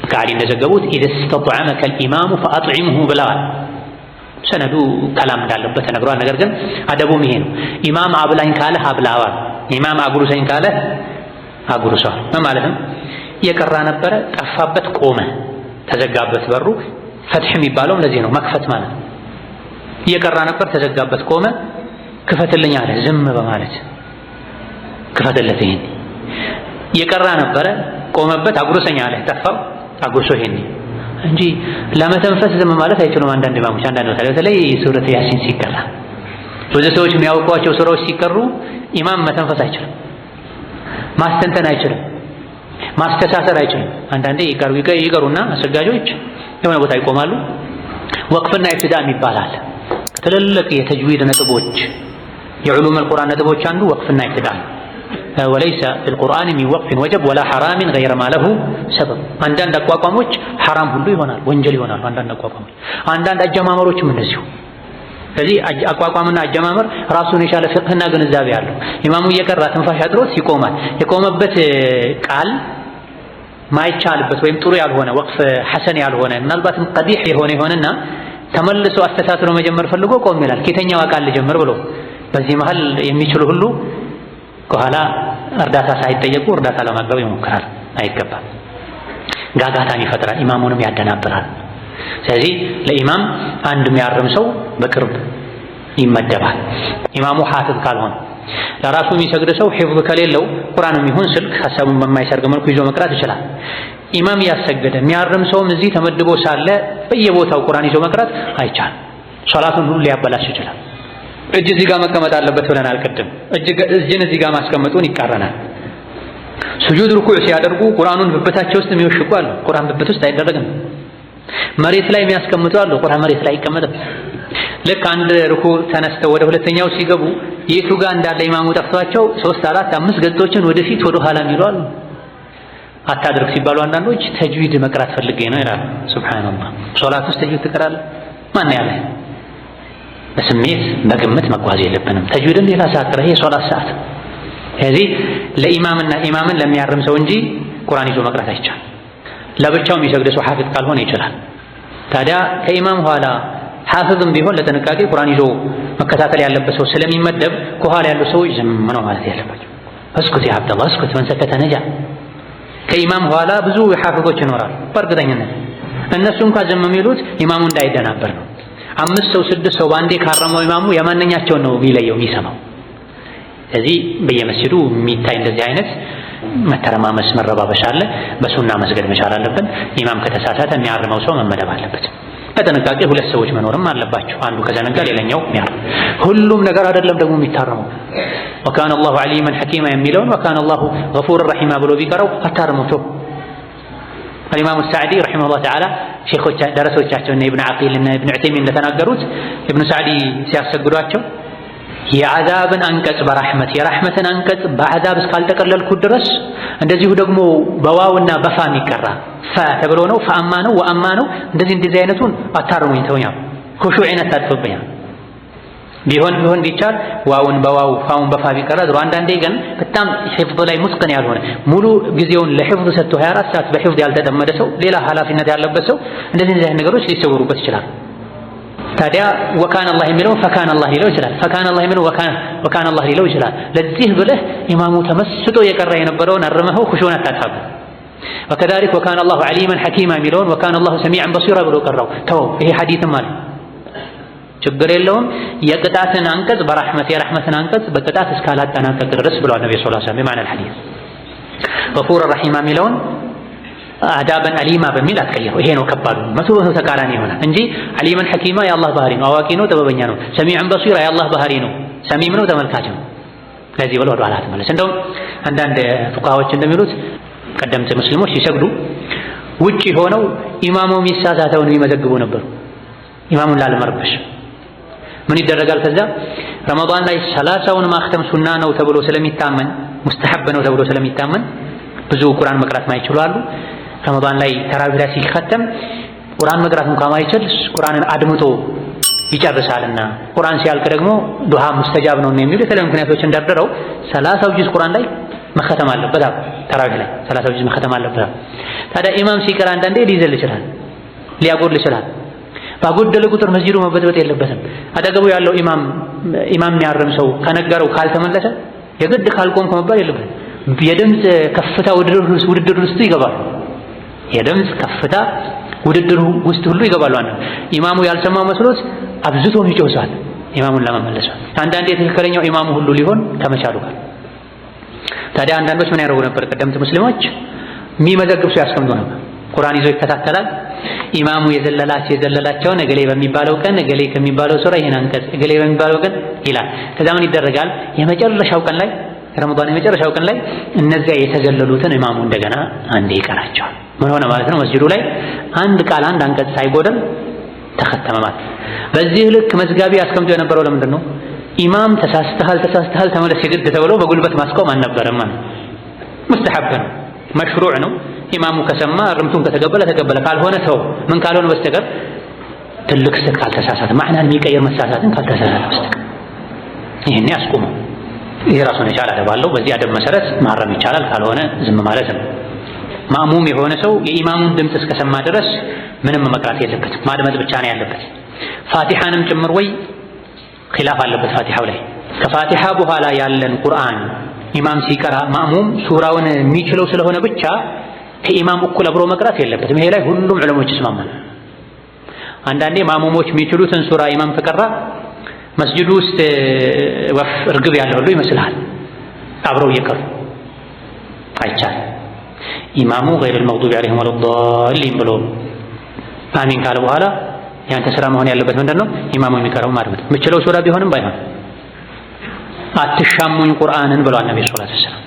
ከዓሊ እንደዘገቡት ኢዘ ስተጥዐመከ አልኢማሙ ፈአጥዒምሁ ብለዋል። ሰነዱ ከላም እንዳለበት ተነግሯል። ነገር ግን አደቡም ይሄ ነው። ኢማም አብላኝ ካለህ አብላዋል፣ ኢማም አጉርሰኝ ካለህ አጉርሰዋል። ምን ማለትም እየቀራ ነበረ፣ ጠፋበት፣ ቆመ፣ ተዘጋበት በሩ። ፈትሕ የሚባለው እንደዚህ ነው፣ መክፈት ማለት ነው። እየቀራ ነበር፣ ተዘጋበት፣ ቆመ፣ ክፈትልኝ አለ። ዝም በማለት ክፈትለት። ይሄን እየቀራ ነበረ፣ ቆመበት፣ አጉርሰኝ አለ፣ ጠፋው፣ አጉርሶ ይሄን እንጂ ለመተንፈስ ዝም ማለት አይችሉም። አንዳንድ ኢማሞች አንዳንድ በተለይ ሱረቱ ያሲን ሲቀራ ብዙ ሰዎች የሚያውቋቸው ሱራዎች ሲቀሩ ኢማም መተንፈስ አይችልም፣ ማስተንተን አይችልም፣ ማስተሳሰር አይችልም። አንዳንዴ ይቀሩና አሰጋጆች የሆነ ቦታ ይቆማሉ። ወቅፍና ኢብቲዳእ ይባላል። ትልልቅ የተጅዊድ ነጥቦች የዑሉም አልቁርአን ነጥቦች አንዱ ወቅፍና ኢብቲዳእ። ወለይሰ ፊልቁርአን ሚን ወቅፍን ወጀብ ወላ ሐራምን ገይረ ማ ለሁ ሰበብ። አንዳንድ አቋቋሞች ሐራም ሁሉ ይሆናል፣ ወንጀል ይሆናሉ። አንዳንድ አቋቋሞች፣ አንዳንድ አጀማመሮችም እንደዚሁ። ስለዚህ አቋቋምና አጀማመር ራሱን የቻለ ፍቅህና ግንዛቤ አለው። ኢማሙ እየቀራ ትንፋሽ አጥሮት ይቆማል። የቆመበት ቃል ማይቻልበት ወይም ጥሩ ያልሆነ ወቅፍ ሐሰን ያልሆነ ምናልባትም ቀቢሕ የሆነና ተመልሶ አስተሳስሮ መጀመር ፈልጎ ቆም ይላል። ከየትኛው ቃል ልጀምር ብሎ በዚህ መሃል የሚችሉ ሁሉ ከኋላ እርዳታ ሳይጠየቁ እርዳታ ለማቅረብ ይሞክራል። አይገባም። ጋጋታን ይፈጥራል፣ ኢማሙንም ያደናብራል። ስለዚህ ለኢማም አንድ የሚያርም ሰው በቅርብ ይመደባል። ኢማሙ ሐፊዝ ካልሆነ ለራሱ የሚሰግድ ሰው ሒፍዝ ከሌለው ቁርአንም ይሁን ስልክ ሐሳቡን በማይሰርግ መልኩ ይዞ መቅራት ይችላል። ኢማም ያሰገደ የሚያርም ሰውም እዚህ ተመድቦ ሳለ በየቦታው ቁርአን ይዞ መቅራት አይቻልም። ሶላቱን ሁሉ ሊያበላሽ ይችላል። እጅ እዚህ ጋር መቀመጥ አለበት ብለናል ቅድም። እጅን እዚህ ጋር ማስቀመጡን ይቃረናል። ሱጁድ ሩኩዕ ሲያደርጉ ቁርአኑን ብብታቸው ውስጥ የሚወሽቁ አሉ። ቁርአን ብብት ውስጥ አይደረግም። መሬት ላይ የሚያስቀምጡ አሉ። ቁርአን መሬት ላይ አይቀመጥም። ልክ አንድ ሩኩዕ ተነስተው ወደ ሁለተኛው ሲገቡ የቱ ጋር እንዳለ ኢማሙ ጠፍቷቸው 3 4 5 ገጾችን ወደፊት ወደ ኋላ የሚሉ አሉ። አታድርግ ሲባሉ አንዳንዶች ተጅዊድ መቅራት ፈልጌ ነው ይላሉ። ሱብሃንአላህ ሶላት ውስጥ ተጅዊድ ትቀራለህ? ማን ያለ? በስሜት በግምት መጓዝ የለብንም። ተጅዊድን ሌላ ሰዓት ይሄ ሶላት ሰዓት። ስለዚህ ለኢማምና ኢማምን ለሚያርም ሰው እንጂ ቁርአን ይዞ መቅራት አይቻልም። ለብቻው የሚሰግድ ሰው ሐፊዝ ካልሆነ ይችላል። ታዲያ ከኢማም ኋላ ሐፊዝም ቢሆን ለጥንቃቄ ቁርአን ይዞ መከታተል ያለበት ሰው ስለሚመደብ ከኋላ ያሉ ሰዎች ዝም ነው ማለት ያለባቸው። እስኩት ያ አብደላህ እስኩት መንሰከተ ነጃ። ከኢማም ኋላ ብዙ ሐፊዞች ይኖራሉ። በእርግጠኝነት እነሱ እንኳን ዝም የሚሉት ኢማሙ እንዳይደናበር ነው። 5 ሰው 6 ሰው ባንዴ ካረመው ኢማሙ የማንኛቸውን ነው የሚለየው የሚሰማው። ስለዚህ በየመስጂዱ የሚታይ እንደዚህ አይነት መተረማመስ መረባበሽ አለ። በሱና መስገድ መቻል አለብን። ኢማም ከተሳሳተ የሚያርመው ሰው መመደብ አለበት። በጥንቃቄ 2 ሰዎች መኖርም አለባቸው። አንዱ ከዘነጋ ሌላኛው የሚያርም። ሁሉም ነገር አይደለም ደግሞ የሚታረመው። ወካነ አላሁ ዓሊመን ሐኪማ የሚለውን ወካነ አላሁ ገፉር ረሒማ ብሎ ቢቀረው አታርሙቸው። الإمام السعدي رحمه الله تعالى شيخ درسوቻቸው እና ኢብኑ ዓቂል እና ኢብኑ ዑተይሚን እንደተናገሩት ኢብኑ ሰዕዲ ሲያሰግዷቸው የዓዛብን አንቀጽ በራህመት የራህመትን አንቀጽ በዓዛብ እስካልተቀለልኩ ድረስ እንደዚሁ ደግሞ በዋውና በፋ የሚቀራ ፋ ተብሎ ነው ፈአማ ነው ወአማ ነው እንደዚህ አይነቱን አታርሙኝ ተውኛ ኹሹዕን አታጥፉብኛ ቢሆን ቢቻል ዋውን በዋው ፋውን በፋ ቢቀራ ድሮ አንዳንዴ ግን በጣም ሒፍዝ ላይ ሙስቀን ያልሆነ ሙሉ ጊዜውን ለሒፍዝ ሰጥቶ 24 ሰዓት በሒፍዝ ያልተጠመደ ሰው ሌላ ኃላፊነት ያለበት ሰው እንደዚህ ነገሮች ሊሰወሩበት ይችላል። ታዲያ ወካነ አላህ የሚለውን ፈካነ አላህ ሊለው ይችላል። ፈካነ አላህ የሚለውን ወካነ አላህ ሊለው ይችላል። ለዚህ ብለህ ኢማሙ ተመስጦ የቀራ የነበረውን አርመኸው ኹሹዕን አታጥፋበት። ወከዛሊክ ወካነ አላሁ ዓሊመን ሐኪማ የሚለውን ወካነ አላሁ ሰሚዐን በሲራ ብሎ ቀራው ተው። ይሄ ሐዲስም አለ ችግር የለውም። የቅጣትን አንቀጽ በራህመት የራህመትን አንቀጽ በቅጣት እስካላጠናቀቅ ድረስ ብለዋል ነብዩ ሰለላሁ ዐለይሂ ወሰለም በማዕና الحديث። ገፉር ረሒማ የሚለውን አዳበን አሊማ በሚል አትቀይረው። ይሄ ነው ከባዱ። መቶ ተቃራኒ ይሆናል እንጂ አሊመን ሐኪማ የአላህ ባህሪ ነው፣ አዋቂ ነው፣ ጥበበኛ ነው። ሰሚዐን በሲራ የአላህ ባህሪ ነው፣ ሰሚም ነው፣ ተመልካች ነው። ለዚህ ብለው ወደ ኋላ ተመለስ። እንደውም አንዳንድ ፉቃሃዎች እንደሚሉት ቀደምት ሙስሊሞች ሲሰግዱ ውጪ ሆነው ኢማሙ የሚሳሳተውን የሚመዘግቡ ነበሩ፣ ኢማሙን ላለመረበሽ። ምን ይደረጋል? ከዛ ረመዳን ላይ 30ውን ማክተም ሱና ነው ተብሎ ስለሚታመን ሙስተሐብ ነው ተብሎ ስለሚታመን ብዙ ቁርአን መቅራት ማይችሉ አሉ። ረመዳን ላይ ተራዊህ ላይ ሲከተም ቁርአን መቅራት እንኳን ማይችል ቁርአንን አድምጦ ይጨርሳልና ቁርአን ሲያልቅ ደግሞ ዱዓ ሙስተጃብ ነው የሚሉ የተለያዩ ምክንያቶችን ደርድረው 30 ጁዝ ቁርአን ላይ መከተም አለበት። ተራዊህ ላይ 30 ጁዝ መከተም አለበት። ታዲያ ኢማም ሲቀራ አንዳንዴ ሊዘል ይችላል፣ ሊያጎል ይችላል። ባጎደለ ቁጥር መስጂዱ መበጥበጥ የለበትም። አጠገቡ ያለው ኢማም የሚያርም ሰው ከነገረው ካልተመለሰ የግድ ካልቆምኩ መባል የለበትም። የድምፅ ከፍታ ውድድር ውስጥ ይገባሉ። የድምፅ ከፍታ ውድድር ውስጥ ሁሉ ይገባሉ። ኢማሙ ያልሰማው መስሎት አብዝቶ ይጮሳል ኢማሙን ለመመለስ። አንዳንዴ ትክክለኛው ኢማሙ ሁሉ ሊሆን ከመቻሉ ጋር ታዲያ አንዳንዶች ምን ያደርጉ ነበር? ቀደምት ሙስሊሞች የሚመዘግብ ሰው ያስቀምጡ ነበር። ቁርአን ይዞ ይከታተላል። ኢማሙ የዘለላቸውን እገሌ በሚባለው ቀን እገሌ ከሚባለው ሱራ ይሄን አንቀጽ እገሌ በሚባለው ቀን ይላል። ከዛ ምን ይደረጋል? የመጨረሻው ቀን ላይ ረመዳን የመጨረሻው ቀን ላይ እነዚያ የተዘለሉትን ኢማሙ እንደገና አንዴ ይቀራቸዋል። ምን ሆነ ማለት ነው? መስጂዱ ላይ አንድ ቃል አንድ አንቀጽ ሳይጎደል ተከተመ ማለት። በዚህ ልክ መዝጋቢ አስቀምጦ የነበረው ለምንድን ነው? ኢማም ተሳስተሃል ተመለስ የግድ ተብሎ በጉልበት ማስቆም አልነበረም ማለት። ሙስተሐብ ነው፣ መሽሩዕ ነው። ኢማሙ ከሰማ እርምቱን ከተቀበለ ተቀበለ፣ ካልሆነ ተው። ምን ካልሆነ በስተቀር ትልቅ ስህተት ካልተሳሳተ ማዕናን የሚቀይር መሳሳትን ካልተሳሳተ በስተቀር ይሄን ያስቆመው። ይሄ ራሱን የቻለ አደብ አለው። በዚህ አደብ መሰረት ማረም ይቻላል፣ ካልሆነ ዝም ማለት ነው። ማእሙም የሆነ ሰው የኢማሙን ድምፅ እስከሰማ ድረስ ምንም መቅራት የለበትም፣ ማድመጥ ብቻ ነው ያለበት። ፋቲሓንም ጭምር ወይ ኺላፍ አለበት ፋቲሓው ላይ። ከፋቲሓ በኋላ ያለን ቁርአን ኢማም ሲቀራ ማእሙም ሱራውን የሚችለው ስለሆነ ብቻ ከኢማም እኩል አብሮ መቅራት የለበትም። ይሄ ላይ ሁሉም ዑለሞች ይስማማሉ። አንዳንዴ ማእሙሞች የሚችሉትን ሱራ ኢማም ከቀራ መስጂዱ ውስጥ ወፍ እርግብ ያለ ሁሉ ይመስልሃል አብረው እየቀሩ አይቻልም። ኢማሙ ገይረል መግዱቢ ዐለይሂም ወለዷሊን ብሎ አሚን ካለ በኋላ ያንተ ስራ መሆን ያለበት ምንድነው? ኢማሙ የሚቀራው ማድመጥ የምችለው ሱራ ቢሆንም ባይሆን አትሻሙኝ ቁርአንን ብለዋል ነብዩ ሰለላሁ ዐለይሂ ወሰለም።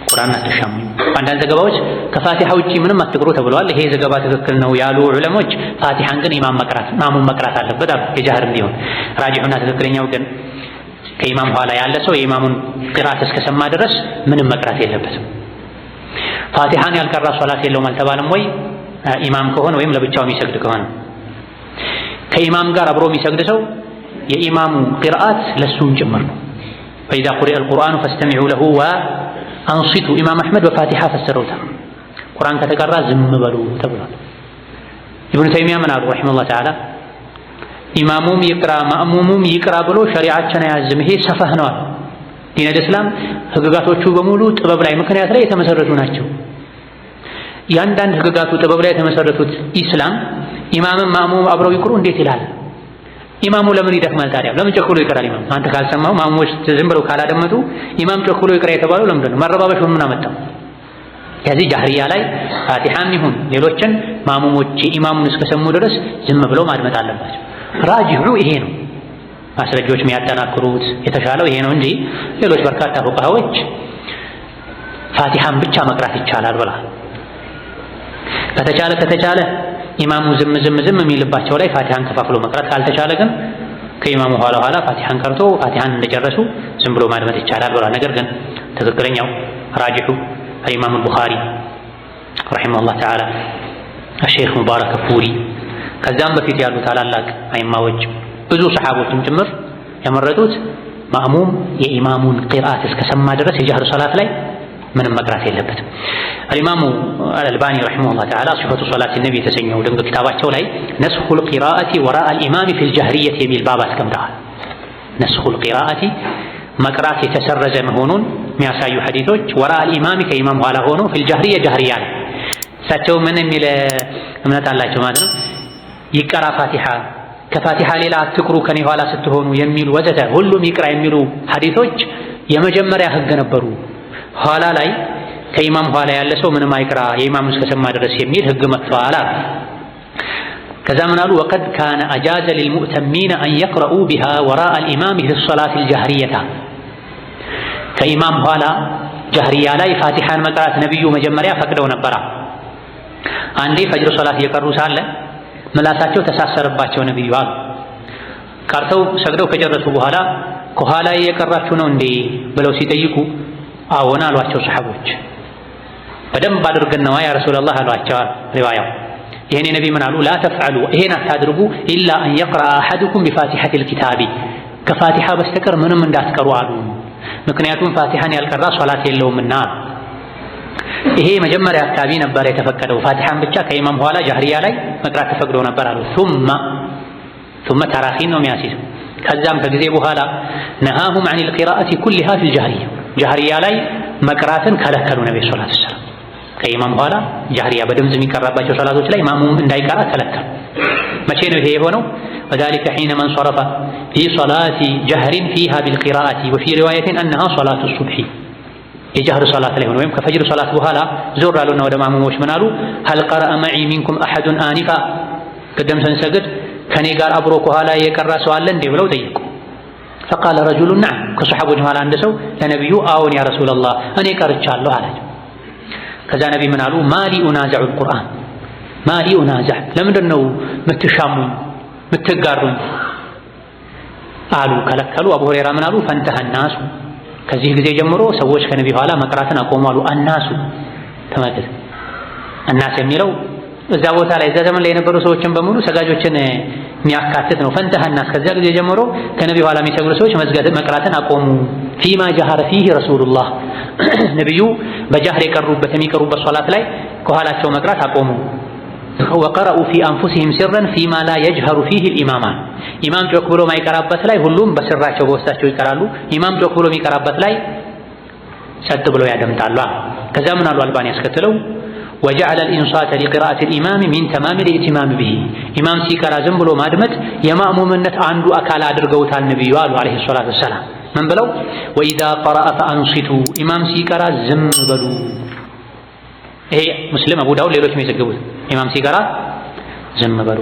ቁርአን አትሻሙኝ። አንዳንድ ዘገባዎች ከፋቲሃ ውጪ ምንም አትቅሩ ተብለዋል። ይሄ ዘገባ ትክክል ነው ያሉ ዑለሞች ፋቲሃን ግን ማሙም መቅራት አለበት አሉ፣ የጃህርም ቢሆን። ራጂሑና ትክክለኛው ግን ከኢማም ኋላ ያለ ሰው የኢማሙን ቅራት እስከሰማ ድረስ ምንም መቅራት የለበትም። ፋቲሃን ያልቀራ ሶላት የለውም አልተባለም ወይ? ኢማም ከሆነ ወይም ለብቻው የሚሰግድ ከሆነ ከኢማም ጋር አብሮ የሚሰግድ ሰው የኢማሙ ቅርአት ለሱም ጭምር ነው። ፈኢዛ ቁሪአ አልቁርአኑ ፈስተሚዑ ለሁ ወአንሲቱ። ኢማም አሕመድ በፋቲሃ ፈሰረውታል። ቁርአን ከተቀራ ዝም በሉ ተብሏል። ኢብኑ ተይሚያ ምን አሉ ረሒመሁላህ ተዓላ? ኢማሙም ይቅራ ማእሙሙም ይቅራ ብሎ ሸሪዓችን አያዝም፣ ይሄ ሰፈህ ነው አሉ። ዲነል እስላም ህግጋቶቹ በሙሉ ጥበብ ላይ ምክንያት ላይ የተመሰረቱ ናቸው። ያንዳንድ ህግጋቱ ጥበብ ላይ የተመሰረቱት ኢስላም ኢማምም ማእሙም አብረው ይቅሩ እንዴት ይላል? ኢማሙ ለምን ይደክማል ታዲያ? ለምን ጨክሎ ይቀራል? ኢማም አንተ ካልሰማው ማእሙሞች ዝም ብለው ካላደመጡ ኢማም ጨክሎ ይቅራ የተባለው ለምንድን ነው? መረባበሽ ምን አመጣው? ከዚህ ጃህሪያ ላይ ፋቲሃም ይሁን ሌሎችን ማእሙሞች ኢማሙን እስከሰሙ ድረስ ዝም ብለው ማድመጥ አለባቸው። ራጂሑ ይሄ ነው። ማስረጃዎች የሚያጠናክሩት የተሻለው ይሄ ነው እንጂ ሌሎች በርካታ ፉቃሃዎች ፋቲሃን ብቻ መቅራት ይቻላል ብለዋል። ከተቻለ ኢማሙ ዝም የሚልባቸው ላይ ፋቲሃን ከፋፍሎ መቅራት፣ ካልተቻለ ግን ከኢማሙ ኋላ ፋቲሃን ቀርቶ ፋቲሃን እንደጨረሱ ዝም ብሎ ማድመጥ ይቻላል ብለዋል። ነገር ግን ትክክለኛው ራጂሑ አልኢማም አልቡኻሪ ረሒመሁላህ ተዓላ፣ አልሼኽ ሙባረክ ፉሪ ከዛም በፊት ያሉ ታላላቅ አይማዎች ብዙ ሰሓቦችም ጭምር የመረጡት ማእሙም የኢማሙን ቂርአት እስከሰማ ድረስ የጀህር ሶላት ላይ ምንም መቅራት የለበትም። አልኢማሙ አልአልባኒ ረሒመሁላህ ተዓላ ሲፈቱ ሶላት ነቢ የተሰኘው ድንቅ ኪታባቸው ላይ ነስኹል ቂራአቲ ወራአ አልኢማሚ ፊል ጀህሪየት የሚል ባብ አስቀምጠዋል። ነስኹል ቂራአቲ መቅራት የተሰረዘ መሆኑን የሚያሳዩ ሐዲቶች ወራአ አልኢማሚ ከኢማም ኋላ ሆኖ ፊል ጀህሪየ ጀህሪያ ነው። እሳቸው ምን የሚል እምነት አላቸው ማለት ነው? ይቀራ ፋቲሃ ከፋቲሃ ሌላ አትቅሩ ከኔ ኋላ ስትሆኑ የሚሉ ወዘተ ሁሉም ይቅራ የሚሉ ሐዲቶች የመጀመሪያ ህግ ነበሩ። ኋላ ላይ ከኢማም ኋላ ያለ ሰው ምንም አይቅራ የኢማሙ እስከሰማ ድረስ የሚል ህግ መጥቷል። ከዛ ምን አሉ? ወቀድ ካነ አጃዘ ሊልሙእተሚነ አን የቅረኡ ቢሃ ወራአ አልኢማም ፊ ሶላት አልጀህሪየታ። ከኢማም ኋላ ጀህሪያ ላይ ፋቲሃን መቅራት ነቢዩ መጀመሪያ ፈቅደው ነበራ። አንዴ ፈጅር ሶላት እየቀሩ ሳለ ምላሳቸው ተሳሰረባቸው። ነቢዩ አሉ ቀርተው ሰግደው ከጨረሱ በኋላ ከኋላ እየቀራችሁ ነው እንዴ ብለው ሲጠይቁ አዎን አሏቸው ሰሐቦች። በደንብ አድርገን ነዋ ያ ረሱላላህ አሏቸው። ሪዋያው ይሄን ነቢ ምን አሉ? ላ ተፍዐሉ ይሄን አታድርጉ ኢላ አን የቅረአ አሐዱኩም ቢፋቲሐቲል ኪታቢ ከፋቲሃ በስተቀር ምንም እንዳትቀሩ አሉ። ምክንያቱም ፋቲሃን ያልቀራ ሶላት የለውምና። ይሄ መጀመሪያ አካባቢ ነበር የተፈቀደው። ፋቲሃን ብቻ ከኢማም ኋላ ጃህሪያ ላይ መቅራት ተፈቅዶ ነበር አሉ። ثم ተራኺን ነው የሚያስይዘው። ከዛም ከጊዜ በኋላ ነሃሁም ዐኒል ቂራአቲ ኩሊሃ ፊል ጃህሪያ ጃህሪያ ላይ መቅራትን ከለከሉ ነብዩ ሰለላሁ ዐለይሂ ወሰለም። ከኢማም ኋላ ጃህሪያ በድምፅ የሚቀራባቸው ሶላቶች ላይ ማሙም እንዳይቀራ ከለከሉ። መቼ ነው ይሄ የሆነው? وذلك حين من صرف في صلاة جهر فيها بالقراءة وفي رواية أنها صلاة الصبح የጀህር ሶላት ላይ ሆነ ወይም ከፈጅር ሶላት በኋላ ዞር አሉና ወደ ማሙሞች ምን አሉ? هل قرأ معي منكم أحد آنفا ቅድም ስንሰግድ ከኔ ጋር አብሮ ከኋላ የቀራ ሰው አለ እንዴ ብለው ጠየቁ። فقال رجل نعم ከሰሐቦች መሃል አንድ ሰው ለነብዩ አዎን ያ ረሱላላህ እኔ ቀርቻለሁ አላቸው። ከዛ ነቢ ምን አሉ? ማሊ ኡናዘዑ القرآن ማሊ ኡናዘዕ ለምንድን ነው ምትሻሙኝ ምትጋሩኝ አሉ። ከለከሉ። አቡ ሁረይራ ምን አሉ? ፈንተህ الناس ከዚህ ጊዜ ጀምሮ ሰዎች ከነቢ ኋላ መቅራትን አቆሙ አሉ። አናሱ ተመልከት፣ አናስ የሚለው እዛ ቦታ ላይ እዛ ዘመን ላይ የነበሩ ሰዎችን በሙሉ ሰጋጆችን የሚያካትት ነው። ፈንተህ الناس ከዛ ጊዜ ጀምሮ ከነቢ ኋላ የሚሰግዱ ሰዎች መቅራትን አቆሙ። ፊማ ጀሀረ ፊህ ረሱሉላህ ነቢዩ በጃህር የቀሩበት የሚቀሩበት ሶላት ላይ ከኋላቸው መቅራት አቆሙ። ወቀረኡ ፊ አንፉሲሂም ሲረን ፊማ ላ የጅሀሩ ፊህ ልኢማማን ኢማም ጮክ ብሎ ማይቀራበት ላይ ሁሉም በስራቸው በውስጣቸው ይቀራሉ። ኢማም ጮክ ብሎ የሚቀራበት ላይ ጸጥ ብሎ ያደምጣሉ። ከዛ ምን አሉ አልባኒ ያስከትለው? وجعل الإنصات لقراءة الإمام من تمام الائتمام به إمام سيكرا زم بلو مادمت የማእሙምነት አንዱ አካል አድርገውታል ነብዩ አሉ አለይሂ ሰላቱ ወሰላም። ምን ብለው وإذا قرأ فأنصتوا ኢማም ሲቀራ ዝም በሉ። ይሄ ሙስሊም አቡ ዳውድ ሌሎችም የዘገቡት ኢማም ሲቀራ ዝም በሉ።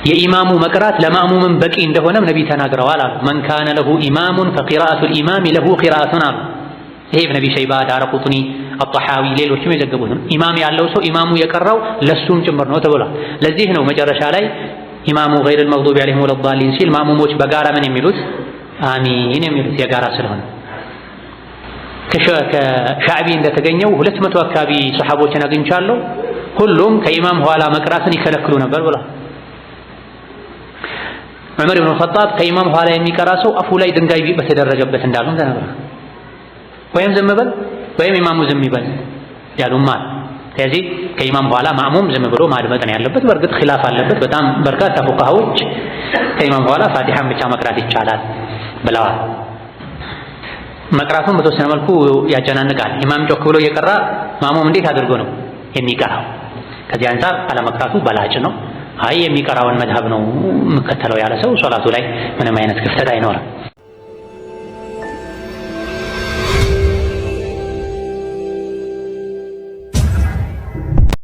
የኢማሙ መቅራት ለማእሙምን በቂ እንደሆነም ነብይ ተናግረዋል አሉ። من كان له إمام فقراءة الإمام له قراءة አሉ። ይሄ ኢብኑ አቢ ሸይባ ዳረቁጥኒ አጣሐዊ ሌሎችም የዘገቡት ነው። ኢማም ያለው ሰው ኢማሙ የቀራው ለሱም ጭምር ነው ተብሏል። ለዚህ ነው መጨረሻ ላይ ኢማሙ ገይረል መግዱቢ ዐለይሂም ወለዳሊን ሲል ማእሙሞች በጋራ ምን የሚሉት አሚን የሚሉት የጋራ ስለሆነ። ከሻዕቢ እንደተገኘው 200 አካባቢ ሰሐቦችን አግኝቻለሁ ሁሉም ከኢማም ኋላ መቅራትን ይከለክሉ ነበር ብሏል። ዑመር ኢብኑ ኸጣብ ከኢማም ኋላ የሚቀራ ሰው አፉ ላይ ድንጋይ በተደረገበት እንዳሉም ተነግሯል። ወይም ዝም በል ወይም ኢማሙ ዝም ይበል ያሉማ። ስለዚህ ከኢማም ኋላ ማእሙም ዝም ብሎ ማድመጥ ነው ያለበት። በእርግጥ ኺላፍ አለበት። በጣም በርካታ ፉቃሃዎች ከኢማም ኋላ ፋቲሃን ብቻ መቅራት ይቻላል ብለዋል። መቅራቱን በተወሰነ መልኩ ያጨናንቃል። ኢማም ጮክ ብሎ እየቀራ ማእሙም እንዴት አድርጎ ነው የሚቀራው? ከዚህ አንፃር አለመቅራቱ በላጭ ነው። አይ የሚቀራውን መዝሀብ ነው የምከተለው ያለ ሰው ሶላቱ ላይ ምንም አይነት ክፍተት አይኖርም።